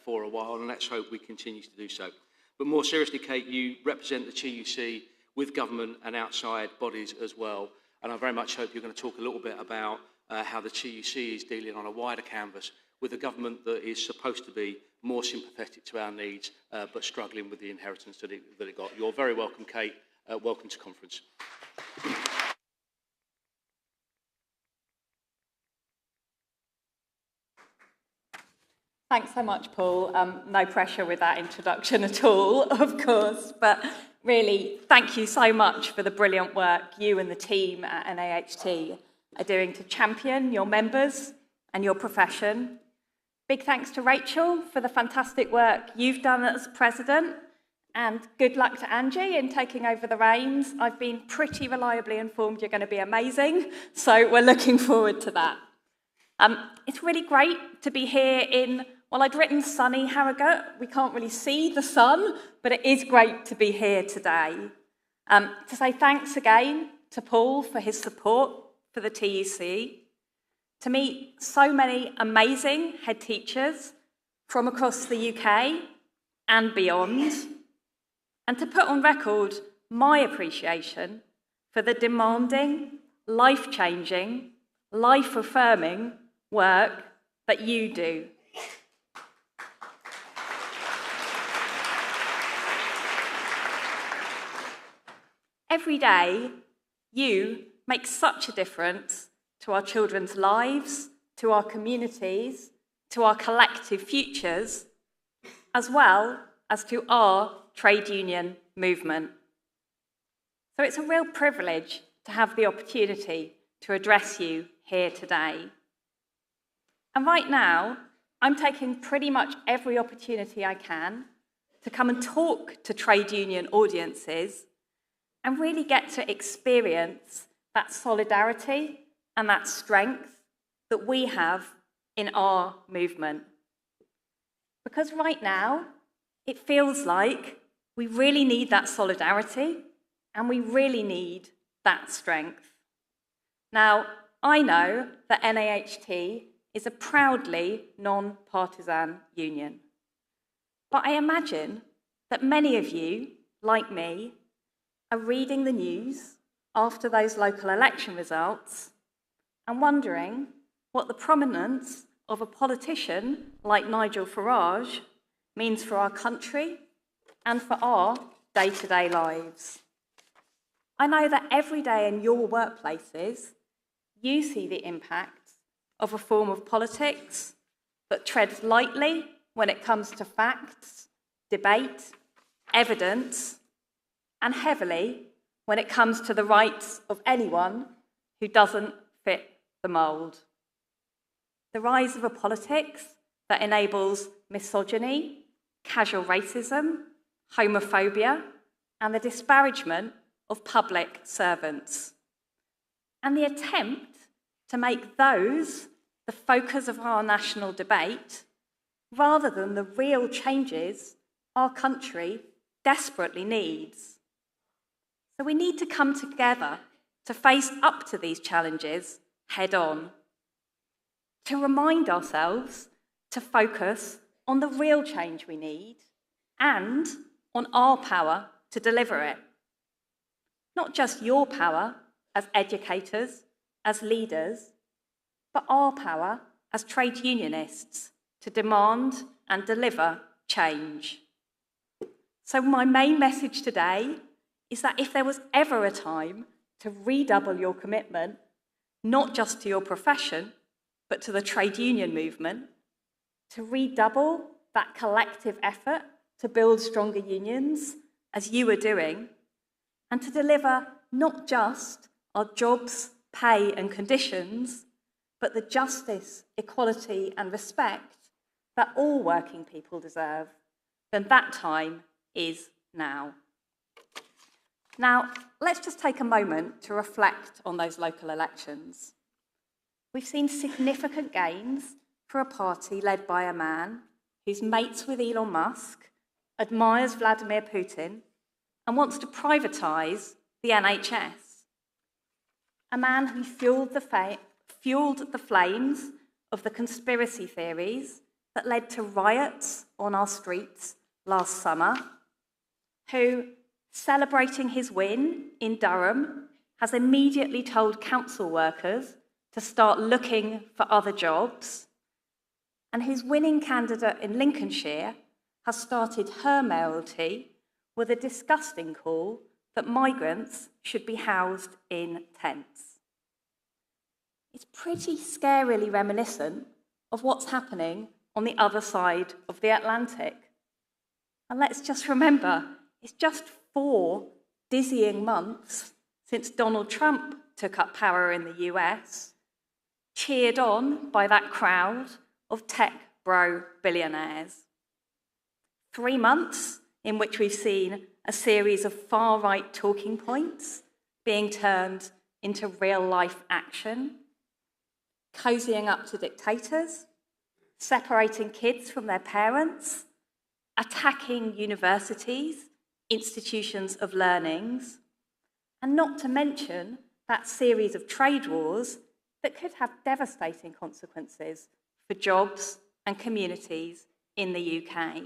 for a while, and let's hope we continue to do so. But more seriously, Kate, you represent the TUC with government and outside bodies as well, and I very much hope you're going to talk a little bit about how the TUC is dealing on a wider canvas with a government that is supposed to be more sympathetic to our needs, but struggling with the inheritance that it got. You're very welcome, Kate. Welcome to conference. Thanks so much, Paul. No pressure with that introduction at all, of course, but really, thank you so much for the brilliant work you and the team at NAHT are doing to champion your members and your profession. Big thanks to Rachel for the fantastic work you've done as president, and good luck to Angie in taking over the reins. I've been pretty reliably informed you're going to be amazing, so we're looking forward to that. It's really great to be here in, well, I'd written sunny Harrogate. We can't really see the sun, but it is great to be here today. To say thanks again to Paul for his support for the TUC, to meet so many amazing head teachers from across the UK and beyond, and to put on record my appreciation for the demanding, life-changing, life-affirming work that you do. Every day, you make such a difference to our children's lives, to our communities, to our collective futures, as well as to our trade union movement. So it's a real privilege to have the opportunity to address you here today. And right now, I'm taking pretty much every opportunity I can to come and talk to trade union audiences and really get to experience that solidarity and that strength that we have in our movement. Because right now, it feels like we really need that solidarity and we really need that strength. Now, I know that NAHT is a proudly non-partisan union, but I imagine that many of you, like me, are reading the news after those local election results and wondering what the prominence of a politician like Nigel Farage means for our country and for our day-to-day lives. I know that every day in your workplaces, you see the impact of a form of politics that treads lightly when it comes to facts, debate, evidence, and heavily when it comes to the rights of anyone who doesn't fit the mould. The rise of a politics that enables misogyny, casual racism, homophobia, and the disparagement of public servants. And the attempt to make those the focus of our national debate, rather than the real changes our country desperately needs. So we need to come together to face up to these challenges head on, to remind ourselves to focus on the real change we need and on our power to deliver it. Not just your power as educators, as leaders, but our power as trade unionists to demand and deliver change. So my main message today is that if there was ever a time to redouble your commitment, not just to your profession, but to the trade union movement, to redouble that collective effort to build stronger unions, as you are doing, and to deliver not just our jobs, pay and conditions, but the justice, equality and respect that all working people deserve, then that time is now. Now, let's just take a moment to reflect on those local elections. We've seen significant gains for a party led by a man who's mates with Elon Musk admires Vladimir Putin and wants to privatise the NHS. A man who fueled the flames of the conspiracy theories that led to riots on our streets last summer, who, celebrating his win in Durham, has immediately told council workers to start looking for other jobs, and whose winning candidate in Lincolnshire has started her mayoralty with a disgusting call that migrants should be housed in tents. It's pretty scarily reminiscent of what's happening on the other side of the Atlantic. And let's just remember, it's just 4 dizzying months since Donald Trump took up power in the US, cheered on by that crowd of tech bro billionaires. 3 months in which we've seen a series of far-right talking points being turned into real-life action, cozying up to dictators, separating kids from their parents, attacking universities, institutions of learnings, and not to mention that series of trade wars that could have devastating consequences for jobs and communities in the UK.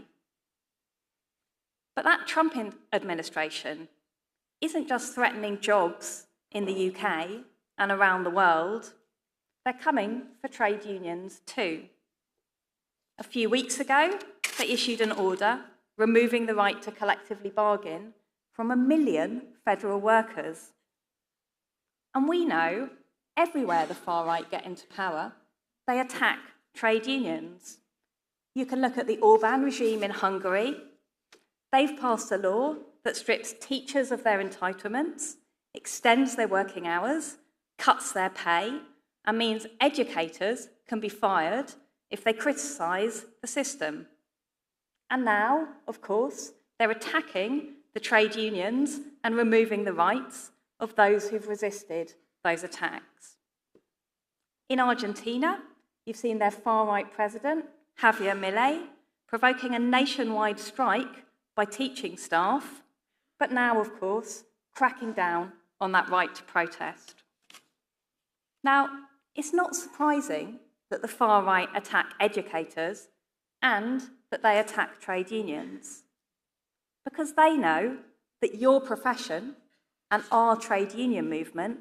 But that Trump administration isn't just threatening jobs in the UK and around the world, they're coming for trade unions too. A few weeks ago, they issued an order removing the right to collectively bargain from 1 million federal workers. And we know everywhere the far right get into power, they attack trade unions. You can look at the Orbán regime in Hungary. They've passed a law that strips teachers of their entitlements, extends their working hours, cuts their pay, and means educators can be fired if they criticise the system. And now, of course, they're attacking the trade unions and removing the rights of those who've resisted those attacks. In Argentina, you've seen their far-right president, Javier Milei, provoking a nationwide strike by teaching staff, but now, of course, cracking down on that right to protest. Now, it's not surprising that the far right attack educators and that they attack trade unions, because they know that your profession and our trade union movement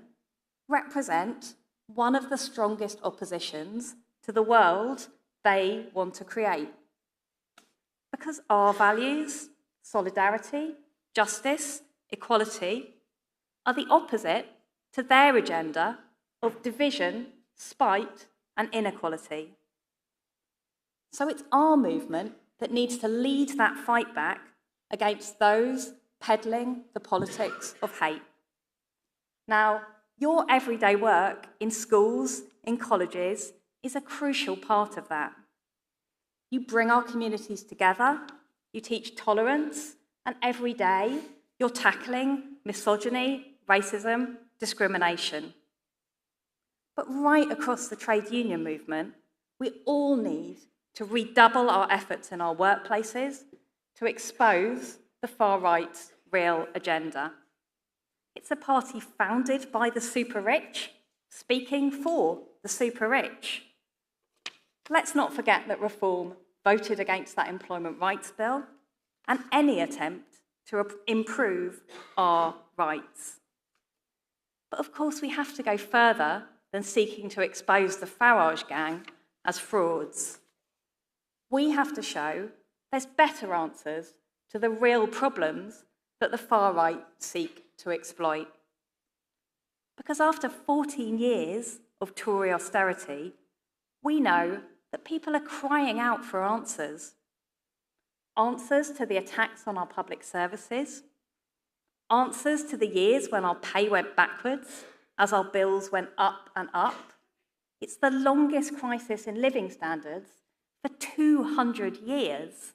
represent one of the strongest oppositions to the world they want to create. Because our values, solidarity, justice, equality, are the opposite to their agenda of division, spite, and inequality. So it's our movement that needs to lead that fight back against those peddling the politics of hate. Now, your everyday work in schools, in colleges, is a crucial part of that. You bring our communities together, you teach tolerance, and every day you're tackling misogyny, racism, discrimination. But right across the trade union movement, we all need to redouble our efforts in our workplaces to expose the far right's real agenda. It's a party founded by the super rich, speaking for the super rich. Let's not forget that Reform voted against that employment rights bill and any attempt to improve our rights. But of course, we have to go further than seeking to expose the Farage gang as frauds. We have to show there's better answers to the real problems that the far right seek to exploit. Because after 14 years of Tory austerity, we know that people are crying out for answers. Answers to the attacks on our public services, answers to the years when our pay went backwards as our bills went up and up. It's the longest crisis in living standards for 200 years.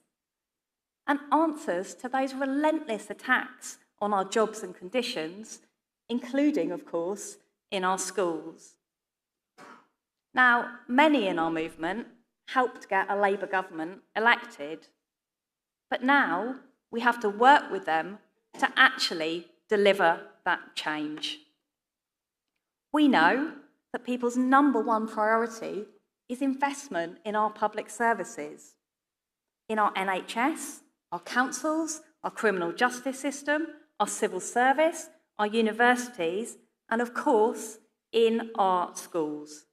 And answers to those relentless attacks on our jobs and conditions, including, of course, in our schools. Now, many in our movement helped get a Labour government elected, but now we have to work with them to actually deliver that change. We know that people's number one priority is investment in our public services, in our NHS, our councils, our criminal justice system, our civil service, our universities, and of course, in our schools.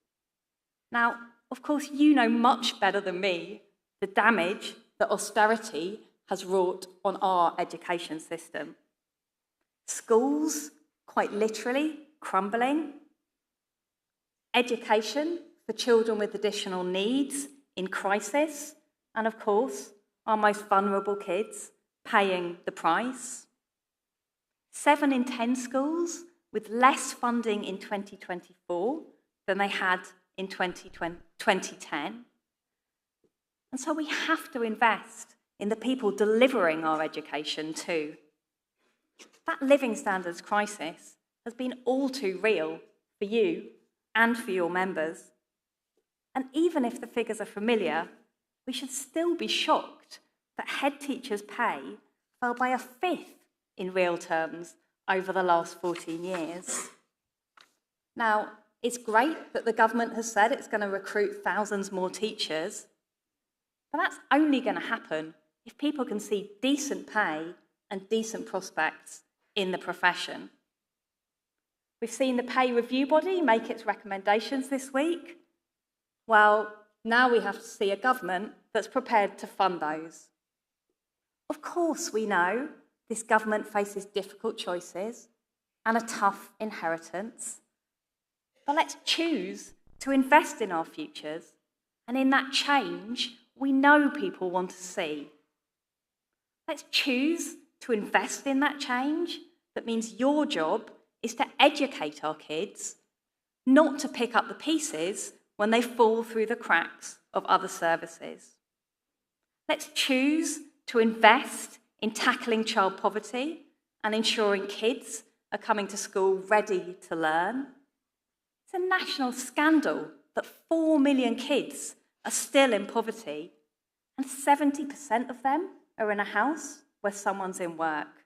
Now, of course, you know much better than me the damage that austerity has wrought on our education system. Schools, quite literally, crumbling. Education for children with additional needs in crisis, and of course, our most vulnerable kids paying the price. 7 in 10 schools with less funding in 2024 than they had in 2010. And so we have to invest in the people delivering our education too. That living standards crisis has been all too real for you and for your members. And even if the figures are familiar, we should still be shocked that head teachers' pay fell by 1/5 in real terms over the last 14 years. Now, it's great that the government has said it's going to recruit thousands more teachers, but that's only going to happen if people can see decent pay and decent prospects in the profession. We've seen the pay review body make its recommendations this week. Well, now we have to see a government that's prepared to fund those. Of course, we know this government faces difficult choices and a tough inheritance. But let's choose to invest in our futures and in that change we know people want to see. Let's choose to invest in that change that means your job is to educate our kids, not to pick up the pieces when they fall through the cracks of other services. Let's choose to invest in tackling child poverty and ensuring kids are coming to school ready to learn. It's a national scandal that 4 million kids are still in poverty and 70% of them are in a house where someone's in work.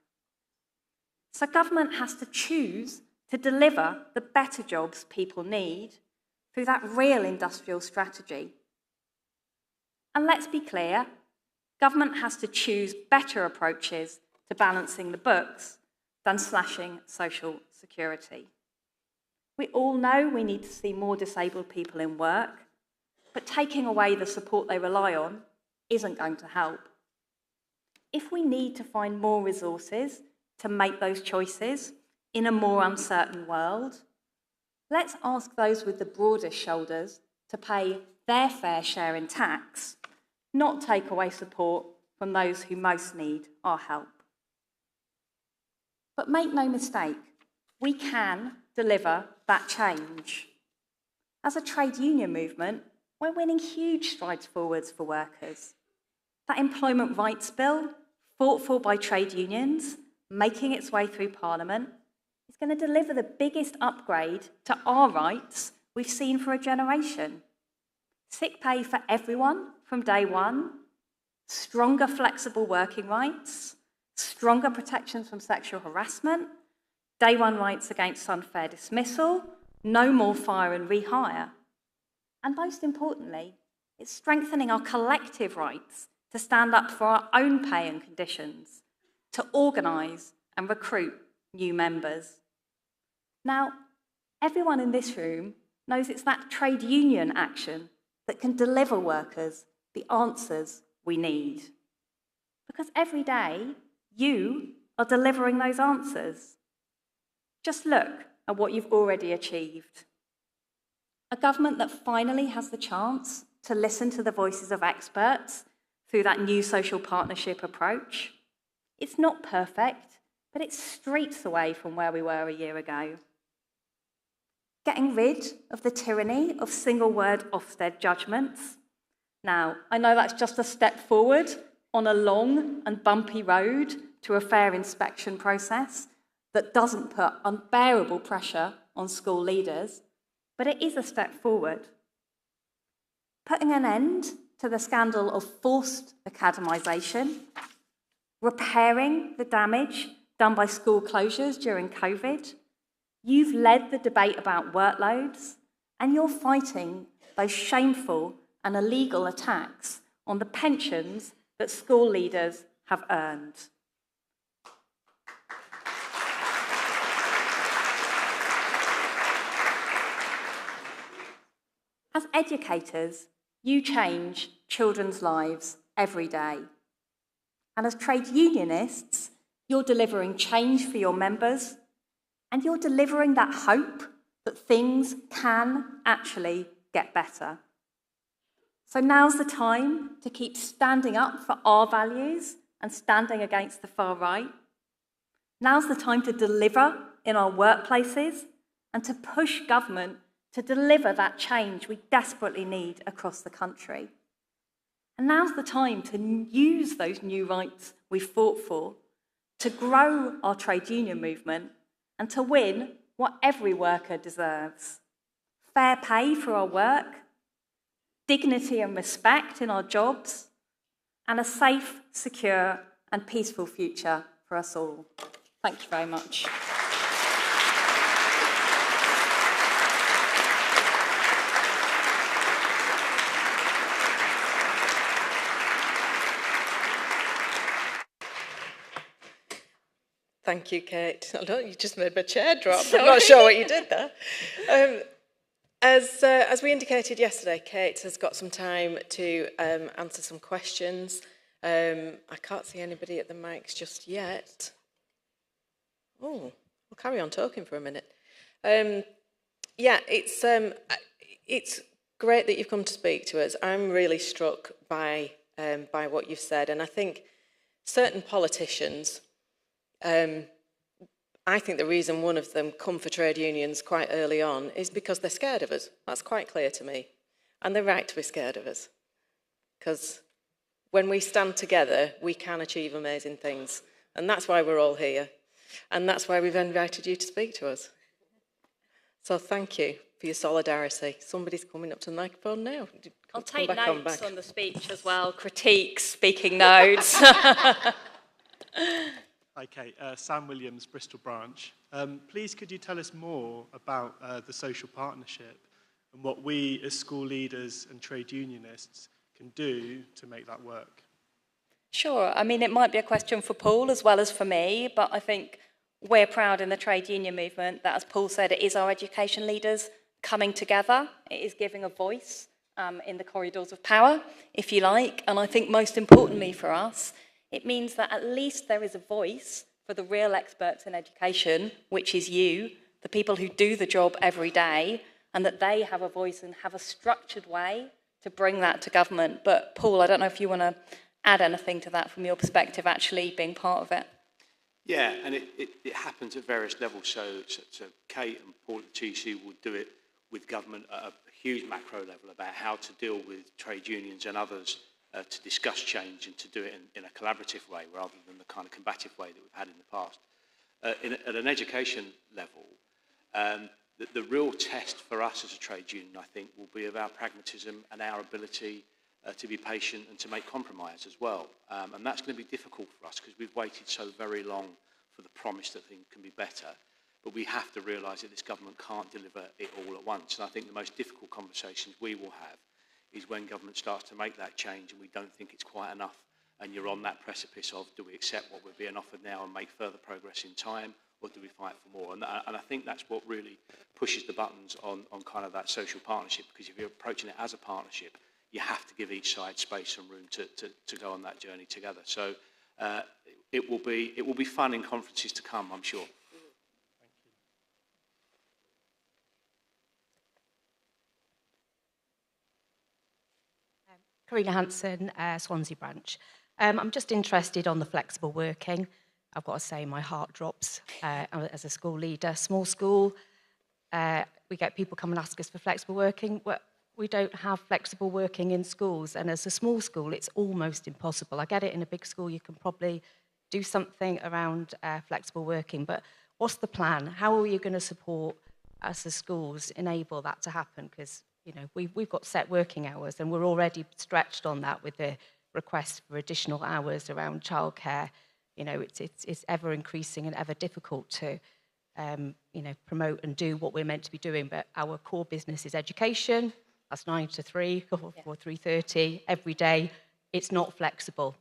So government has to choose to deliver the better jobs people need through that real industrial strategy. And let's be clear, government has to choose better approaches to balancing the books than slashing social security. We all know we need to see more disabled people in work, but taking away the support they rely on isn't going to help. If we need to find more resources to make those choices in a more uncertain world, let's ask those with the broadest shoulders to pay their fair share in tax, not take away support from those who most need our help. But make no mistake, we can deliver that change. As a trade union movement, we're winning huge strides forwards for workers. That employment rights bill, fought for by trade unions, making its way through Parliament, is going to deliver the biggest upgrade to our rights we've seen for a generation. Sick pay for everyone from day one, stronger flexible working rights, stronger protections from sexual harassment, day one rights against unfair dismissal, no more fire and rehire. And most importantly, it's strengthening our collective rights to stand up for our own pay and conditions, to organise and recruit new members. Now, everyone in this room knows it's that trade union action that can deliver workers the answers we need. Because every day, you are delivering those answers. Just look at what you've already achieved. A government that finally has the chance to listen to the voices of experts through that new social partnership approach. It's not perfect, but it's streets away from where we were a year ago. Getting rid of the tyranny of single-word Ofsted judgments. Now, I know that's just a step forward on a long and bumpy road to a fair inspection process that doesn't put unbearable pressure on school leaders, but it is a step forward. Putting an end to the scandal of forced academisation, repairing the damage done by school closures during COVID. You've led the debate about workloads, and you're fighting those shameful and illegal attacks on the pensions that school leaders have earned. As educators, you change children's lives every day. And as trade unionists, you're delivering change for your members, and you're delivering that hope that things can actually get better. So now's the time to keep standing up for our values and standing against the far right. Now's the time to deliver in our workplaces and to push government to deliver that change we desperately need across the country. And now's the time to use those new rights we've fought for, to grow our trade union movement and to win what every worker deserves. Fair pay for our work, dignity and respect in our jobs, and a safe, secure and peaceful future for us all. Thank you very much. Thank you, Kate. I know you just made my chair drop. I'm not sure what you did there. As we indicated yesterday, Kate has got some time to answer some questions. I can't see anybody at the mics just yet. Oh, we'll carry on talking for a minute. Yeah, it's great that you've come to speak to us. I'm really struck by what you've said, and I think certain politicians, I think the reason one of them come for trade unions quite early on is because they're scared of us. That's quite clear to me. And they're right to be scared of us. Because when we stand together, we can achieve amazing things. And that's why we're all here. And that's why we've invited you to speak to us. So thank you for your solidarity. Somebody's coming up to the microphone now. I'll take notes on the speech as well, critiques, speaking notes. Hi, Kate. Sam Williams, Bristol branch. Please, could you tell us more about the social partnership and what we as school leaders and trade unionists can do to make that work? Sure. I mean, it might be a question for Paul as well as for me, but I think we're proud in the trade union movement that, as Paul said, it is our education leaders coming together. It is giving a voice in the corridors of power, if you like. And I think most importantly for us, it means that at least there is a voice for the real experts in education, which is you, the people who do the job every day, and that they have a voice and have a structured way to bring that to government. But Paul, I don't know if you want to add anything to that from your perspective, actually being part of it. Yeah, and it happens at various levels. So Kate and Paul at TC will do it with government at a huge macro level about how to deal with trade unions and others to discuss change and to do it in a collaborative way rather than the kind of combative way that we've had in the past. At an education level, the real test for us as a trade union, I think, will be of our pragmatism and our ability to be patient and to make compromise as well. And that's going to be difficult for us because we've waited so very long for the promise that things can be better. But we have to realise that this government can't deliver it all at once. And I think the most difficult conversations we will have is when government starts to make that change and we don't think it's quite enough, and you're on that precipice of, do we accept what we're being offered now and make further progress in time, or do we fight for more? And I think that's what really pushes the buttons on kind of that social partnership, because if you're approaching it as a partnership, you have to give each side space and room to go on that journey together. So it will be fun in conferences to come, I'm sure. Karina Hanson, Swansea branch. I'm just interested on the flexible working. I've got to say my heart drops as a school leader. Small school, we get people come and ask us for flexible working. We don't have flexible working in schools, and as a small school, it's almost impossible. I get it in a big school, you can probably do something around flexible working, but what's the plan? How are you going to support us as schools enable that to happen? Because you know, we've got set working hours and we're already stretched on that with the request for additional hours around childcare. you know, it's ever increasing and ever difficult to, you know, promote and do what we're meant to be doing. But our core business is education. That's 9 to 3 or 3:30 every day. It's not flexible.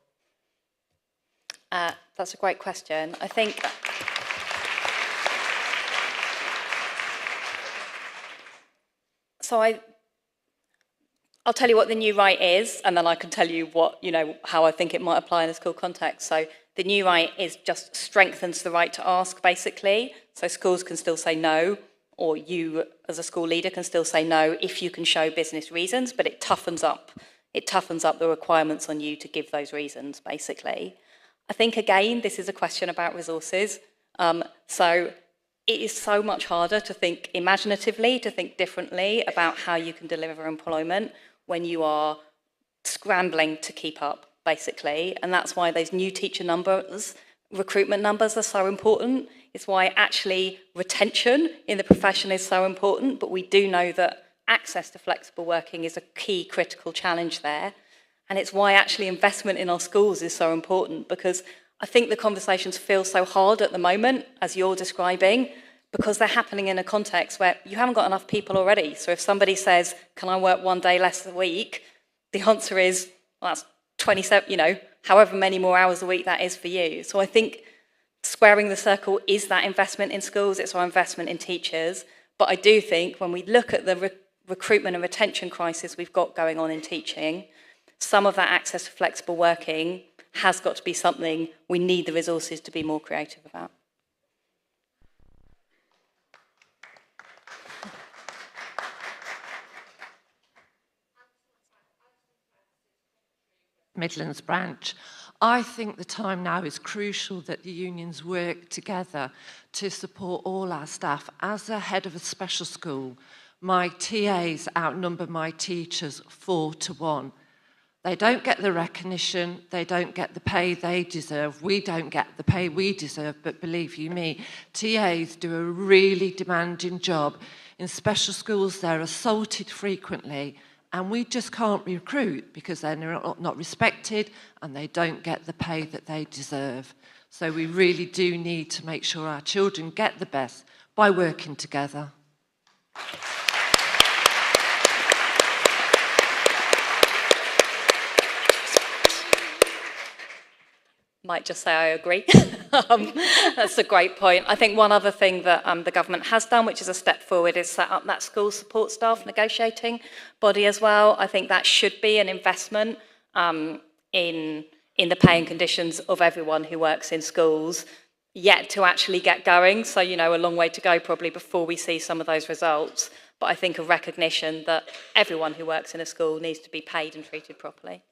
That's a great question. I think so. I'll tell you what the new right is, and then I can tell you what, you know, how I think it might apply in a school context. So the new right is just strengthens the right to ask, basically. So schools can still say no, or you as a school leader can still say no if you can show business reasons, but it toughens up the requirements on you to give those reasons, basically. I think, again, this is a question about resources. So it is so much harder to think imaginatively, to think differently about how you can deliver employment when you are scrambling to keep up, basically. And that's why those new teacher numbers, recruitment numbers are so important. It's why actually retention in the profession is so important, but we do know that access to flexible working is a key critical challenge there. And it's why actually investment in our schools is so important, because I think the conversations feel so hard at the moment, as you're describing, because they're happening in a context where you haven't got enough people already. So if somebody says, can I work 1 day less a week? The answer is, well, that's 27, you know, however many more hours a week that is for you. So I think squaring the circle is that investment in schools, it's our investment in teachers. But I do think when we look at the recruitment and retention crisis we've got going on in teaching, some of that access to flexible working has got to be something we need the resources to be more creative about. Midlands branch. I think the time now is crucial that the unions work together to support all our staff. As a head of a special school, my TAs outnumber my teachers 4 to 1. They don't get the recognition, they don't get the pay they deserve, we don't get the pay we deserve, but believe you me, TAs do a really demanding job. In special schools, they're assaulted frequently, and we just can't recruit because they're not respected and they don't get the pay that they deserve. So we really do need to make sure our children get the best by working together. Might just say I agree. That's a great point. I think one other thing that the government has done, which is a step forward, is set up that school support staff negotiating body as well. I think that should be an investment in the pay and conditions of everyone who works in schools, yet to actually get going. So, you know, a long way to go probably before we see some of those results. But I think a recognition that everyone who works in a school needs to be paid and treated properly.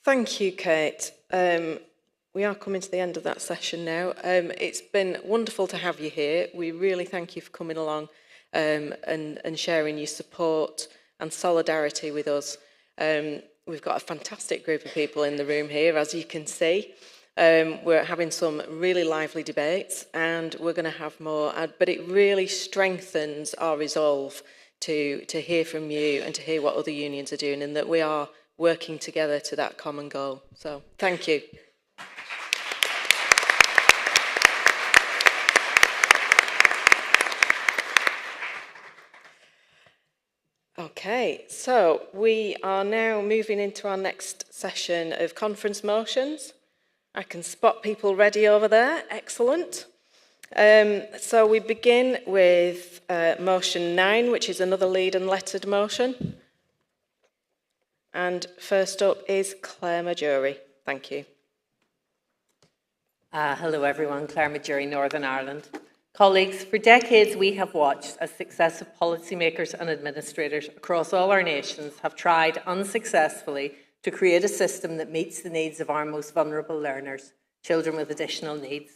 Thank you, Kate. We are coming to the end of that session now. It's been wonderful to have you here. We really thank you for coming along and sharing your support and solidarity with us. We've got a fantastic group of people in the room here, as you can see. We're having some really lively debates, and we're going to have more. But it really strengthens our resolve to hear from you and to hear what other unions are doing, and that we are working together to that common goal. So, thank you. Okay, so we are now moving into our next session of conference motions. I can spot people ready over there. Excellent. So we begin with motion 9, which is another lead and lettered motion. And first up is Claire Majuri. Thank you. Hello everyone, Claire Majuri, Northern Ireland. Colleagues, for decades we have watched as successive policymakers and administrators across all our nations have tried unsuccessfully to create a system that meets the needs of our most vulnerable learners, children with additional needs.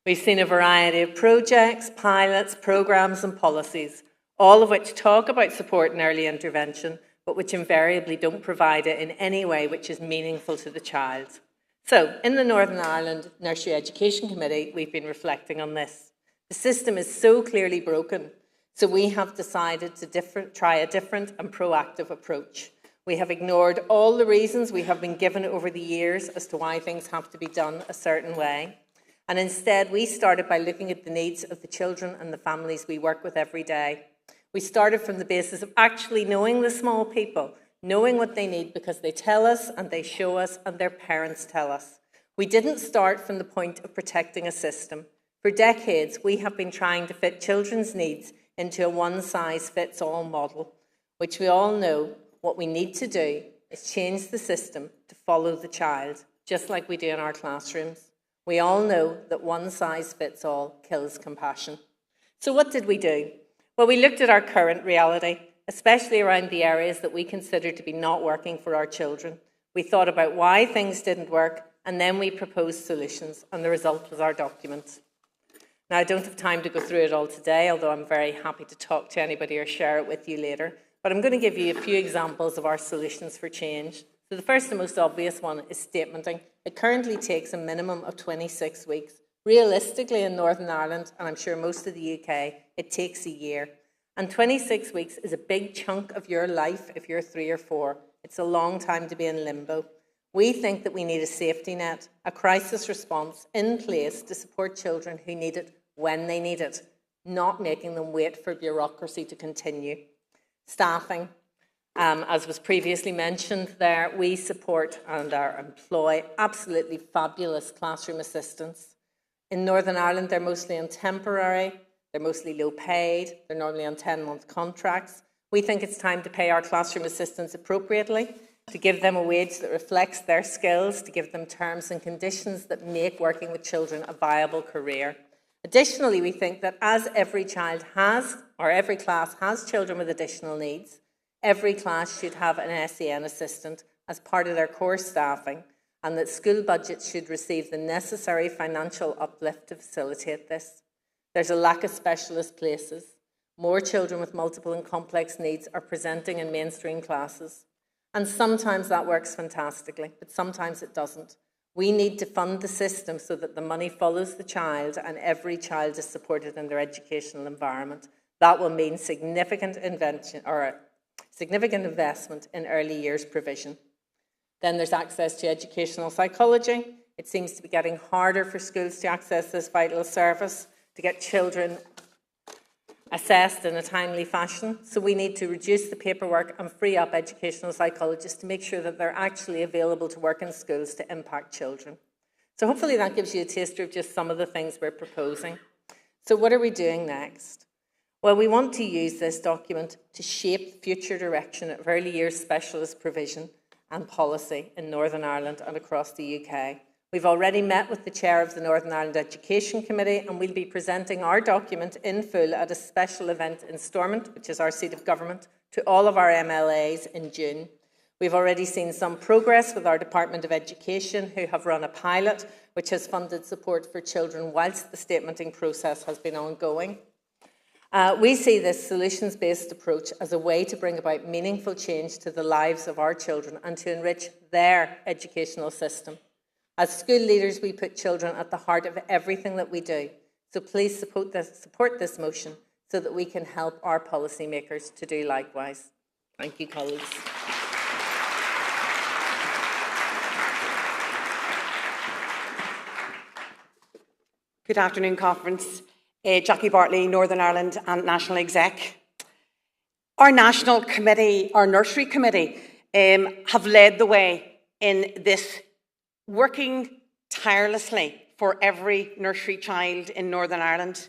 We've seen a variety of projects, pilots, programmes and policies, all of which talk about support and early intervention, but which invariably don't provide it in any way which is meaningful to the child. So, in the Northern Ireland Nursery Education Committee, we've been reflecting on this. The system is so clearly broken, so we have decided to try a different and proactive approach. We have ignored all the reasons we have been given over the years as to why things have to be done a certain way. And instead, we started by looking at the needs of the children and the families we work with every day. We started from the basis of actually knowing the small people, knowing what they need because they tell us and they show us and their parents tell us. We didn't start from the point of protecting a system. For decades, we have been trying to fit children's needs into a one-size-fits-all model, which we all know what we need to do is change the system to follow the child, just like we do in our classrooms. We all know that one-size-fits-all kills compassion. So what did we do? Well, we looked at our current reality, especially around the areas that we consider to be not working for our children. We thought about why things didn't work, and then we proposed solutions, and the result was our document. Now, I don't have time to go through it all today, although I'm very happy to talk to anybody or share it with you later. But I'm going to give you a few examples of our solutions for change. So the first and most obvious one is statementing. It currently takes a minimum of 26 weeks. Realistically, in Northern Ireland, and I'm sure most of the UK, it takes a year. And 26 weeks is a big chunk of your life if you're 3 or 4. It's a long time to be in limbo. We think that we need a safety net, a crisis response in place to support children who need it when they need it, not making them wait for bureaucracy to continue. Staffing. As was previously mentioned there, we support and employ absolutely fabulous classroom assistants. In Northern Ireland, they're mostly on temporary, they're mostly low paid, they're normally on 10-month contracts. We think it's time to pay our classroom assistants appropriately, to give them a wage that reflects their skills, to give them terms and conditions that make working with children a viable career. Additionally, we think that as every child has, or every class has children with additional needs, every class should have an SEN assistant as part of their core staffing, and that school budgets should receive the necessary financial uplift to facilitate this. There's a lack of specialist places. More children with multiple and complex needs are presenting in mainstream classes. And sometimes that works fantastically, but sometimes it doesn't. We need to fund the system so that the money follows the child and every child is supported in their educational environment. That will mean significant investment in early years provision. Then there's access to educational psychology. It seems to be getting harder for schools to access this vital service, to get children assessed in a timely fashion. So we need to reduce the paperwork and free up educational psychologists to make sure that they're actually available to work in schools to impact children. So hopefully that gives you a taster of just some of the things we're proposing. So what are we doing next? Well, we want to use this document to shape the future direction of early years specialist provision and policy in Northern Ireland and across the UK. We've already met with the chair of the Northern Ireland Education Committee, and we'll be presenting our document in full at a special event in Stormont, which is our seat of government, to all of our MLAs in June. We've already seen some progress with our Department of Education, who have run a pilot which has funded support for children whilst the statementing process has been ongoing. We see this solutions-based approach as a way to bring about meaningful change to the lives of our children and to enrich their educational system. As school leaders, we put children at the heart of everything that we do. So please support this motion so that we can help our policymakers to do likewise. Thank you, colleagues. Good afternoon, Conference. Jackie Bartley, Northern Ireland and National Exec. Our National Committee, our Nursery Committee, have led the way in this, working tirelessly for every nursery child in Northern Ireland.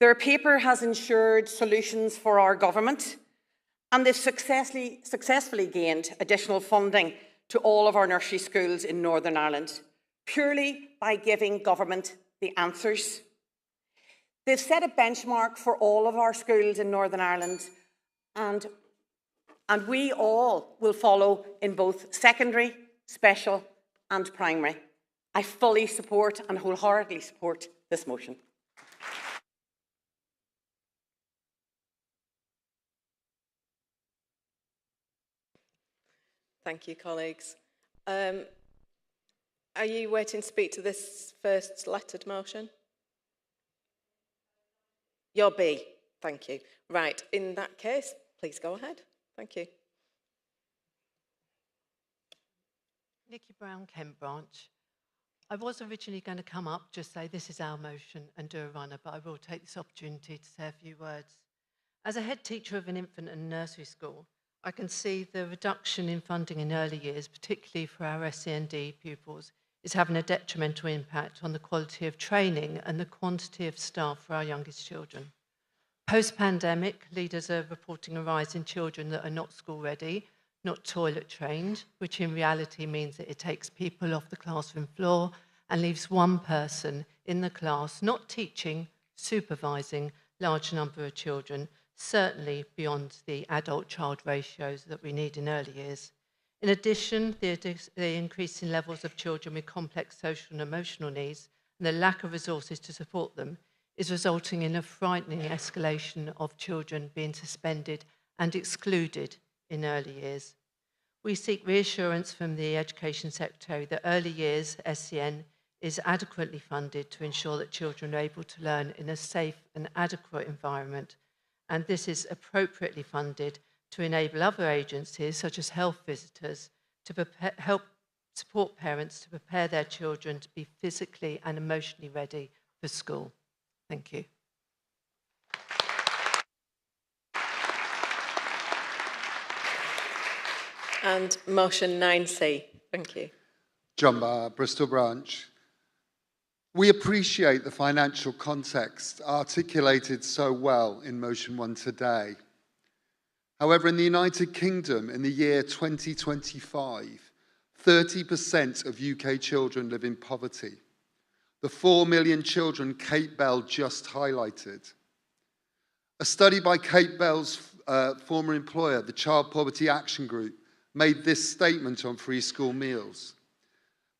Their paper has ensured solutions for our government, and they've successfully gained additional funding to all of our nursery schools in Northern Ireland, purely by giving government the answers. They've set a benchmark for all of our schools in Northern Ireland, and we all will follow in both secondary, special and primary. I fully support and wholeheartedly support this motion. Thank you, colleagues. Are you waiting to speak to this first lettered motion? You're B. Thank you. Right, in that case, please go ahead. Thank you. Nikki Brown, Kent Branch. I was originally going to come up, just say this is our motion and do a runner, but I will take this opportunity to say a few words. As a head teacher of an infant and nursery school, I can see the reduction in funding in early years, particularly for our SEND pupils, is having a detrimental impact on the quality of training and the quantity of staff for our youngest children. Post-pandemic, leaders are reporting a rise in children that are not school ready, not toilet trained, which in reality means that it takes people off the classroom floor and leaves one person in the class, not teaching, supervising large number of children, certainly beyond the adult-child ratios that we need in early years. In addition, the increase in levels of children with complex social and emotional needs and the lack of resources to support them is resulting in a frightening escalation of children being suspended and excluded in early years. We seek reassurance from the Education Secretary that early years SEN is adequately funded to ensure that children are able to learn in a safe and adequate environment, and this is appropriately funded to enable other agencies, such as health visitors, to help support parents to prepare their children to be physically and emotionally ready for school. Thank you. And motion 9C. Thank you. John Barr, Bristol Branch. We appreciate the financial context articulated so well in motion 1 today. However, in the United Kingdom, in the year 2025, 30% of UK children live in poverty. The 4 million children Kate Bell just highlighted. A study by Kate Bell's former employer, the Child Poverty Action Group, made this statement on free school meals.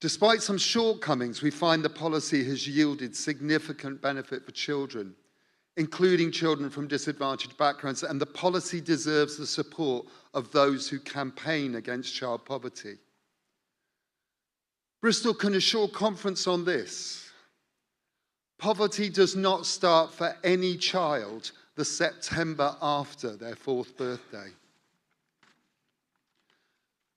Despite some shortcomings, we find the policy has yielded significant benefit for children, including children from disadvantaged backgrounds, and the policy deserves the support of those who campaign against child poverty. Bristol can assure conference on this. Poverty does not start for any child the September after their 4th birthday.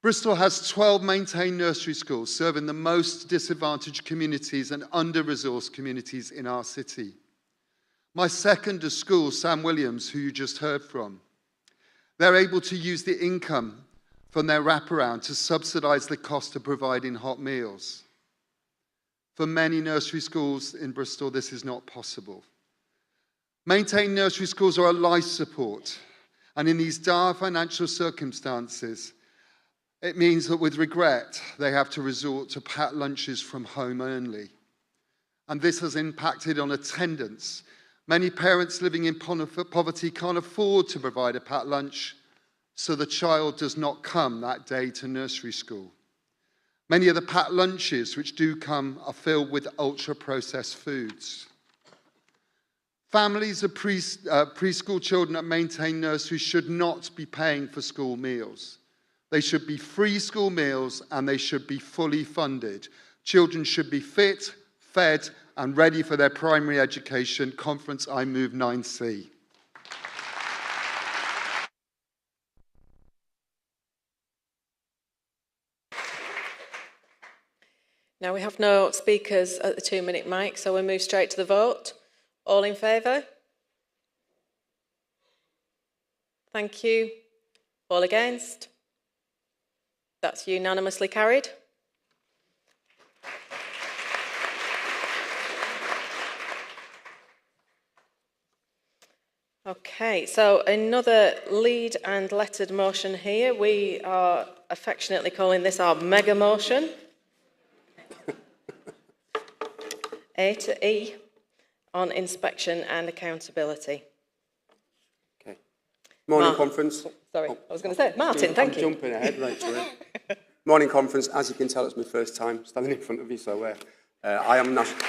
Bristol has 12 maintained nursery schools serving the most disadvantaged communities and under-resourced communities in our city. My second school, Sam Williams, who you just heard from, they're able to use the income from their wraparound to subsidise the cost of providing hot meals. For many nursery schools in Bristol, this is not possible. Maintained nursery schools are a life support, and in these dire financial circumstances, it means that with regret, they have to resort to packed lunches from home only. And this has impacted on attendance. Many parents living in poverty can't afford to provide a packed lunch, so the child does not come that day to nursery school. Many of the packed lunches which do come are filled with ultra-processed foods. Families of preschool children at maintained nurseries should not be paying for school meals. They should be free school meals and they should be fully funded. Children should be fit, fed and ready for their primary education. Conference, I move 9C. Now we have no speakers at the 2-minute mic, so we'll move straight to the vote. All in favour? Thank you. All against? That's unanimously carried. Okay, so another lead and lettered motion here. We are affectionately calling this our mega motion. A to E on inspection and accountability. Okay. Morning, conference. Sorry, I was going to say, Martin, thank you. I'm jumping ahead right to it. Morning, conference. As you can tell, it's my first time standing in front of you, so I am national.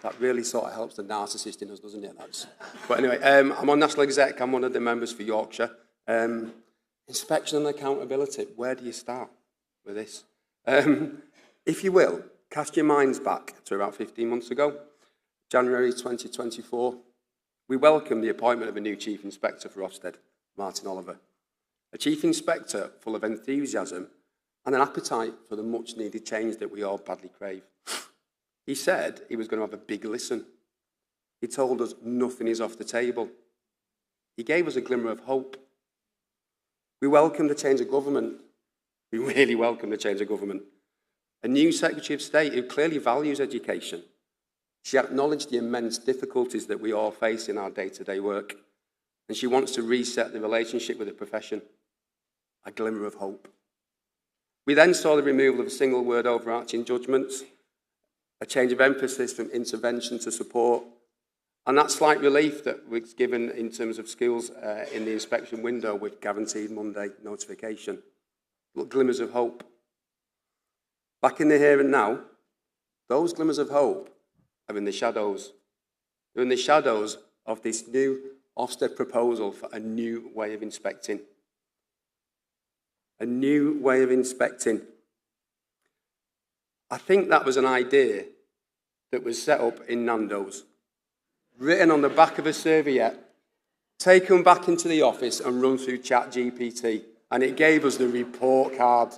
That really sort of helps the narcissist in us, doesn't it? But anyway, I'm on National Exec. I'm one of the members for Yorkshire. Inspection and accountability. Where do you start with this? If you will, cast your minds back to about 15 months ago, January 2024. We welcomed the appointment of a new Chief Inspector for Ofsted, Martin Oliver. a chief inspector full of enthusiasm and an appetite for the much needed change that we all badly crave. He said he was going to have a big listen. He told us nothing is off the table. He gave us a glimmer of hope. We welcomed the change of government. We really welcomed the change of government. A new Secretary of State who clearly values education. She acknowledged the immense difficulties that we all face in our day-to-day work, and she wants to reset the relationship with the profession. A glimmer of hope. We then saw the removal of a single word overarching judgments, a change of emphasis from intervention to support, and that slight relief that was given in terms of schools in the inspection window with guaranteed Monday notification. Look, glimmers of hope. Back in the here and now, those glimmers of hope are in the shadows. They're in the shadows of this new Ofsted proposal for a new way of inspecting. A new way of inspecting. I think that was an idea that was set up in Nando's, written on the back of a serviette, taken back into the office and run through ChatGPT, and it gave us the report card.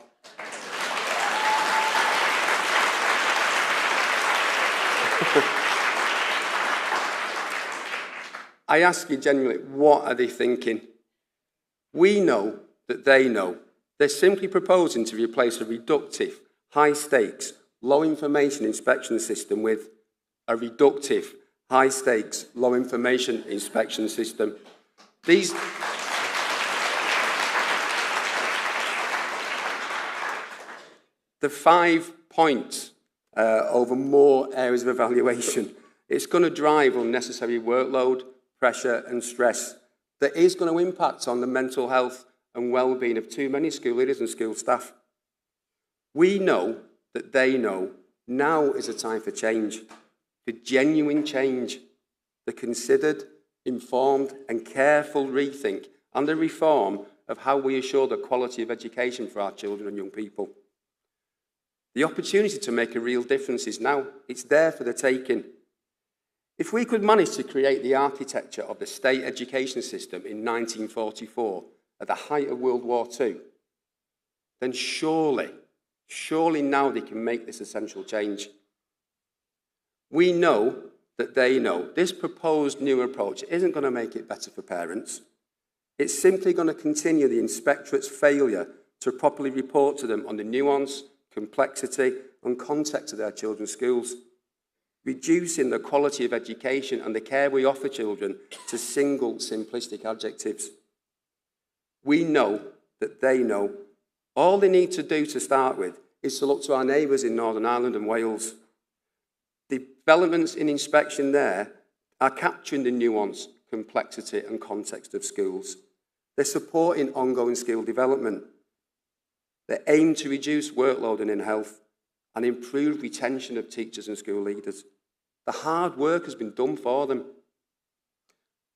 I ask you genuinely, what are they thinking? We know that they know. They're simply proposing to replace a reductive, high-stakes, low-information inspection system with a reductive, high-stakes, low-information inspection system. The 5 points over more areas of evaluation, it's going to drive unnecessary workload, pressure and stress that is going to impact on the mental health and well-being of too many school leaders and school staff. We know that they know now is a time for change, for genuine change, the considered, informed and careful rethink and the reform of how we assure the quality of education for our children and young people. The opportunity to make a real difference is now. It's there for the taking. If we could manage to create the architecture of the state education system in 1944 at the height of World War II, then surely now they can make this essential change. We know that they know this proposed new approach isn't going to make it better for parents. It's simply going to continue the inspectorate's failure to properly report to them on the nuance, complexity and context of their children's schools, reducing the quality of education and the care we offer children to single, simplistic adjectives. We know that they know. All they need to do to start with is to look to our neighbours in Northern Ireland and Wales. The developments in inspection there are capturing the nuance, complexity and context of schools. They're supporting ongoing skill development. They aim to reduce workload and in-health and improve retention of teachers and school leaders. The hard work has been done for them.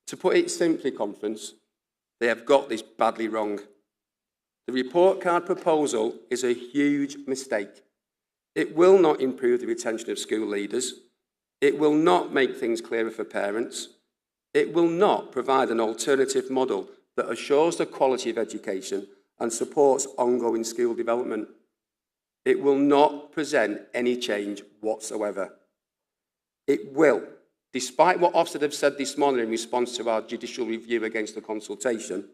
To put it simply, conference, they have got this badly wrong. The report card proposal is a huge mistake. It will not improve the retention of school leaders. It will not make things clearer for parents. It will not provide an alternative model that assures the quality of education and supports ongoing school development. It will not present any change whatsoever. It will, despite what Ofsted have said this morning in response to our judicial review against the consultation,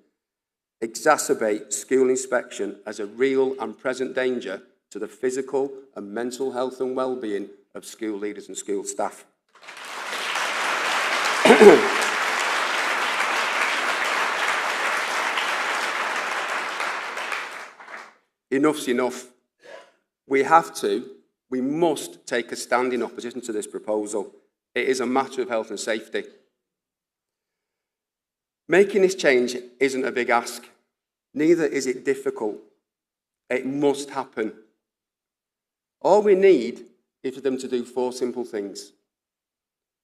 exacerbate school inspection as a real and present danger to the physical and mental health and well-being of school leaders and school staff. Enough's enough. We must take a stand in opposition to this proposal. It is a matter of health and safety. Making this change isn't a big ask. Neither is it difficult. It must happen. All we need is for them to do 4 simple things.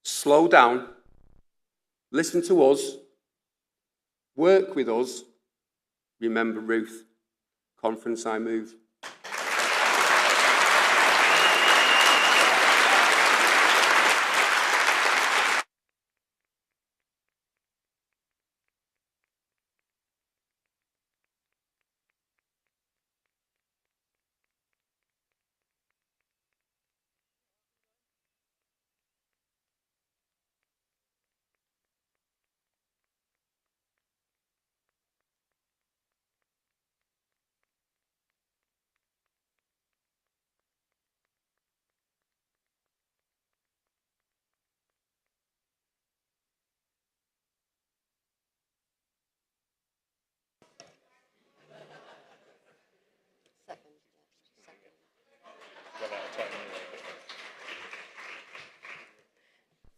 Slow down, listen to us, work with us, remember Ruth. Conference, I move.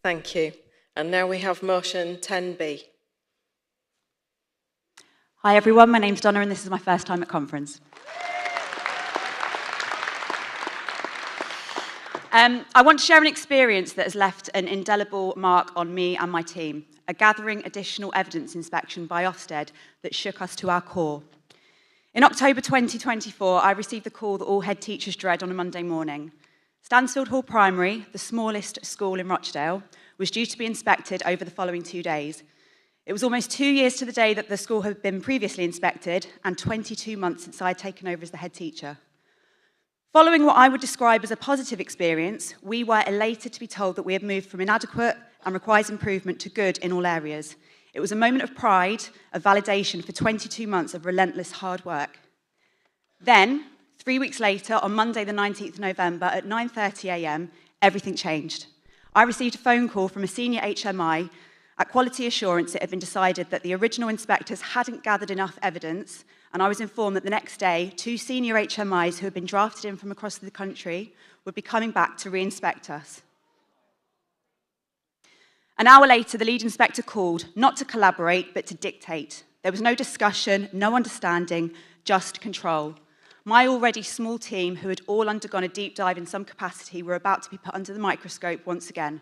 Thank you. And now we have motion 10B. Hi everyone, my name's Donna and this is my first time at conference. I want to share an experience that has left an indelible mark on me and my team, a gathering additional evidence inspection by Ofsted that shook us to our core. In October 2024, I received the call that all head teachers dread on a Monday morning. Stansfield Hall Primary, the smallest school in Rochdale, was due to be inspected over the following 2 days. It was almost 2 years to the day that the school had been previously inspected and 22 months since I had taken over as the head teacher. Following what I would describe as a positive experience, we were elated to be told that we had moved from inadequate and requires improvement to good in all areas. It was a moment of pride, of validation for 22 months of relentless hard work. Then, 3 weeks later, on Monday the 19th of November at 9:30 a.m, everything changed. I received a phone call from a senior HMI. At Quality Assurance, it had been decided that the original inspectors hadn't gathered enough evidence, and I was informed that the next day, 2 senior HMIs who had been drafted in from across the country would be coming back to re-inspect us. An hour later, the lead inspector called, not to collaborate, but to dictate. There was no discussion, no understanding, just control. My already small team, who had all undergone a deep dive in some capacity, were about to be put under the microscope once again.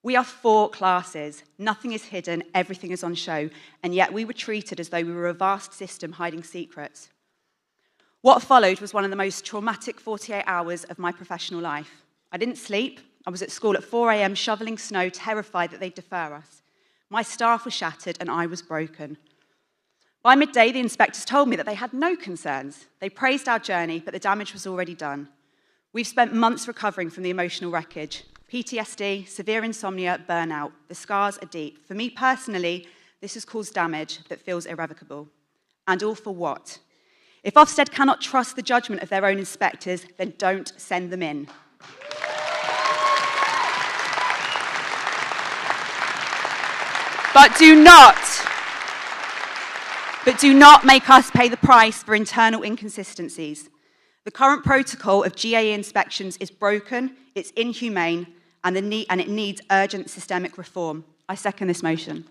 We are 4 classes. Nothing is hidden, everything is on show, and yet we were treated as though we were a vast system hiding secrets. What followed was one of the most traumatic 48 hours of my professional life. I didn't sleep. I was at school at 4 a.m. shoveling snow, terrified that they'd defer us. My staff were shattered and I was broken. By midday, the inspectors told me that they had no concerns. They praised our journey, but the damage was already done. We've spent months recovering from the emotional wreckage. PTSD, severe insomnia, burnout. The scars are deep. For me personally, this has caused damage that feels irrevocable. And all for what? If Ofsted cannot trust the judgment of their own inspectors, then don't send them in. But do not make us pay the price for internal inconsistencies. The current protocol of GAE inspections is broken, it's inhumane, and it needs urgent systemic reform. I second this motion.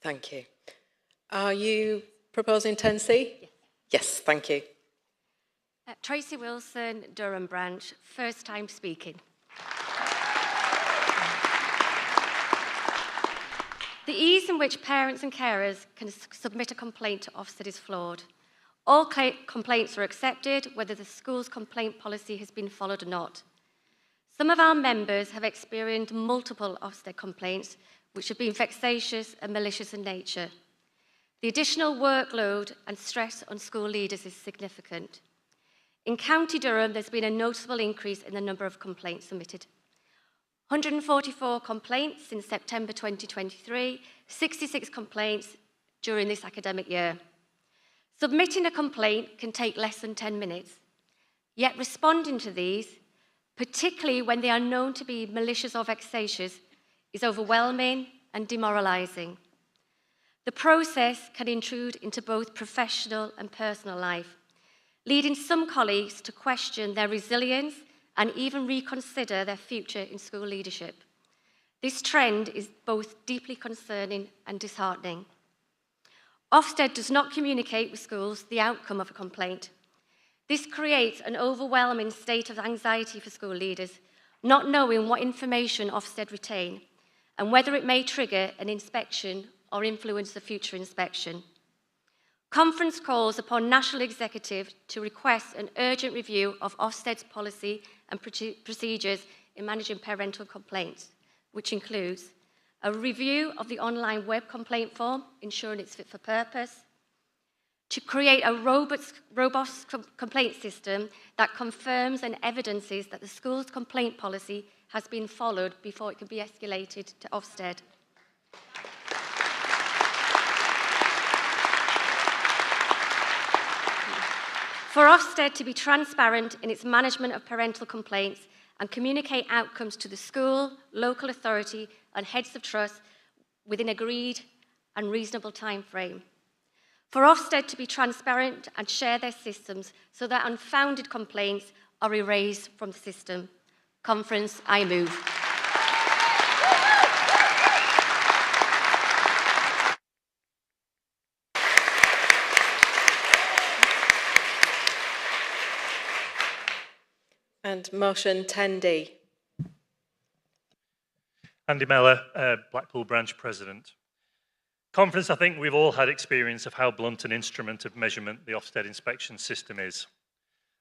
Thank you. Are you proposing 10C? Yes, thank you. Tracy Wilson, Durham branch, first time speaking. The ease in which parents and carers can submit a complaint to Ofsted is flawed. All complaints are accepted, whether the school's complaint policy has been followed or not. Some of our members have experienced multiple Ofsted complaints, which have been vexatious and malicious in nature. The additional workload and stress on school leaders is significant. In County Durham, there's been a noticeable increase in the number of complaints submitted. 144 complaints since September 2023, 66 complaints during this academic year. Submitting a complaint can take less than 10 minutes, yet responding to these, particularly when they are known to be malicious or vexatious, is overwhelming and demoralising. The process can intrude into both professional and personal life, leading some colleagues to question their resilience and even reconsider their future in school leadership. This trend is both deeply concerning and disheartening. Ofsted does not communicate with schools the outcome of a complaint. This creates an overwhelming state of anxiety for school leaders, not knowing what information Ofsted retain and whether it may trigger an inspection or influence the future inspection. Conference calls upon National Executive to request an urgent review of Ofsted's policy and procedures in managing parental complaints, which includes a review of the online web complaint form, ensuring it's fit for purpose, to create a robust complaint system that confirms and evidences that the school's complaint policy has been followed before it can be escalated to Ofsted. For Ofsted to be transparent in its management of parental complaints and communicate outcomes to the school, local authority and heads of trust within agreed and reasonable time frame. For Ofsted to be transparent and share their systems so that unfounded complaints are erased from the system. Conference, I move. And motion 10D. Andy Mellor, Blackpool Branch President. Conference, I think we've all had experience of how blunt an instrument of measurement the Ofsted inspection system is.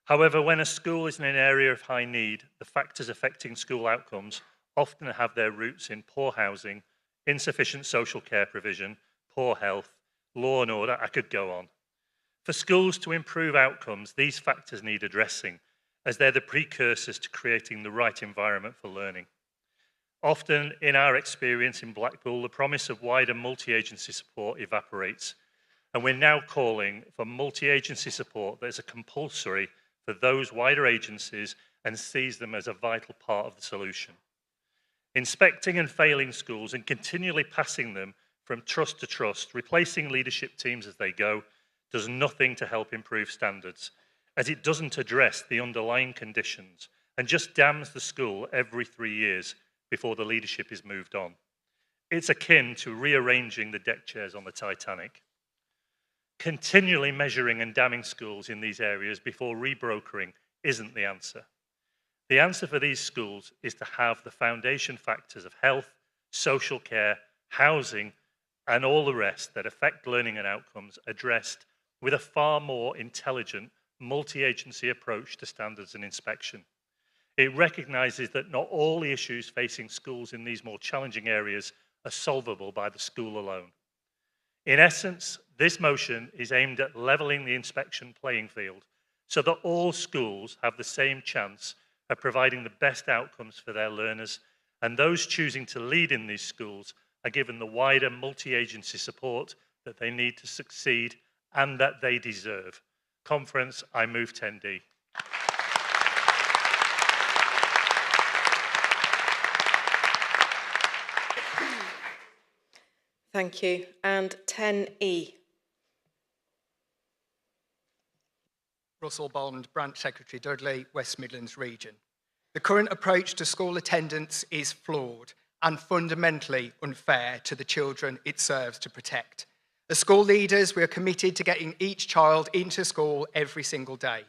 However, when a school is in an area of high need, the factors affecting school outcomes often have their roots in poor housing, insufficient social care provision, poor health, law and order, I could go on. For schools to improve outcomes, these factors need addressing, as they're the precursors to creating the right environment for learning. Often, in our experience in Blackpool, the promise of wider multi-agency support evaporates, and we're now calling for multi-agency support that is a compulsory for those wider agencies and sees them as a vital part of the solution. Inspecting and failing schools and continually passing them from trust to trust, replacing leadership teams as they go, does nothing to help improve standards, as it doesn't address the underlying conditions and just damns the school every 3 years before the leadership is moved on. It's akin to rearranging the deck chairs on the Titanic. Continually measuring and damning schools in these areas before rebrokering isn't the answer. The answer for these schools is to have the foundation factors of health, social care, housing, and all the rest that affect learning and outcomes addressed with a far more intelligent, multi-agency approach to standards and inspection. It recognises that not all the issues facing schools in these more challenging areas are solvable by the school alone. In essence, this motion is aimed at levelling the inspection playing field so that all schools have the same chance of providing the best outcomes for their learners, and those choosing to lead in these schools are given the wider multi-agency support that they need to succeed and that they deserve. Conference, I move 10D. Thank you. And 10E. Russell Bond, Branch Secretary Dudley, West Midlands Region. The current approach to school attendance is flawed and fundamentally unfair to the children it serves to protect. As school leaders, we are committed to getting each child into school every single day,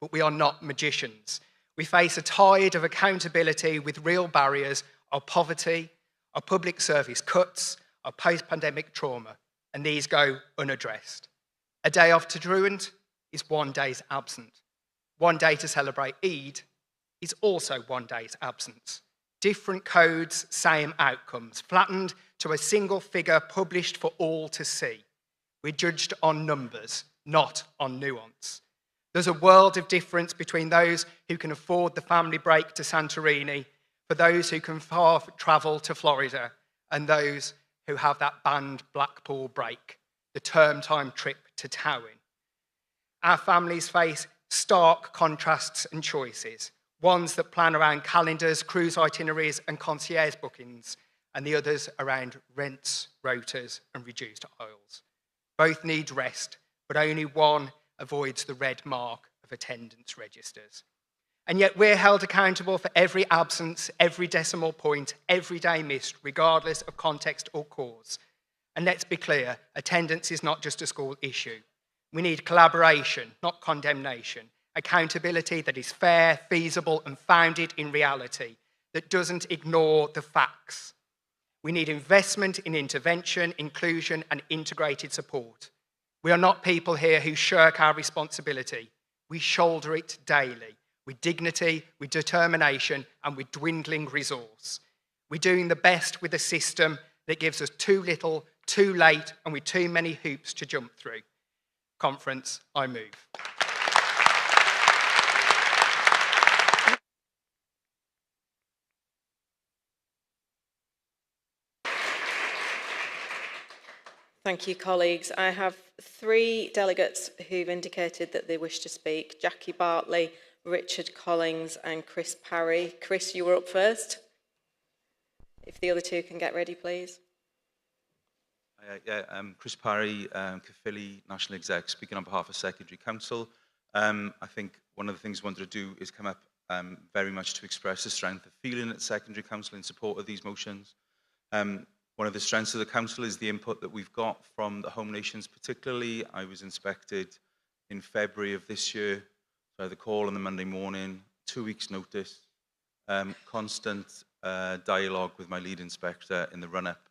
but we are not magicians. We face a tide of accountability with real barriers of poverty, of public service cuts, of post-pandemic trauma, and these go unaddressed. A day off to truant is 1 day's absence. 1 day to celebrate Eid is also 1 day's absence. Different codes, same outcomes, flattened to a single figure published for all to see. We're judged on numbers, not on nuance. There's a world of difference between those who can afford the family break to Santorini, for those who can far travel to Florida, and those who have that banned Blackpool break, the term time trip to Towin. Our families face stark contrasts and choices, ones that plan around calendars, cruise itineraries and concierge bookings, and the others around rents, rotas and reduced aisles. Both need rest, but only one avoids the red mark of attendance registers. And yet we're held accountable for every absence, every decimal point, every day missed, regardless of context or cause. And let's be clear, attendance is not just a school issue. We need collaboration, not condemnation, accountability that is fair, feasible, and founded in reality, that doesn't ignore the facts. We need investment in intervention, inclusion, and integrated support. We are not people here who shirk our responsibility. We shoulder it daily, with dignity, with determination, and with dwindling resource. We're doing the best with a system that gives us too little, too late, and with too many hoops to jump through. Conference, I move. Thank you, colleagues. I have 3 delegates who've indicated that they wish to speak. Jackie Bartley, Richard Collings and Chris Parry. Chris, you were up first. If the other 2 can get ready, please. Chris Parry, Caerphilly, National Exec, speaking on behalf of Secondary Council. I think one of the things we wanted to do is come up very much to express the strength of feeling at Secondary Council in support of these motions. One of the strengths of the Council is the input that we've got from the home nations particularly. I was inspected in February of this year, so I had the call on the Monday morning, 2 weeks notice, constant dialogue with my lead inspector in the run-up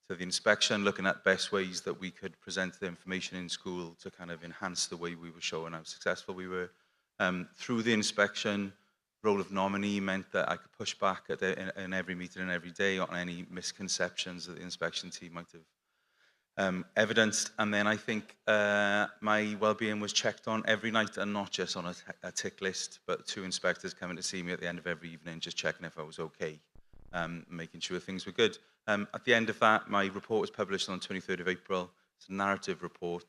to the inspection, looking at best ways that we could present the information in school to kind of enhance the way we were showing how successful we were. Through the inspection, role of nominee meant that I could push back in every meeting and every day on any misconceptions that the inspection team might have evidenced. And then I think my well-being was checked on every night, and not just on a tick list, but 2 inspectors coming to see me at the end of every evening, just checking if I was okay, making sure things were good. At the end of that, my report was published on the 23rd of April. It's a narrative report,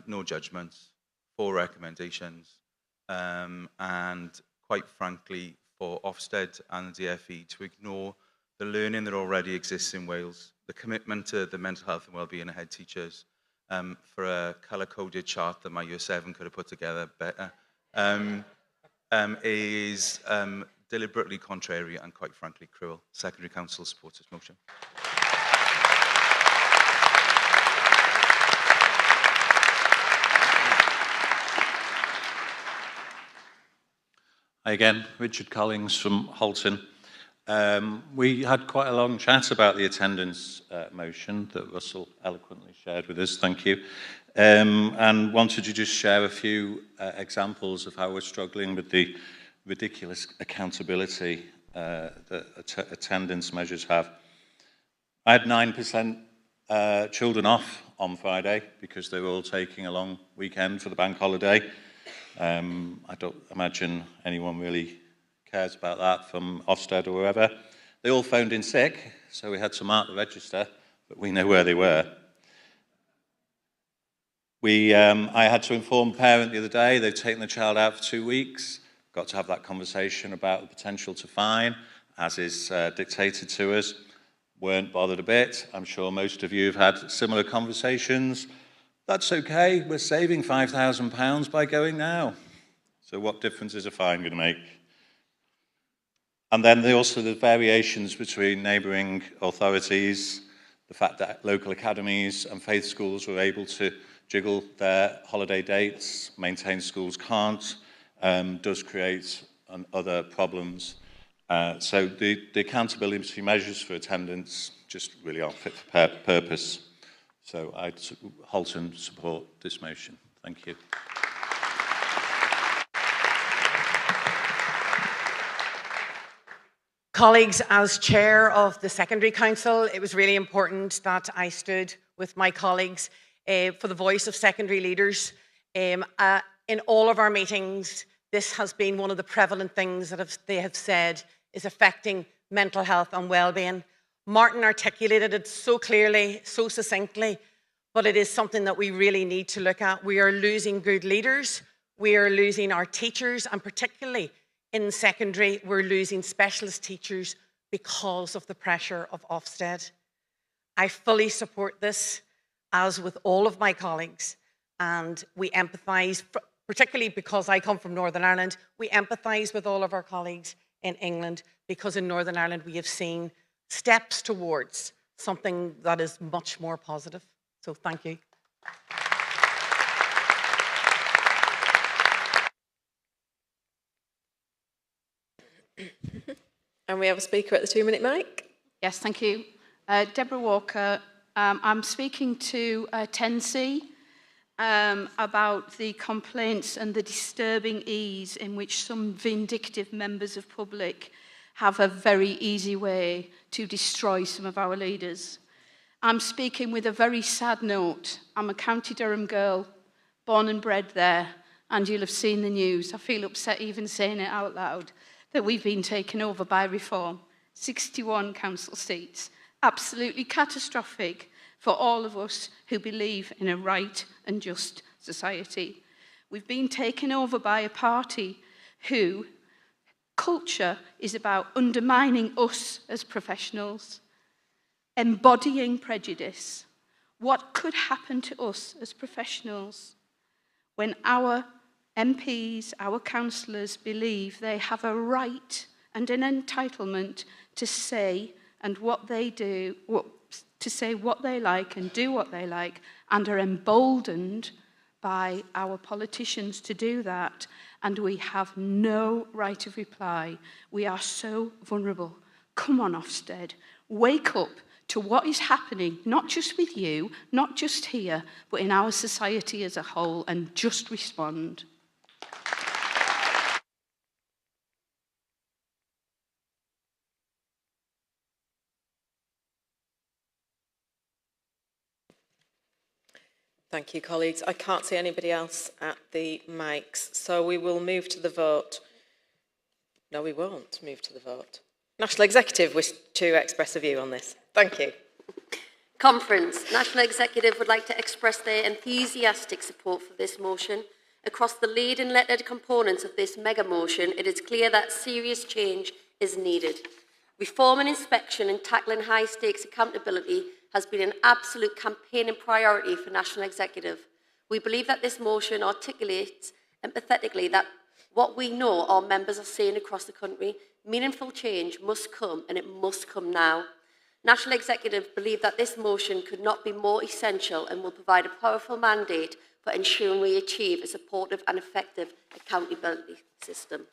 no judgments, 4 recommendations, and quite frankly, for Ofsted and the DFE to ignore the learning that already exists in Wales, the commitment to the mental health and wellbeing of head teachers, for a colour-coded chart that my Year 7 could have put together better, is deliberately contrary and quite frankly cruel. Secondary Council supports this motion. Hi again, Richard Collings from Halton. We had quite a long chat about the attendance motion that Russell eloquently shared with us, thank you, and wanted to just share a few examples of how we're struggling with the ridiculous accountability that attendance measures have. I had 9% children off on Friday because they were all taking a long weekend for the bank holiday. I don't imagine anyone really cares about that from Ofsted or wherever. They all phoned in sick, so we had to mark the register, but we know where they were. I had to inform a parent the other day, they've taken the child out for 2 weeks, got to have that conversation about the potential to fine, as is dictated to us. Weren't bothered a bit. I'm sure most of you have had similar conversations. That's okay, we're saving £5,000 by going now. So what difference is a fine going to make? And then also the variations between neighbouring authorities, the fact that local academies and faith schools were able to jiggle their holiday dates, maintain schools can't, does create other problems. So the accountability measures for attendance just really aren't fit for purpose. So I Halton support this motion. Thank you. Colleagues, as chair of the Secondary Council, it was really important that I stood with my colleagues for the voice of secondary leaders. In all of our meetings, this has been one of the prevalent things that they have said is affecting mental health and well-being. Martin articulated it so clearly, so succinctly, but it is something that we really need to look at. We are losing good leaders, we are losing our teachers, and particularly in secondary, we're losing specialist teachers because of the pressure of Ofsted. I fully support this, as with all of my colleagues, and we empathise, particularly because I come from Northern Ireland, we empathise with all of our colleagues in England, because in Northern Ireland we have seen steps towards something that is much more positive. So thank you. And we have a speaker at the 2-minute mic. Yes, thank you. Deborah Walker. I'm speaking to 10C about the complaints and the disturbing ease in which some vindictive members of public have a very easy way to destroy some of our leaders. I'm speaking with a very sad note. I'm a County Durham girl, born and bred there, and you'll have seen the news. I feel upset even saying it out loud, that we've been taken over by Reform. 61 council seats. Absolutely catastrophic for all of us who believe in a right and just society. We've been taken over by a party who culture is about undermining us as professionals, embodying prejudice, what could happen to us as professionals when our MPs, our councillors believe they have a right and an entitlement to say and what they do, to say what they like and do what they like, and are emboldened by our politicians to do that, and we have no right of reply. We are so vulnerable. Come on, Ofsted, wake up to what is happening, not just with you, not just here, but in our society as a whole, and just respond. Thank you, colleagues. I can't see anybody else at the mics, so we will move to the vote. No, we won't move to the vote. National Executive wish to express a view on this. Thank you. Conference. National Executive would like to express their enthusiastic support for this motion. Across the lead and lettered components of this mega motion, it is clear that serious change is needed. Reform and inspection and tackling high-stakes accountability has been an absolute campaigning priority for National Executive. We believe that this motion articulates empathetically that what we know our members are seeing across the country, meaningful change must come, and it must come now. National Executive believe that this motion could not be more essential and will provide a powerful mandate for ensuring we achieve a supportive and effective accountability system.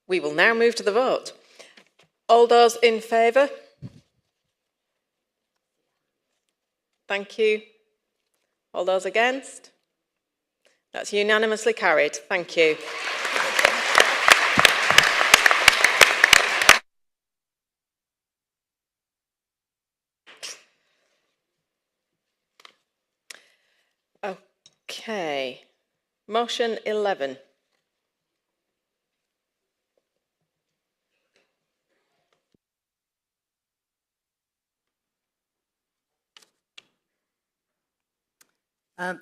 We will now move to the vote. All those in favour? Thank you. All those against? That's unanimously carried. Thank you. Okay. Motion 11.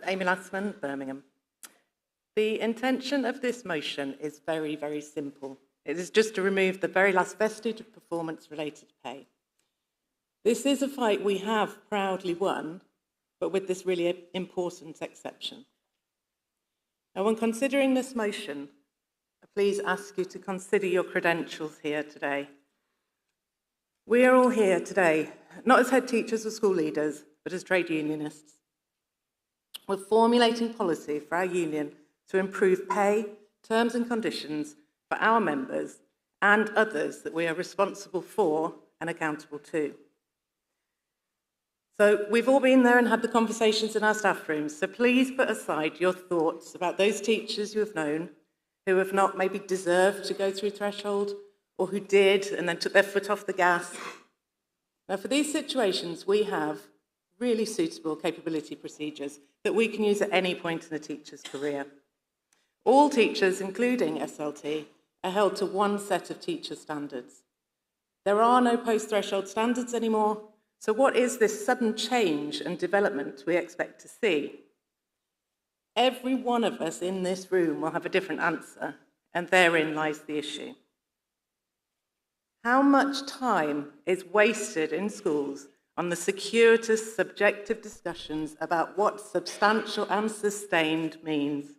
Amy Lassman, Birmingham. The intention of this motion is very, very simple. It is just to remove the very last vestige of performance-related pay. This is a fight we have proudly won, but with this really important exception. Now, when considering this motion, I please ask you to consider your credentials here today. We are all here today, not as head teachers or school leaders, but as trade unionists. We're formulating policy for our union to improve pay, terms and conditions for our members and others that we are responsible for and accountable to. So we've all been there and had the conversations in our staff rooms, so please put aside your thoughts about those teachers you have known who have not maybe deserved to go through threshold, or who did and then took their foot off the gas. Now, for these situations, we have really suitable capability procedures that we can use at any point in a teacher's career. All teachers, including SLT, are held to one set of teacher standards. There are no post-threshold standards anymore, so what is this sudden change and development we expect to see? Every one of us in this room will have a different answer, and therein lies the issue. How much time is wasted in schools on the circuitous, subjective discussions about what substantial and sustained means?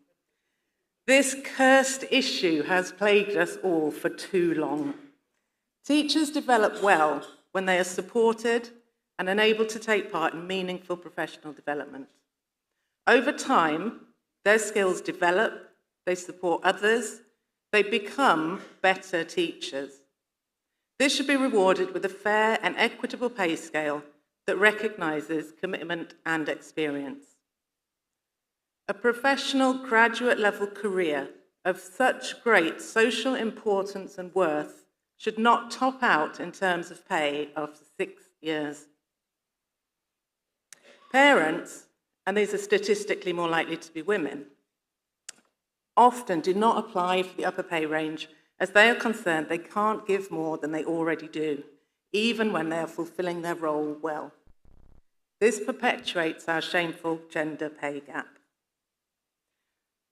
This cursed issue has plagued us all for too long. Teachers develop well when they are supported and enabled to take part in meaningful professional development. Over time, their skills develop, they support others, they become better teachers. This should be rewarded with a fair and equitable pay scale that recognises commitment and experience. A professional graduate-level career of such great social importance and worth should not top out in terms of pay after 6 years. Parents, and these are statistically more likely to be women, often do not apply for the upper pay range as they are concerned they can't give more than they already do, even when they are fulfilling their role well. This perpetuates our shameful gender pay gap.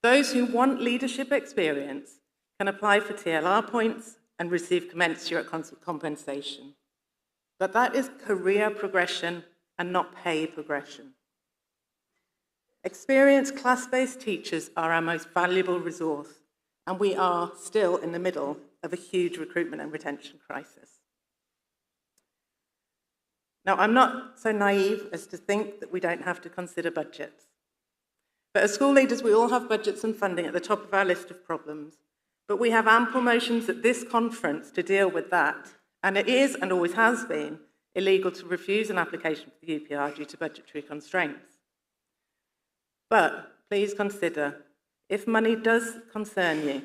Those who want leadership experience can apply for TLR points and receive commensurate compensation. But that is career progression and not pay progression. Experienced class-based teachers are our most valuable resource, and we are still in the middle of a huge recruitment and retention crisis. Now, I'm not so naive as to think that we don't have to consider budgets. But as school leaders, we all have budgets and funding at the top of our list of problems, but we have ample motions at this conference to deal with that, and it is, and always has been, illegal to refuse an application for the UPR due to budgetary constraints. But please consider, if money does concern you,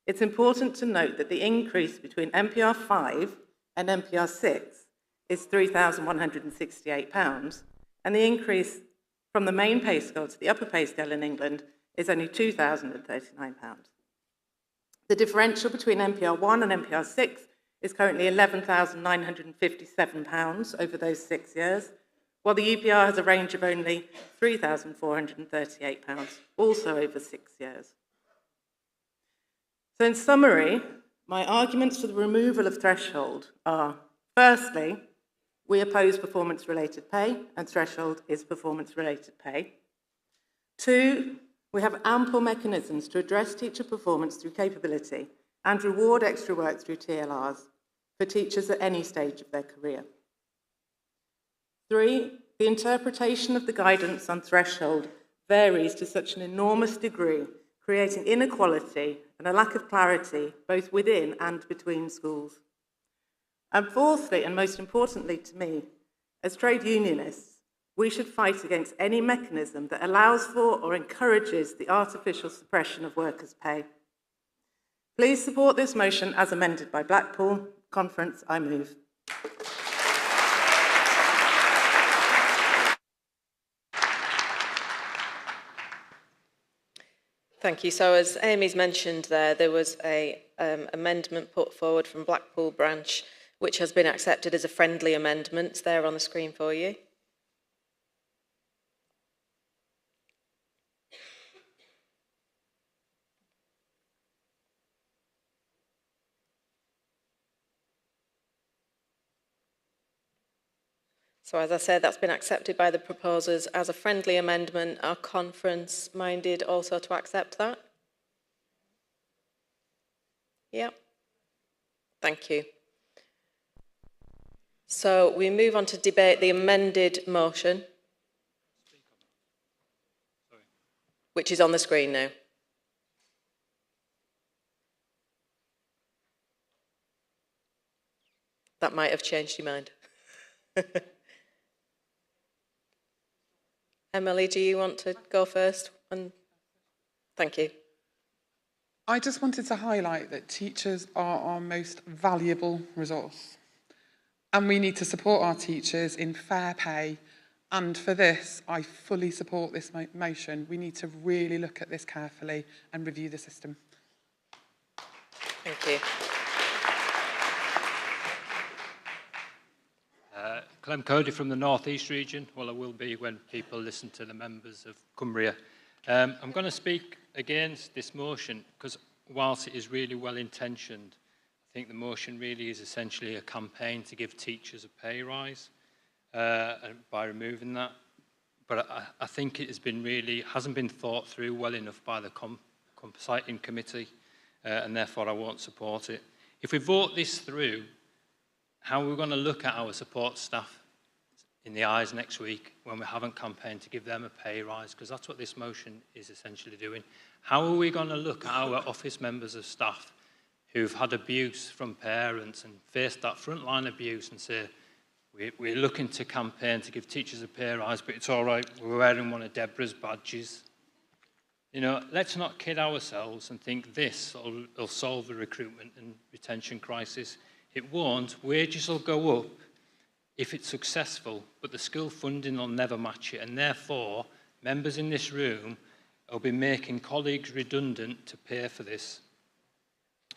it's important to note that the increase between NPR 5 and NPR 6 is £3,168, and the increase from the main pay scale to the upper pay scale in England is only £2,039. The differential between NPR 1 and NPR 6 is currently £11,957 over those 6 years, while the UPR has a range of only £3,438, also over 6 years. So in summary, my arguments for the removal of threshold are, firstly, we oppose performance-related pay, and threshold is performance-related pay. 2, we have ample mechanisms to address teacher performance through capability and reward extra work through TLRs for teachers at any stage of their career. 3, the interpretation of the guidance on threshold varies to such an enormous degree, creating inequality and a lack of clarity both within and between schools. And fourthly, and most importantly to me, as trade unionists, we should fight against any mechanism that allows for or encourages the artificial suppression of workers' pay. Please support this motion as amended by Blackpool. Conference, I move. Thank you. So as Amy's mentioned there was an amendment put forward from Blackpool branch which has been accepted as a friendly amendment. It's there on the screen for you. So as I said, that's been accepted by the proposers as a friendly amendment. Are conference minded also to accept that? Yeah. Thank you. So we move on to debate the amended motion, which is on the screen now. That might have changed your mind. Emily, do you want to go first? Thank you. I just wanted to highlight that teachers are our most valuable resource. And we need to support our teachers in fair pay. And for this, I fully support this motion. We need to really look at this carefully and review the system. Thank you. Clem Cody from the North East region. Well, I will be when people listen to the members of Cumbria. I'm going to speak against this motion because whilst it is really well intentioned, I think the motion really is essentially a campaign to give teachers a pay rise by removing that. But I think it has been hasn't been thought through well enough by the compositing committee, and therefore I won't support it. If we vote this through, how are we going to look at our support staff in the eyes next week when we haven't campaigned to give them a pay rise? Because that's what this motion is essentially doing. How are we going to look at our office members of staff who've had abuse from parents and faced that frontline abuse and say, we're looking to campaign to give teachers a pay rise, but it's all right, we're wearing one of Deborah's badges. You know, let's not kid ourselves and think this will solve the recruitment and retention crisis. It won't. Wages will go up if it's successful, but the school funding will never match it, and therefore members in this room will be making colleagues redundant to pay for this.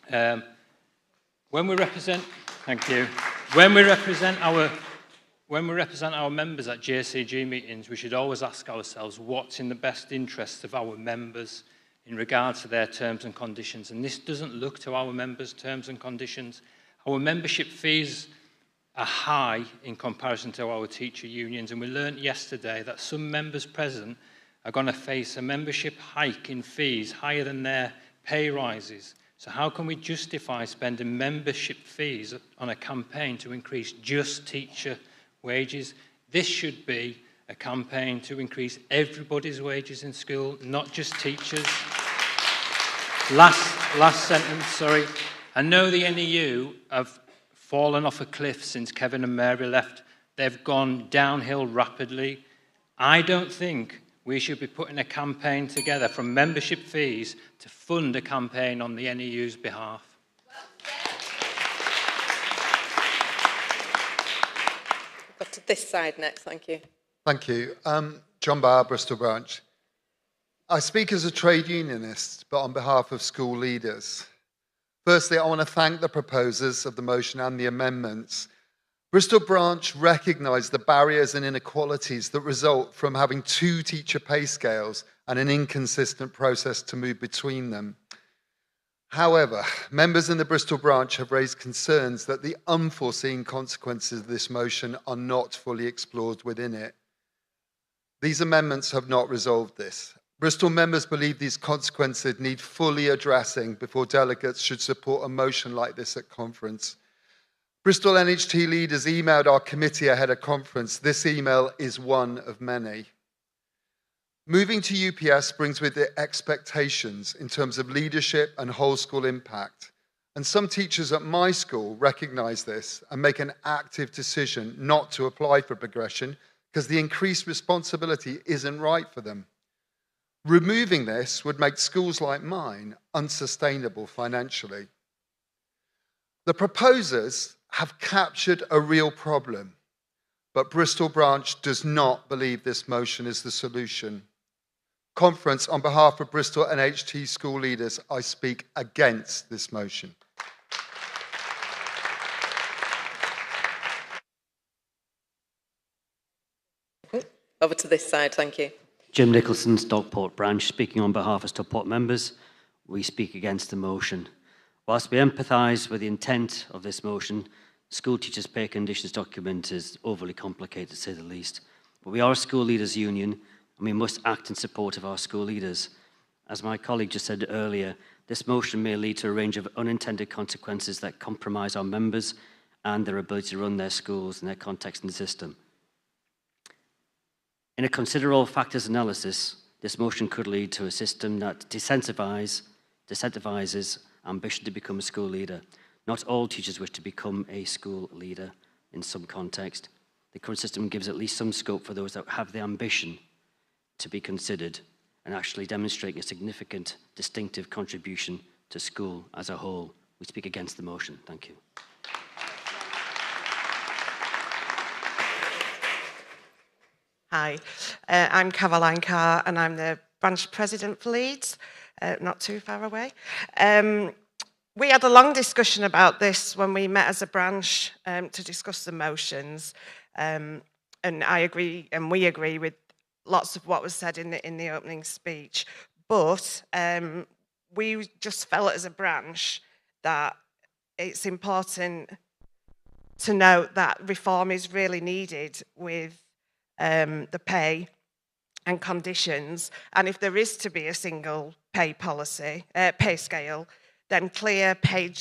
When we represent, thank you. When we represent our members at JCG meetings, we should always ask ourselves what's in the best interest of our members in regard to their terms and conditions. And this doesn't look to our members' terms and conditions. Our membership fees are high in comparison to our teacher unions, and we learnt yesterday that some members present are going to face a membership hike in fees higher than their pay rises. So how can we justify spending membership fees on a campaign to increase just teacher wages? This should be a campaign to increase everybody's wages in school, not just teachers. Last sentence, sorry. I know the NEU have fallen off a cliff since Kevin and Mary left. They've gone downhill rapidly. I don't think we should be putting a campaign together from membership fees to fund a campaign on the NEU's behalf. Got to this side next, thank you. Thank you. John Barr, Bristol Branch. I speak as a trade unionist, but on behalf of school leaders. Firstly, I want to thank the proposers of the motion and the amendments. Bristol Branch recognise the barriers and inequalities that result from having two teacher pay scales and an inconsistent process to move between them. However, members in the Bristol Branch have raised concerns that the unforeseen consequences of this motion are not fully explored within it. These amendments have not resolved this. Bristol members believe these consequences need fully addressing before delegates should support a motion like this at conference. Bristol NHT leaders emailed our committee ahead of conference. This email is one of many. Moving to UPS brings with it expectations in terms of leadership and whole school impact. And some teachers at my school recognise this and make an active decision not to apply for progression because the increased responsibility isn't right for them. Removing this would make schools like mine unsustainable financially. The proposers have captured a real problem, but Bristol Branch does not believe this motion is the solution. Conference, on behalf of Bristol NHT school leaders, I speak against this motion. Over to this side, thank you. Jim Nicholson, Stockport Branch, speaking on behalf of Stockport members. We speak against the motion. Whilst we empathise with the intent of this motion, school teachers' pay conditions document is overly complicated, to say the least. But we are a school leaders' union, and we must act in support of our school leaders. As my colleague just said earlier, this motion may lead to a range of unintended consequences that compromise our members and their ability to run their schools and their context in the system. In a consider all factors analysis, this motion could lead to a system that disincentivizes ambition to become a school leader. Not all teachers wish to become a school leader in some context. The current system gives at least some scope for those that have the ambition to be considered and actually demonstrating a significant distinctive contribution to school as a whole. We speak against the motion. Thank you. Hi, I'm Caroline Carr and I'm the branch president for Leeds, not too far away. We had a long discussion about this when we met as a branch to discuss the motions, and I agree, and we agree with lots of what was said in the opening speech, but we just felt as a branch that it's important to note that reform is really needed with the pay and conditions, and if there is to be a single pay policy, pay scale, then clear pay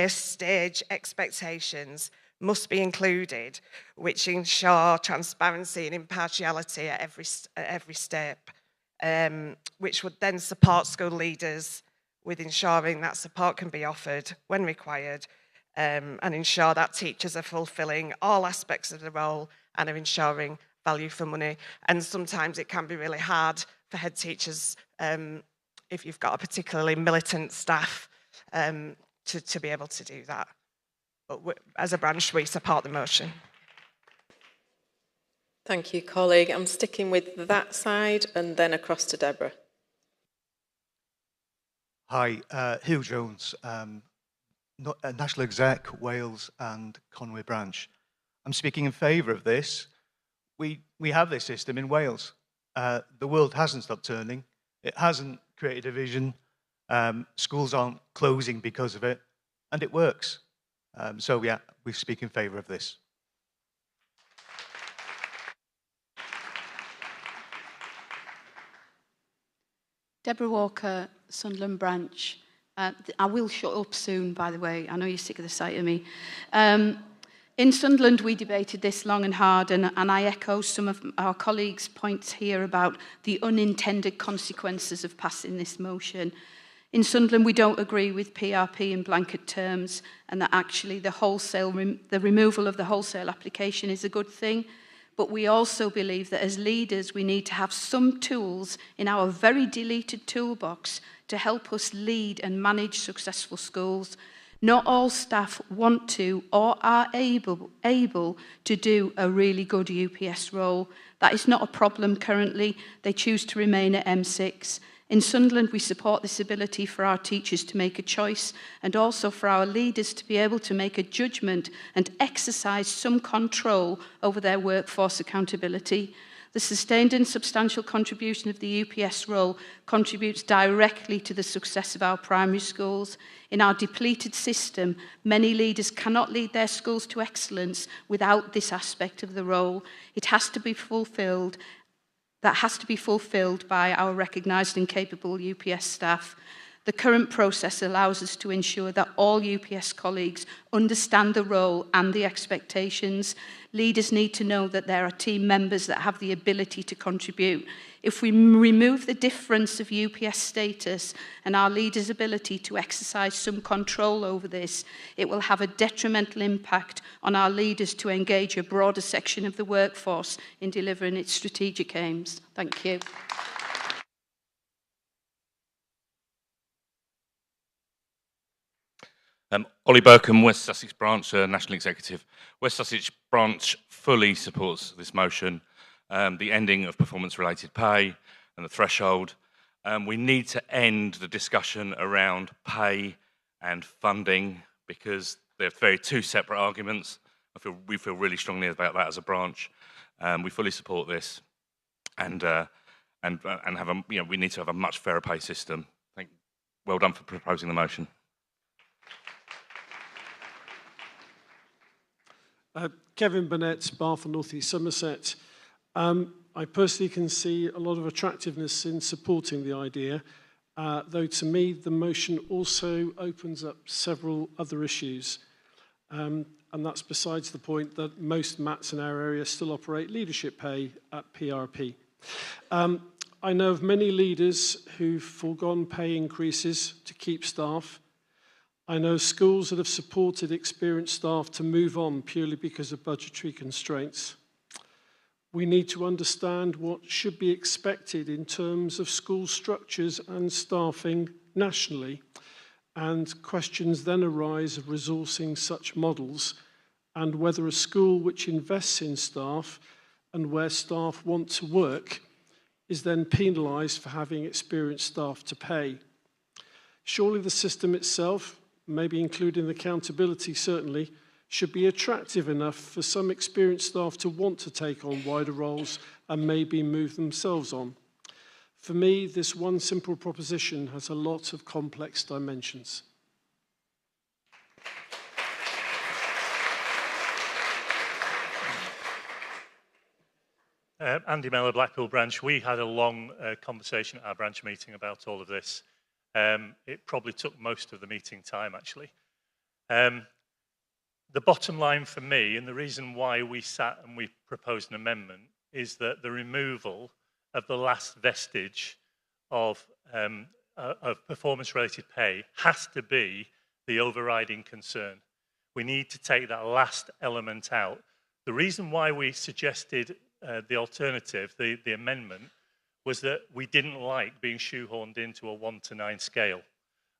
stage expectations must be included, which ensure transparency and impartiality at every step, which would then support school leaders with ensuring that support can be offered when required, and ensure that teachers are fulfilling all aspects of the role and are ensuring value for money. And sometimes it can be really hard for head teachers, if you've got a particularly militant staff, to be able to do that. But as a branch, we support the motion. Thank you, colleague. I'm sticking with that side and then across to Deborah. Hi, Hugh Jones, National Exec, Wales and Conwy Branch. I'm speaking in favour of this. We have this system in Wales. The world hasn't stopped turning. It hasn't created a vision. Schools aren't closing because of it, and it works. So yeah, we speak in favour of this. Deborah Walker, Sunderland Branch. I will shut up soon, by the way. I know you're sick of the sight of me. In Sunderland, we debated this long and hard, and I echo some of our colleagues' points here about the unintended consequences of passing this motion. In Sunderland, we don't agree with PRP in blanket terms, and that actually the removal of the wholesale application is a good thing. But we also believe that as leaders, we need to have some tools in our very deleted toolbox to help us lead and manage successful schools. Not all staff want to or are able to do a really good UPS role. That is not a problem currently. They choose to remain at M6. In Sunderland, we support this ability for our teachers to make a choice and also for our leaders to be able to make a judgment and exercise some control over their workforce accountability. The sustained and substantial contribution of the UPS role contributes directly to the success of our primary schools. In our depleted system, many leaders cannot lead their schools to excellence without this aspect of the role. It has to be fulfilled. That has to be fulfilled by our recognised and capable UPS staff. The current process allows us to ensure that all UPS colleagues understand the role and the expectations. Leaders need to know that there are team members that have the ability to contribute. If we remove the difference of UPS status and our leaders' ability to exercise some control over this, it will have a detrimental impact on our leaders to engage a broader section of the workforce in delivering its strategic aims. Thank you. Ollie Burkham, West Sussex Branch, National Executive. West Sussex Branch fully supports this motion, the ending of performance-related pay and the threshold. We need to end the discussion around pay and funding because they're two separate arguments. We feel really strongly about that as a branch. We fully support this, and have we need to have a much fairer pay system. Well done for proposing the motion. Kevin Burnett, Bath and North East Somerset. I personally can see a lot of attractiveness in supporting the idea, though to me the motion also opens up several other issues. And that's besides the point that most MATs in our area still operate leadership pay at PRP. I know of many leaders who've foregone pay increases to keep staff. I know schools that have supported experienced staff to move on purely because of budgetary constraints. We need to understand what should be expected in terms of school structures and staffing nationally, and questions then arise of resourcing such models and whether a school which invests in staff and where staff want to work is then penalised for having experienced staff to pay. Surely the system itself, maybe including accountability certainly, should be attractive enough for some experienced staff to want to take on wider roles and maybe move themselves on. For me, this one simple proposition has a lot of complex dimensions. Andy Mellor, Blackpool Branch. We had a long conversation at our branch meeting about all of this. It probably took most of the meeting time, actually. The bottom line for me, and the reason why we sat and we proposed an amendment, is that the removal of the last vestige of performance-related pay has to be the overriding concern. We need to take that last element out. The reason why we suggested the alternative, the amendment, was that we didn't like being shoehorned into a 1 to 9 scale.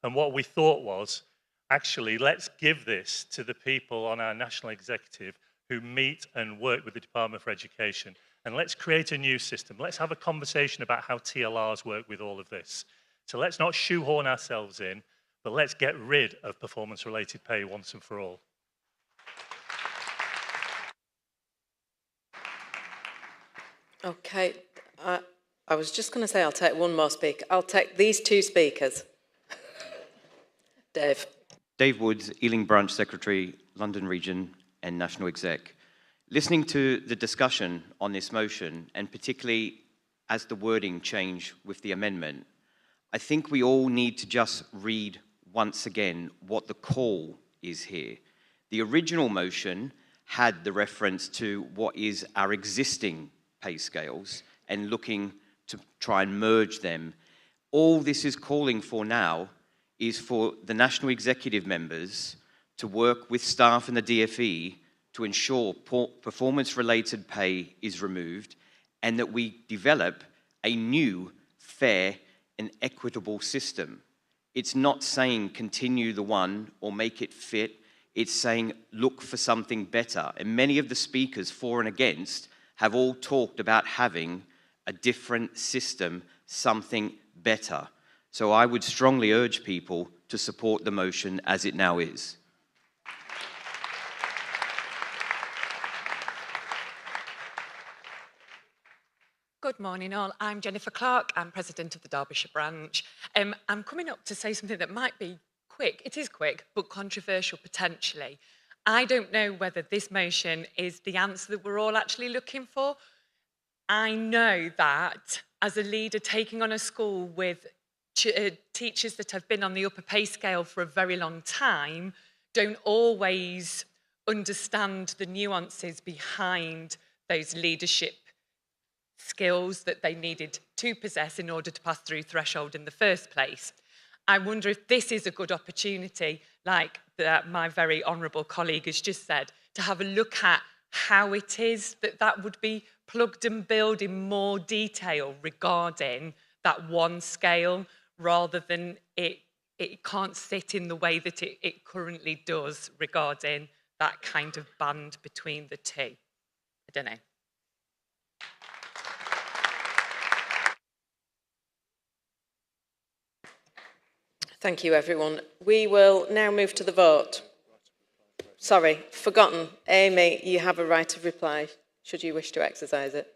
And what we thought was, actually, let's give this to the people on our national executive who meet and work with the Department for Education. And let's create a new system. Let's have a conversation about how TLRs work with all of this. So let's not shoehorn ourselves in, but let's get rid of performance-related pay once and for all. Okay, I was just going to say I'll take one more speaker. I'll take these two speakers. Dave. Dave Woods, Ealing Branch Secretary, London Region and National Exec. Listening to the discussion on this motion, and particularly as the wording changed with the amendment, I think we all need to just read once again what the call is here. The original motion had the reference to what is our existing pay scales and looking to try and merge them. All this is calling for now is for the National Executive members to work with staff in the DfE to ensure performance-related pay is removed and that we develop a new, fair and equitable system. It's not saying continue the one or make it fit. It's saying look for something better. And many of the speakers for and against have all talked about having a different system, something better. So I would strongly urge people to support the motion as it now is. Good morning all, I'm Jennifer Clark, I'm President of the Derbyshire branch. I'm coming up to say something that might be quick, it is quick, but controversial potentially. I don't know whether this motion is the answer that we're all actually looking for. I know that as a leader taking on a school with teachers that have been on the upper pay scale for a very long time don't always understand the nuances behind those leadership skills that they needed to possess in order to pass through threshold in the first place. I wonder if this is a good opportunity, like my very honourable colleague has just said, to have a look at how it is that would be plugged and built in more detail regarding that one scale, rather than it can't sit in the way that it currently does regarding that kind of band between the two. I don't know. Thank you, everyone. We will now move to the vote. Sorry, forgotten. Amy, you have a right of reply, should you wish to exercise it.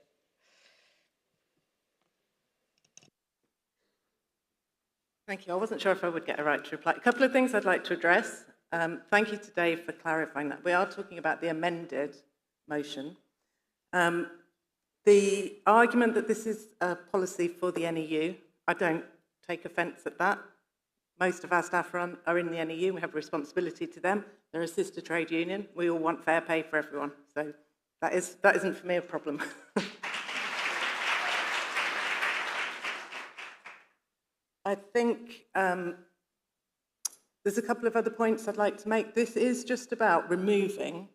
Thank you. I wasn't sure if I would get a right to reply. A couple of things I'd like to address. Thank you to Dave for clarifying that. We are talking about the amended motion. The argument that this is a policy for the NEU, I don't take offence at that. Most of our staff are in the NEU. We have a responsibility to them. They're a sister trade union. We all want fair pay for everyone. So that isn't for me a problem. I think there's a couple of other points I'd like to make. This is just about removing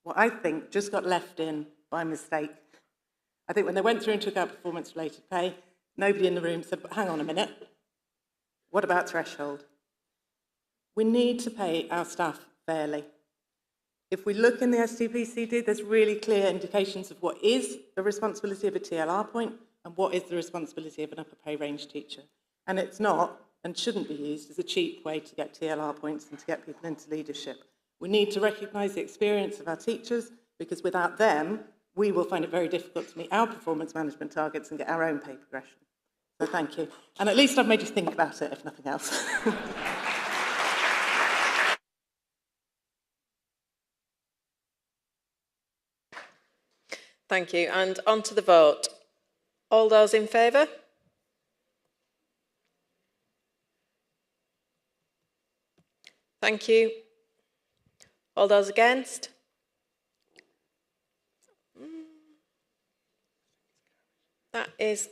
what I think just got left in by mistake. I think when they went through and took out performance-related pay, nobody in the room said, but hang on a minute, what about threshold? We need to pay our staff fairly. If we look in the STPCD, there's really clear indications of what is the responsibility of a TLR point and what is the responsibility of an upper pay range teacher. And it's not and shouldn't be used as a cheap way to get TLR points and to get people into leadership. We need to recognise the experience of our teachers, because without them, we will find it very difficult to meet our performance management targets and get our own pay progression. So thank you. And at least I've made you think about it, if nothing else. Thank you. And on to the vote. All those in favour? Thank you. All those against? That is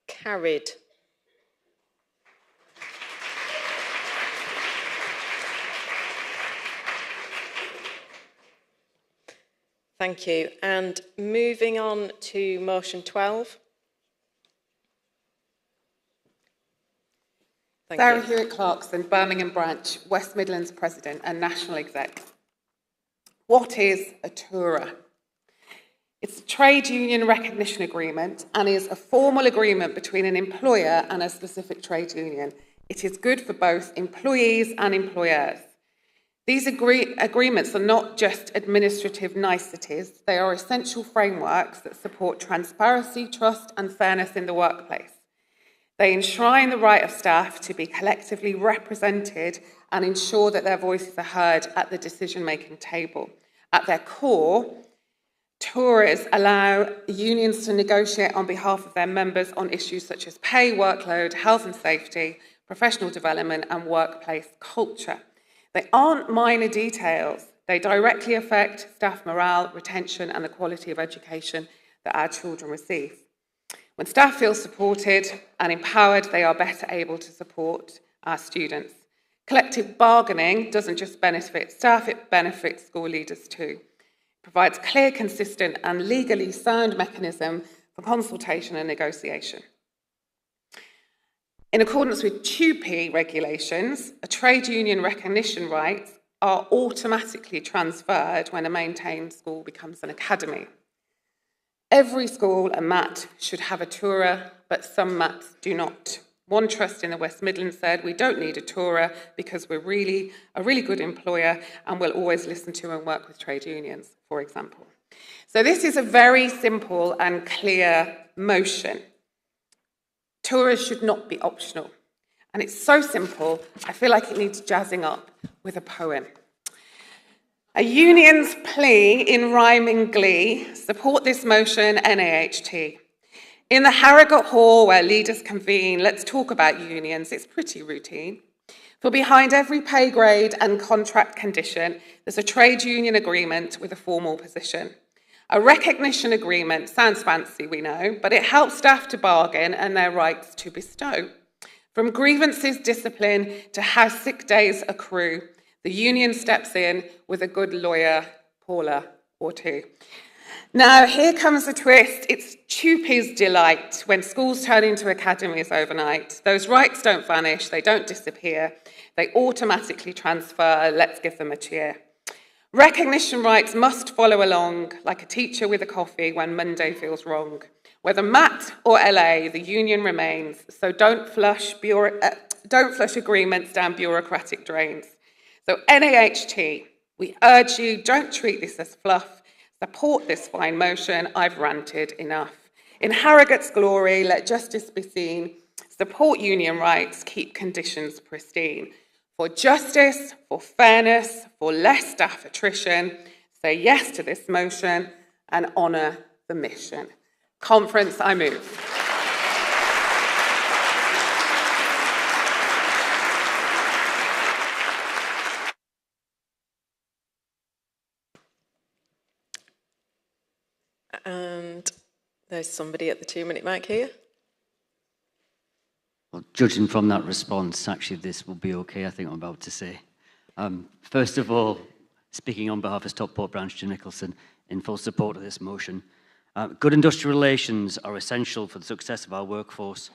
carried. Thank you. And moving on to motion 12. Sarah Hewitt-Clarkson, Birmingham Branch, West Midlands President and National Exec. What is a TURA? It's a trade union recognition agreement and is a formal agreement between an employer and a specific trade union. It is good for both employees and employers. These agreements are not just administrative niceties, they are essential frameworks that support transparency, trust and fairness in the workplace. They enshrine the right of staff to be collectively represented and ensure that their voices are heard at the decision-making table. At their core, TORAs allow unions to negotiate on behalf of their members on issues such as pay, workload, health and safety, professional development and workplace culture. They aren't minor details. They directly affect staff morale, retention and the quality of education that our children receive. When staff feel supported and empowered, they are better able to support our students. Collective bargaining doesn't just benefit staff, it benefits school leaders too. It provides clear, consistent and legally sound mechanism for consultation and negotiation. In accordance with TUPE regulations, a trade union recognition rights are automatically transferred when a maintained school becomes an academy. Every school and MAT should have a TURA, but some MATs do not. One trust in the West Midlands said, we don't need a TURA because we're a really good employer and we'll always listen to and work with trade unions, for example. So this is a very simple and clear motion. TURAs should not be optional. And it's so simple, I feel like it needs jazzing up with a poem. A union's plea in rhyming glee, support this motion, NAHT. In the Harrogate Hall where leaders convene, let's talk about unions, it's pretty routine. For behind every pay grade and contract condition, there's a trade union agreement with a formal position. A recognition agreement sounds fancy, we know, but it helps staff to bargain and their rights to bestow. From grievances discipline to how sick days accrue, the union steps in with a good lawyer, Paula, or two. Now, here comes the twist. It's TUPE's delight when schools turn into academies overnight. Those rights don't vanish, they don't disappear. They automatically transfer. Let's give them a cheer. Recognition rights must follow along like a teacher with a coffee when Monday feels wrong. Whether MAT or LA, the union remains, so don't flush agreements down bureaucratic drains. So NAHT, we urge you, don't treat this as fluff. Support this fine motion. I've ranted enough. In Harrogate's glory, let justice be seen. Support union rights, keep conditions pristine. For justice, for fairness, for less staff attrition, say yes to this motion and honour the mission. Conference, I move. And there's somebody at the 2-minute mic here. Well, judging from that response, actually this will be okay, I think I'm about to say. First of all, speaking on behalf of Stockport Branch, Jim Nicholson, in full support of this motion. Good industrial relations are essential for the success of our workforce,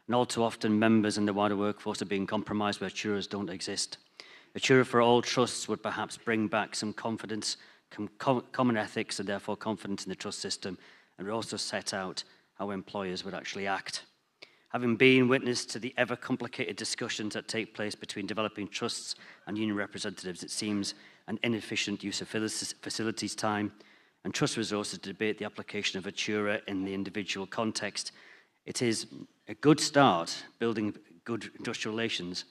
and all too often members in the wider workforce are being compromised where TURAs don't exist. A TURA for all trusts would perhaps bring back some confidence, common ethics, and therefore confidence in the trust system, and would also set out how employers would actually act. Having been witness to the ever-complicated discussions that take place between developing trusts and union representatives, it seems an inefficient use of facilities time and trust resources to debate the application of a TURA in the individual context. It is a good start building good industrial relations.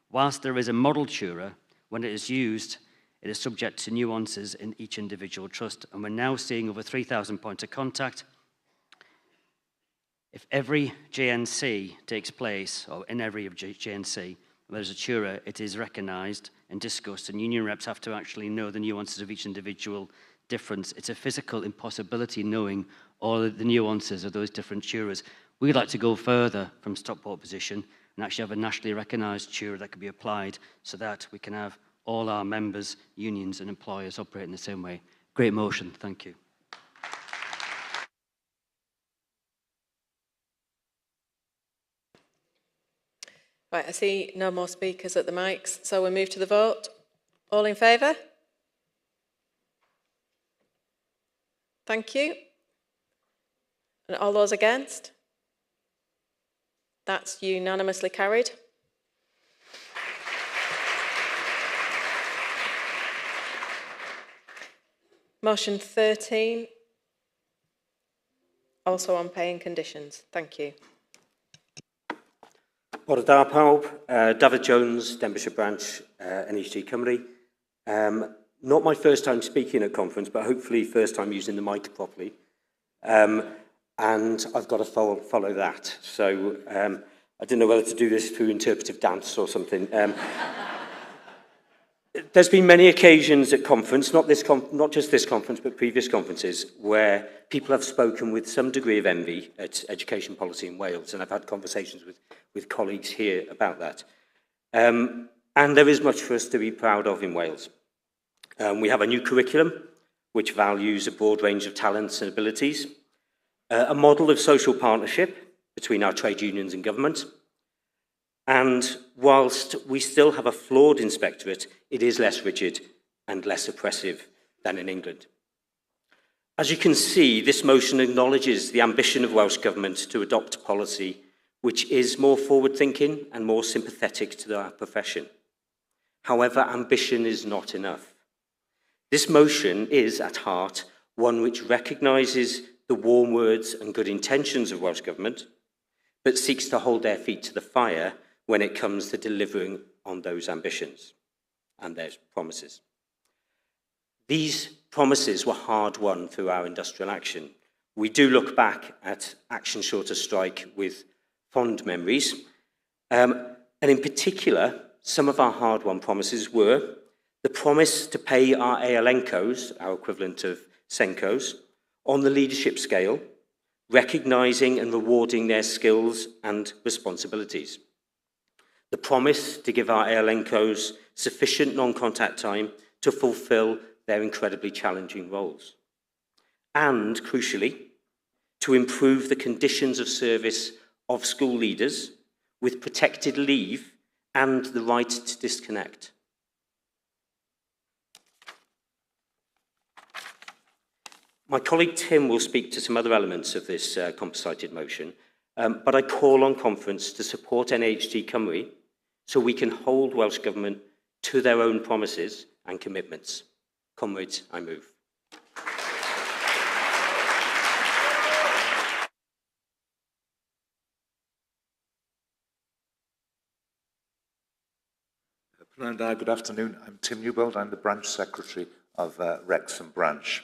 Whilst there is a model TURA, when it is used, it is subject to nuances in each individual trust, and we're now seeing over 3,000 points of contact. If every JNC takes place, or in every JNC, there's a TURA, it is recognised and discussed, and union reps have to actually know the nuances of each individual difference. It's a physical impossibility knowing all the nuances of those different TURAs. We'd like to go further from Stockport position and actually have a nationally recognised TURA that could be applied so that we can have all our members, unions and employers operate in the same way. Great motion, thank you. Right, I see no more speakers at the mics, so we'll move to the vote. All in favour? Thank you. And all those against? That's unanimously carried. Motion 13, also on pay and conditions. Thank you. Bore da pawb, David Jones, Denbighshire Branch, NHG Cymru. Not my first time speaking at conference, but hopefully first time using the mic properly. And I've got to follow that. So I didn't know whether to do this through interpretive dance or something. There's been many occasions at conference, not just this conference, but previous conferences, where people have spoken with some degree of envy at education policy in Wales, and I've had conversations with colleagues here about that. And there is much for us to be proud of in Wales. We have a new curriculum, which values a broad range of talents and abilities, a model of social partnership between our trade unions and government, and whilst we still have a flawed inspectorate, it is less rigid and less oppressive than in England. As you can see, this motion acknowledges the ambition of Welsh Government to adopt policy which is more forward-thinking and more sympathetic to our profession. However, ambition is not enough. This motion is, at heart, one which recognises the warm words and good intentions of Welsh Government, but seeks to hold their feet to the fire when it comes to delivering on those ambitions and their promises. These promises were hard won through our industrial action. We do look back at Action Short of Strike with fond memories, and in particular, some of our hard won promises were the promise to pay our ALNCOs, our equivalent of SENCOs, on the leadership scale, recognising and rewarding their skills and responsibilities. The promise to give our ALNCOs sufficient non-contact time to fulfil their incredibly challenging roles. And, crucially, to improve the conditions of service of school leaders with protected leave and the right to disconnect. My colleague Tim will speak to some other elements of this composited motion, but I call on conference to support NAHT Cymru so we can hold Welsh Government to their own promises and commitments. Comrades, I move. Good afternoon. I'm Tim Newbold. I'm the branch secretary of Wrexham Branch.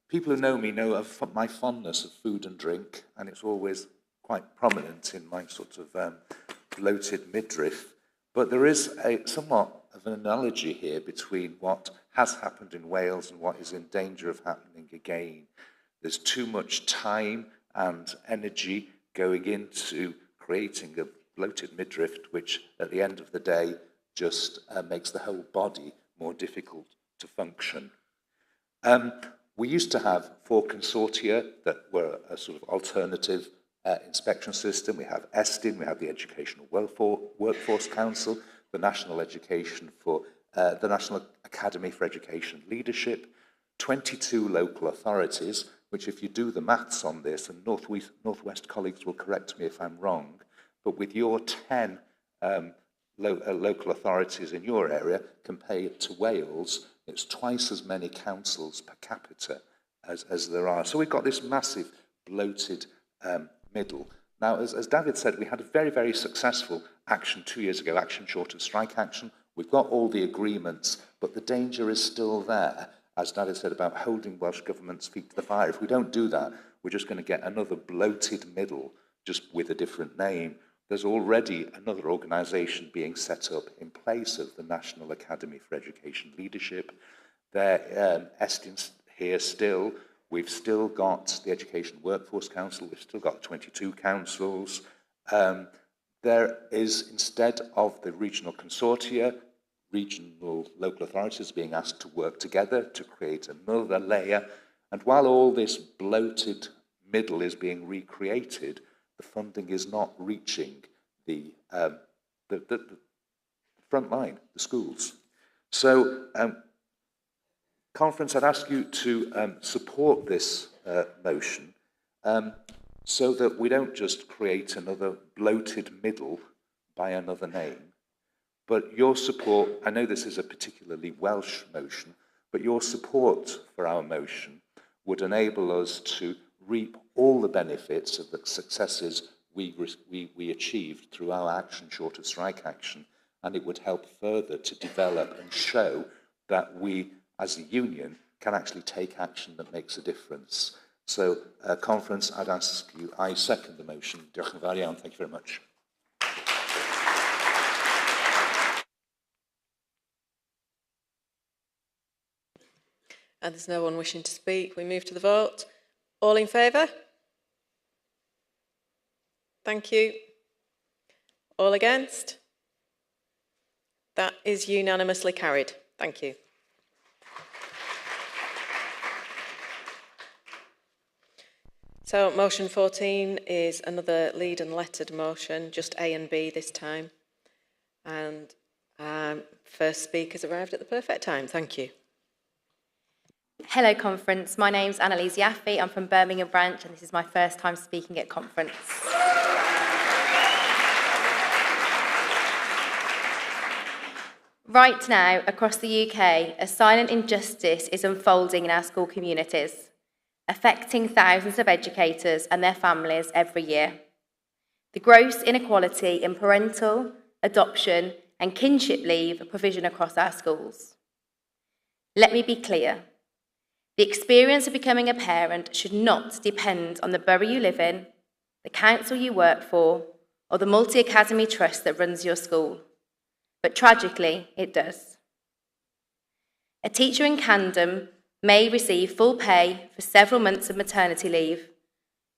People who know me know of my fondness of food and drink, and it's always quite prominent in my sort of bloated midriff. But there is somewhat of an analogy here between what has happened in Wales and what is in danger of happening again. There's too much time and energy going into creating a bloated midriff, which at the end of the day just makes the whole body more difficult to function. We used to have 4 consortia that were a sort of alternative inspection system. We have ESTIN, we have the Educational Workforce Council, the National Academy for Education Leadership, 22 local authorities, which if you do the maths on this, and Northwest colleagues will correct me if I'm wrong, but with your 10 local authorities in your area compared to Wales, it's twice as many councils per capita as there are. So we've got this massive bloated middle. Now, as David said, we had a very, very successful action 2 years ago, Action Short of Strike action. We've got all the agreements, but the danger is still there, as David said, about holding Welsh Government's feet to the fire. If we don't do that, we're just going to get another bloated middle, just with a different name. There's already another organisation being set up in place of the National Academy for Education Leadership. There, Estin's here still. We've still got the Education Workforce Council. We've still got 22 councils. There is, instead of the regional consortia, regional local authorities being asked to work together to create another layer. And while all this bloated middle is being recreated, the funding is not reaching the front line, the schools. So, conference, I'd ask you to support this motion so that we don't just create another bloated middle by another name, but your support. I know this is a particularly Welsh motion, But your support for our motion would enable us to reap all the benefits of the successes we achieved through our action short of strike action, and it would help further to develop and show that we, as a union, can actually take action that makes a difference. So, conference, I'd ask you, I second the motion. Diolch yn fawr iawn. Thank you very much. And there's no one wishing to speak. We move to the vote. All in favour? Thank you. All against? That is unanimously carried. Thank you. So motion 14 is another lead and lettered motion, just A and B this time. And first speaker's arrived at the perfect time. Thank you. Hello, conference. My name's Annalise Yaffe. I'm from Birmingham branch, and this is my first time speaking at conference. Right now, across the UK, a silent injustice is unfolding in our school communities, affecting thousands of educators and their families every year. The gross inequality in parental, adoption, and kinship leave provision across our schools. Let me be clear. The experience of becoming a parent should not depend on the borough you live in, the council you work for, or the multi-academy trust that runs your school. But tragically, it does. A teacher in Camden may receive full pay for several months of maternity leave,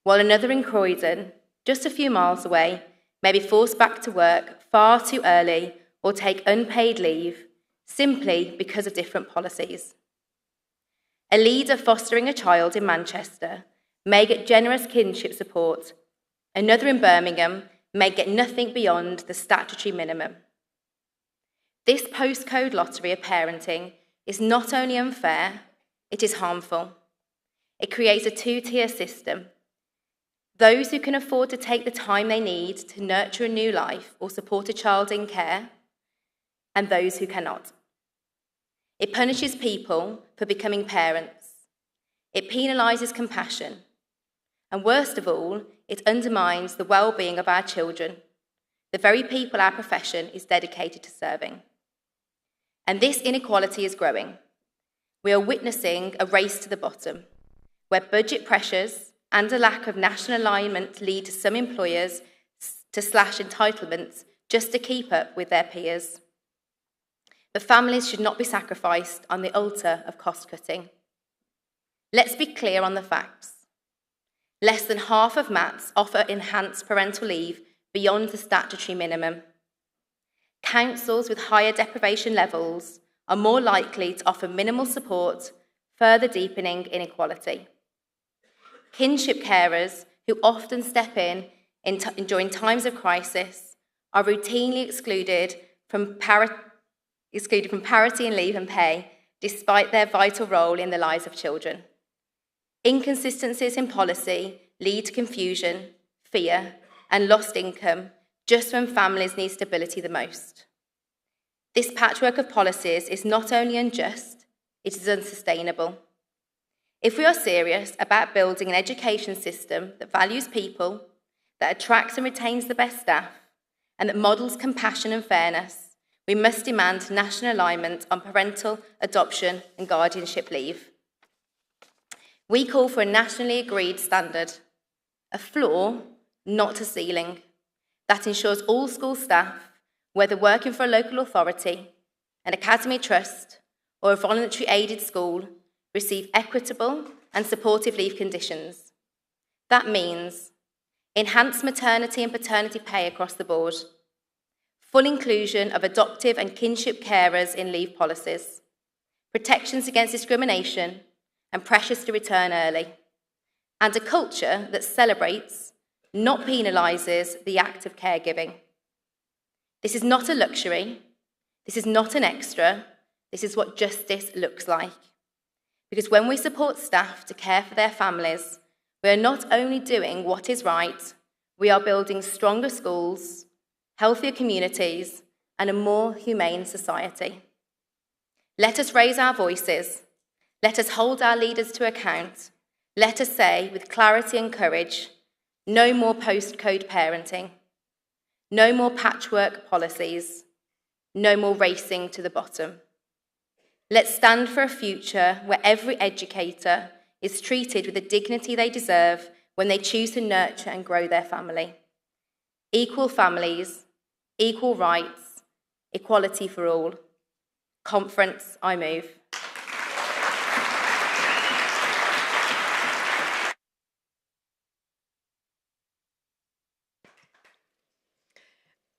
while another in Croydon, just a few miles away, may be forced back to work far too early or take unpaid leave simply because of different policies. A leader fostering a child in Manchester may get generous kinship support. Another in Birmingham may get nothing beyond the statutory minimum. This postcode lottery of parenting is not only unfair, it is harmful. It creates a two-tier system. Those who can afford to take the time they need to nurture a new life or support a child in care, and those who cannot. It punishes people for becoming parents. It penalises compassion. And worst of all, it undermines the well-being of our children, the very people our profession is dedicated to serving. And this inequality is growing. We are witnessing a race to the bottom, where budget pressures and a lack of national alignment lead to some employers to slash entitlements just to keep up with their peers. But families should not be sacrificed on the altar of cost-cutting. Let's be clear on the facts. Less than half of MATs offer enhanced parental leave beyond the statutory minimum. Councils with higher deprivation levels are more likely to offer minimal support, further deepening inequality. Kinship carers, who often step in during times of crisis, are routinely excluded from parity in leave and pay, despite their vital role in the lives of children. Inconsistencies in policy lead to confusion, fear, and lost income just when families need stability the most. This patchwork of policies is not only unjust, it is unsustainable. If we are serious about building an education system that values people, that attracts and retains the best staff, and that models compassion and fairness, we must demand national alignment on parental, adoption, and guardianship leave. We call for a nationally agreed standard, a floor, not a ceiling, that ensures all school staff, whether working for a local authority, an academy trust, or a voluntary aided school, receive equitable and supportive leave conditions. That means enhanced maternity and paternity pay across the board, full inclusion of adoptive and kinship carers in leave policies, protections against discrimination and pressures to return early, and a culture that celebrates, not penalises, the act of caregiving. This is not a luxury, this is not an extra, this is what justice looks like. Because when we support staff to care for their families, we are not only doing what is right, we are building stronger schools, healthier communities, and a more humane society. Let us raise our voices. Let us hold our leaders to account. Let us say with clarity and courage, no more postcode parenting. No more patchwork policies. No more racing to the bottom. Let's stand for a future where every educator is treated with the dignity they deserve when they choose to nurture and grow their family. Equal families, equal rights, equality for all. Conference, I move.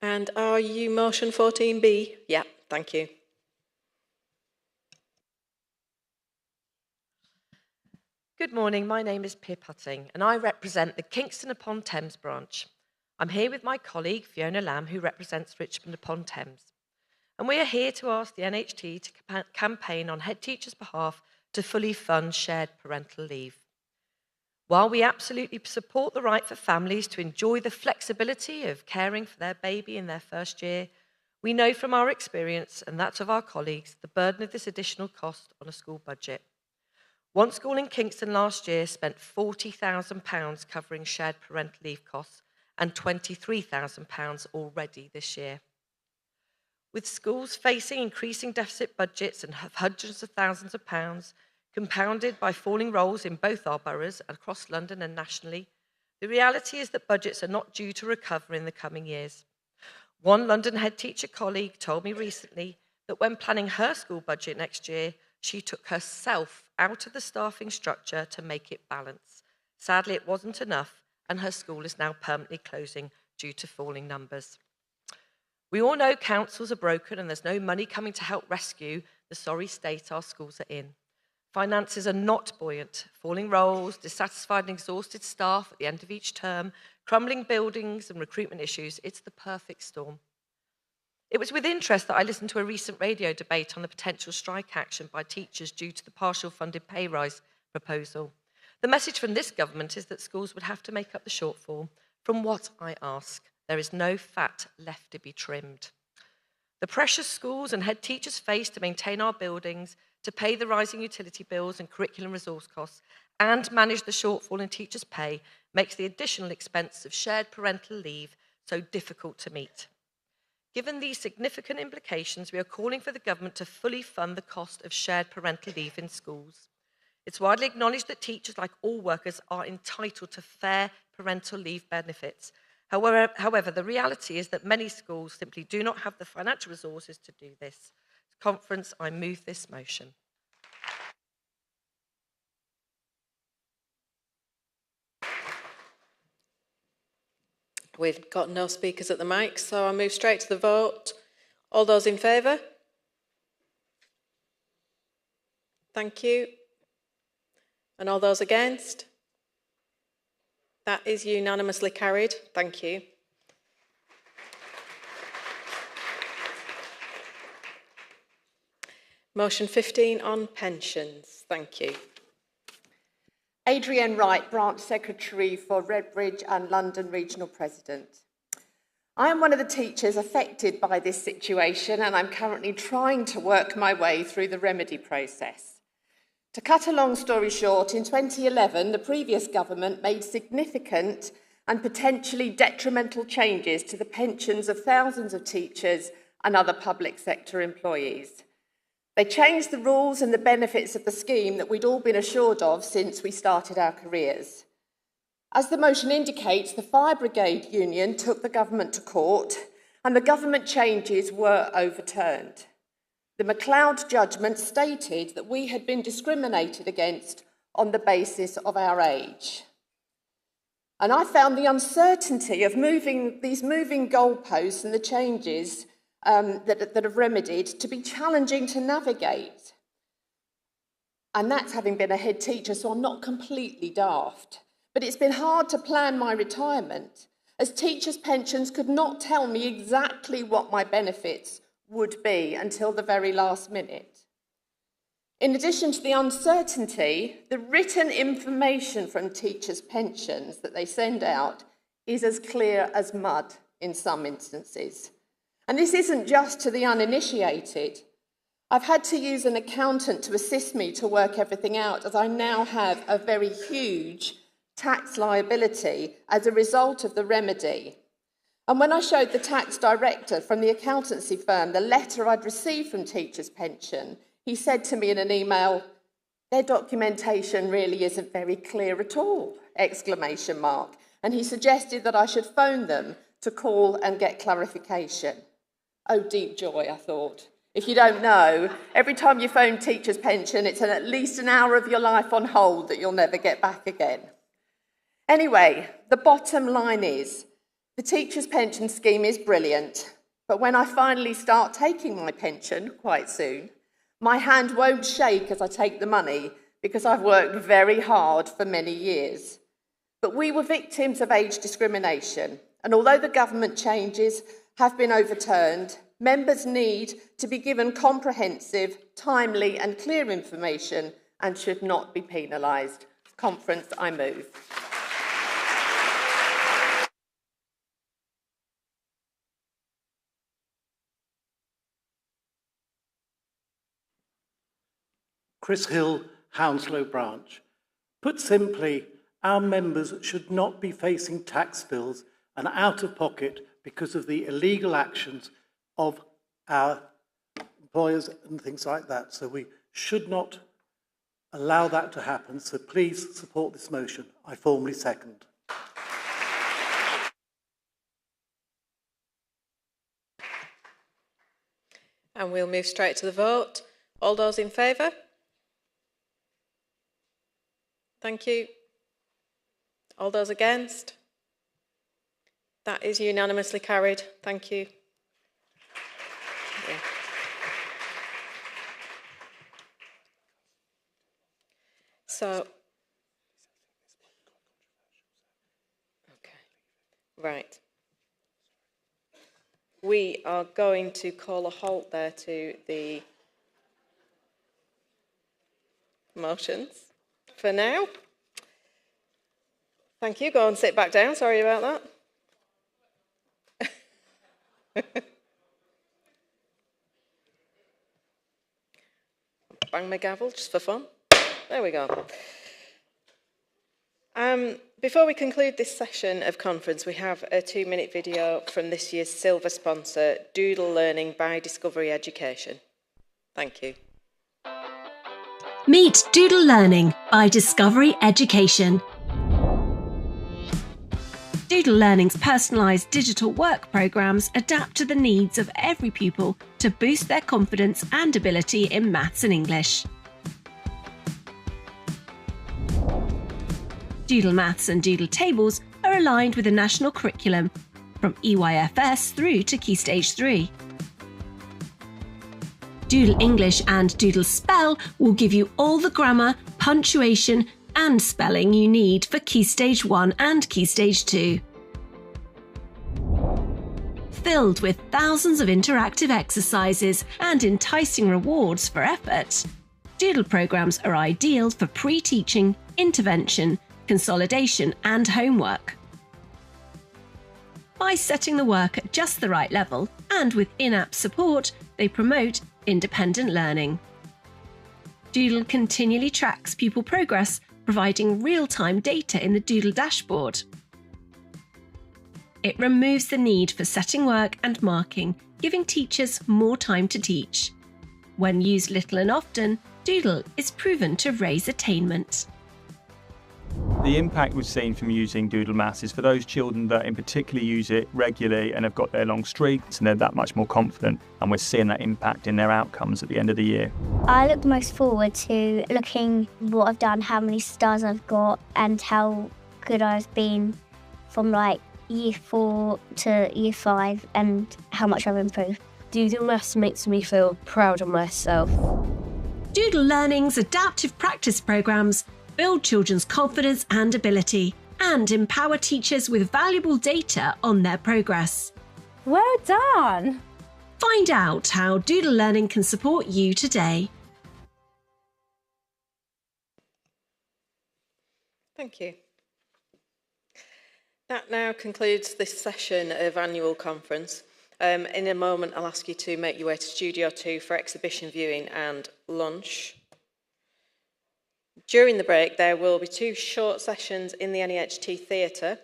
And are you motion 14B? Yeah, thank you. Good morning, my name is Pip Hutting and I represent the Kingston upon Thames branch. I'm here with my colleague Fiona Lamb who represents Richmond upon Thames. And we are here to ask the NHT to campaign on head teachers' behalf to fully fund shared parental leave. While we absolutely support the right for families to enjoy the flexibility of caring for their baby in their first year, we know from our experience and that of our colleagues the burden of this additional cost on a school budget. One school in Kingston last year spent £40,000 covering shared parental leave costs and £23,000 already this year. With schools facing increasing deficit budgets and hundreds of thousands of pounds, compounded by falling roles in both our boroughs across London and nationally, the reality is that budgets are not due to recover in the coming years. One London head teacher colleague told me recently that when planning her school budget next year, she took herself out of the staffing structure to make it balance. Sadly, it wasn't enough, and her school is now permanently closing due to falling numbers. We all know councils are broken and there's no money coming to help rescue the sorry state our schools are in. Finances are not buoyant. Falling roles, dissatisfied and exhausted staff at the end of each term, crumbling buildings and recruitment issues. It's the perfect storm. It was with interest that I listened to a recent radio debate on the potential strike action by teachers due to the partial funded pay rise proposal. The message from this government is that schools would have to make up the shortfall. From what I ask, there is no fat left to be trimmed. The pressure schools and head teachers face to maintain our buildings, to pay the rising utility bills and curriculum resource costs, and manage the shortfall in teachers' pay makes the additional expense of shared parental leave so difficult to meet. Given these significant implications, we are calling for the government to fully fund the cost of shared parental leave in schools. It's widely acknowledged that teachers, like all workers, are entitled to fair parental leave benefits. However, the reality is that many schools simply do not have the financial resources to do this. Conference, I move this motion. We've got no speakers at the mic, so I'll move straight to the vote. All those in favour? Thank you. And all those against? That is unanimously carried. Thank you. Motion 15 on pensions. Thank you. Adrienne Wright, Branch Secretary for Redbridge and London Regional President. I am one of the teachers affected by this situation and I'm currently trying to work my way through the remedy process. To cut a long story short, in 2011, the previous government made significant and potentially detrimental changes to the pensions of thousands of teachers and other public sector employees. They changed the rules and the benefits of the scheme that we'd all been assured of since we started our careers. As the motion indicates, the Fire Brigade Union took the government to court and the government changes were overturned. The MacLeod judgment stated that we had been discriminated against on the basis of our age. And I found the uncertainty of these moving goalposts and the changes that have remedied to be challenging to navigate. And that's having been a head teacher, so I'm not completely daft. But it's been hard to plan my retirement, as teachers' pensions could not tell me exactly what my benefits would be until the very last minute. In addition to the uncertainty, the written information from teachers' pensions that they send out is as clear as mud in some instances. And this isn't just to the uninitiated. I've had to use an accountant to assist me to work everything out, as I now have a very huge tax liability as a result of the remedy. And when I showed the tax director from the accountancy firm the letter I'd received from Teachers' Pension, he said to me in an email, "Their documentation really isn't very clear at all!" exclamation mark. And he suggested that I should phone them to call and get clarification. Oh, deep joy, I thought. If you don't know, every time you phone Teachers' Pension, it's at least an hour of your life on hold that you'll never get back again. Anyway, the bottom line is, the Teachers' Pension scheme is brilliant, but when I finally start taking my pension, quite soon, my hand won't shake as I take the money because I've worked very hard for many years. But we were victims of age discrimination, and although the government changes have been overturned, members need to be given comprehensive, timely and clear information and should not be penalised. Conference, I move. Chris Hill, Hounslow Branch. Put simply, our members should not be facing tax bills and out of pocket because of the illegal actions of our employers and things like that. So we should not allow that to happen. So please support this motion. I formally second. And we'll move straight to the vote. All those in favour? Thank you. All those against? That is unanimously carried. Thank you. So, okay, right. We are going to call a halt there to the motions for now. Thank you. Go and sit back down. Sorry about that. Bang my gavel just for fun. There we go. Before we conclude this session of conference, we have a 2-minute video from this year's silver sponsor, Doodle Learning by Discovery Education. Thank you. Meet Doodle Learning by Discovery Education. Doodle Learning's personalised digital work programmes adapt to the needs of every pupil to boost their confidence and ability in maths and English. Doodle Maths and Doodle Tables are aligned with the national curriculum, from EYFS through to Key Stage 3. Doodle English and Doodle Spell will give you all the grammar, punctuation and spelling you need for Key Stage 1 and Key Stage 2. Filled with thousands of interactive exercises and enticing rewards for effort, Doodle programmes are ideal for pre-teaching, intervention, consolidation and homework. By setting the work at just the right level and with in-app support, they promote independent learning. Doodle continually tracks pupil progress, providing real-time data in the Doodle dashboard. It removes the need for setting work and marking, giving teachers more time to teach. When used little and often, Doodle is proven to raise attainment. The impact we've seen from using Doodle Maths is for those children that in particular use it regularly and have got their long streaks and they're that much more confident, and we're seeing that impact in their outcomes at the end of the year. I look most forward to looking what I've done, how many stars I've got and how good I've been from like year 4 to year 5 and how much I've improved. Doodle Maths makes me feel proud of myself. Doodle Learning's adaptive practice programmes build children's confidence and ability, and empower teachers with valuable data on their progress. Well done! Find out how Doodle Learning can support you today. Thank you. That now concludes this session of annual conference. In a moment, I'll ask you to make your way to Studio 2 for exhibition viewing and lunch. During the break, there will be 2 short sessions in the NAHT Theatre.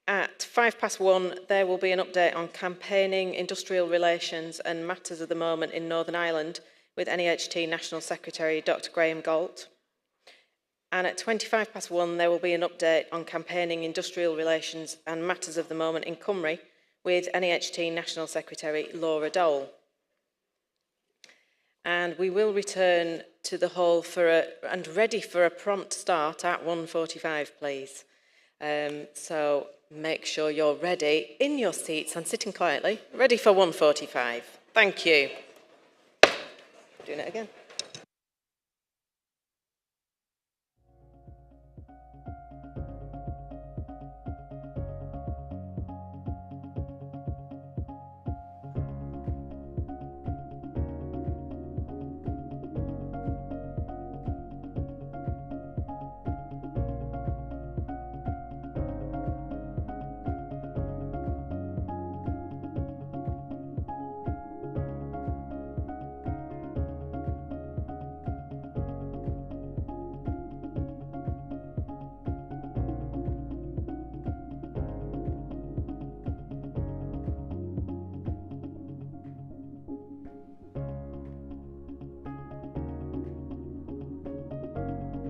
At 1:05, there will be an update on campaigning, industrial relations and matters of the moment in Northern Ireland with NAHT National Secretary Dr Graham Galt. And at 1:25, there will be an update on campaigning, industrial relations and matters of the moment in Cymru with NAHT National Secretary Laura Dole. And we will return to the hall and ready for a prompt start at 1:45, please. So make sure you're ready in your seats and sitting quietly, ready for 1:45. Thank you. Doing it again.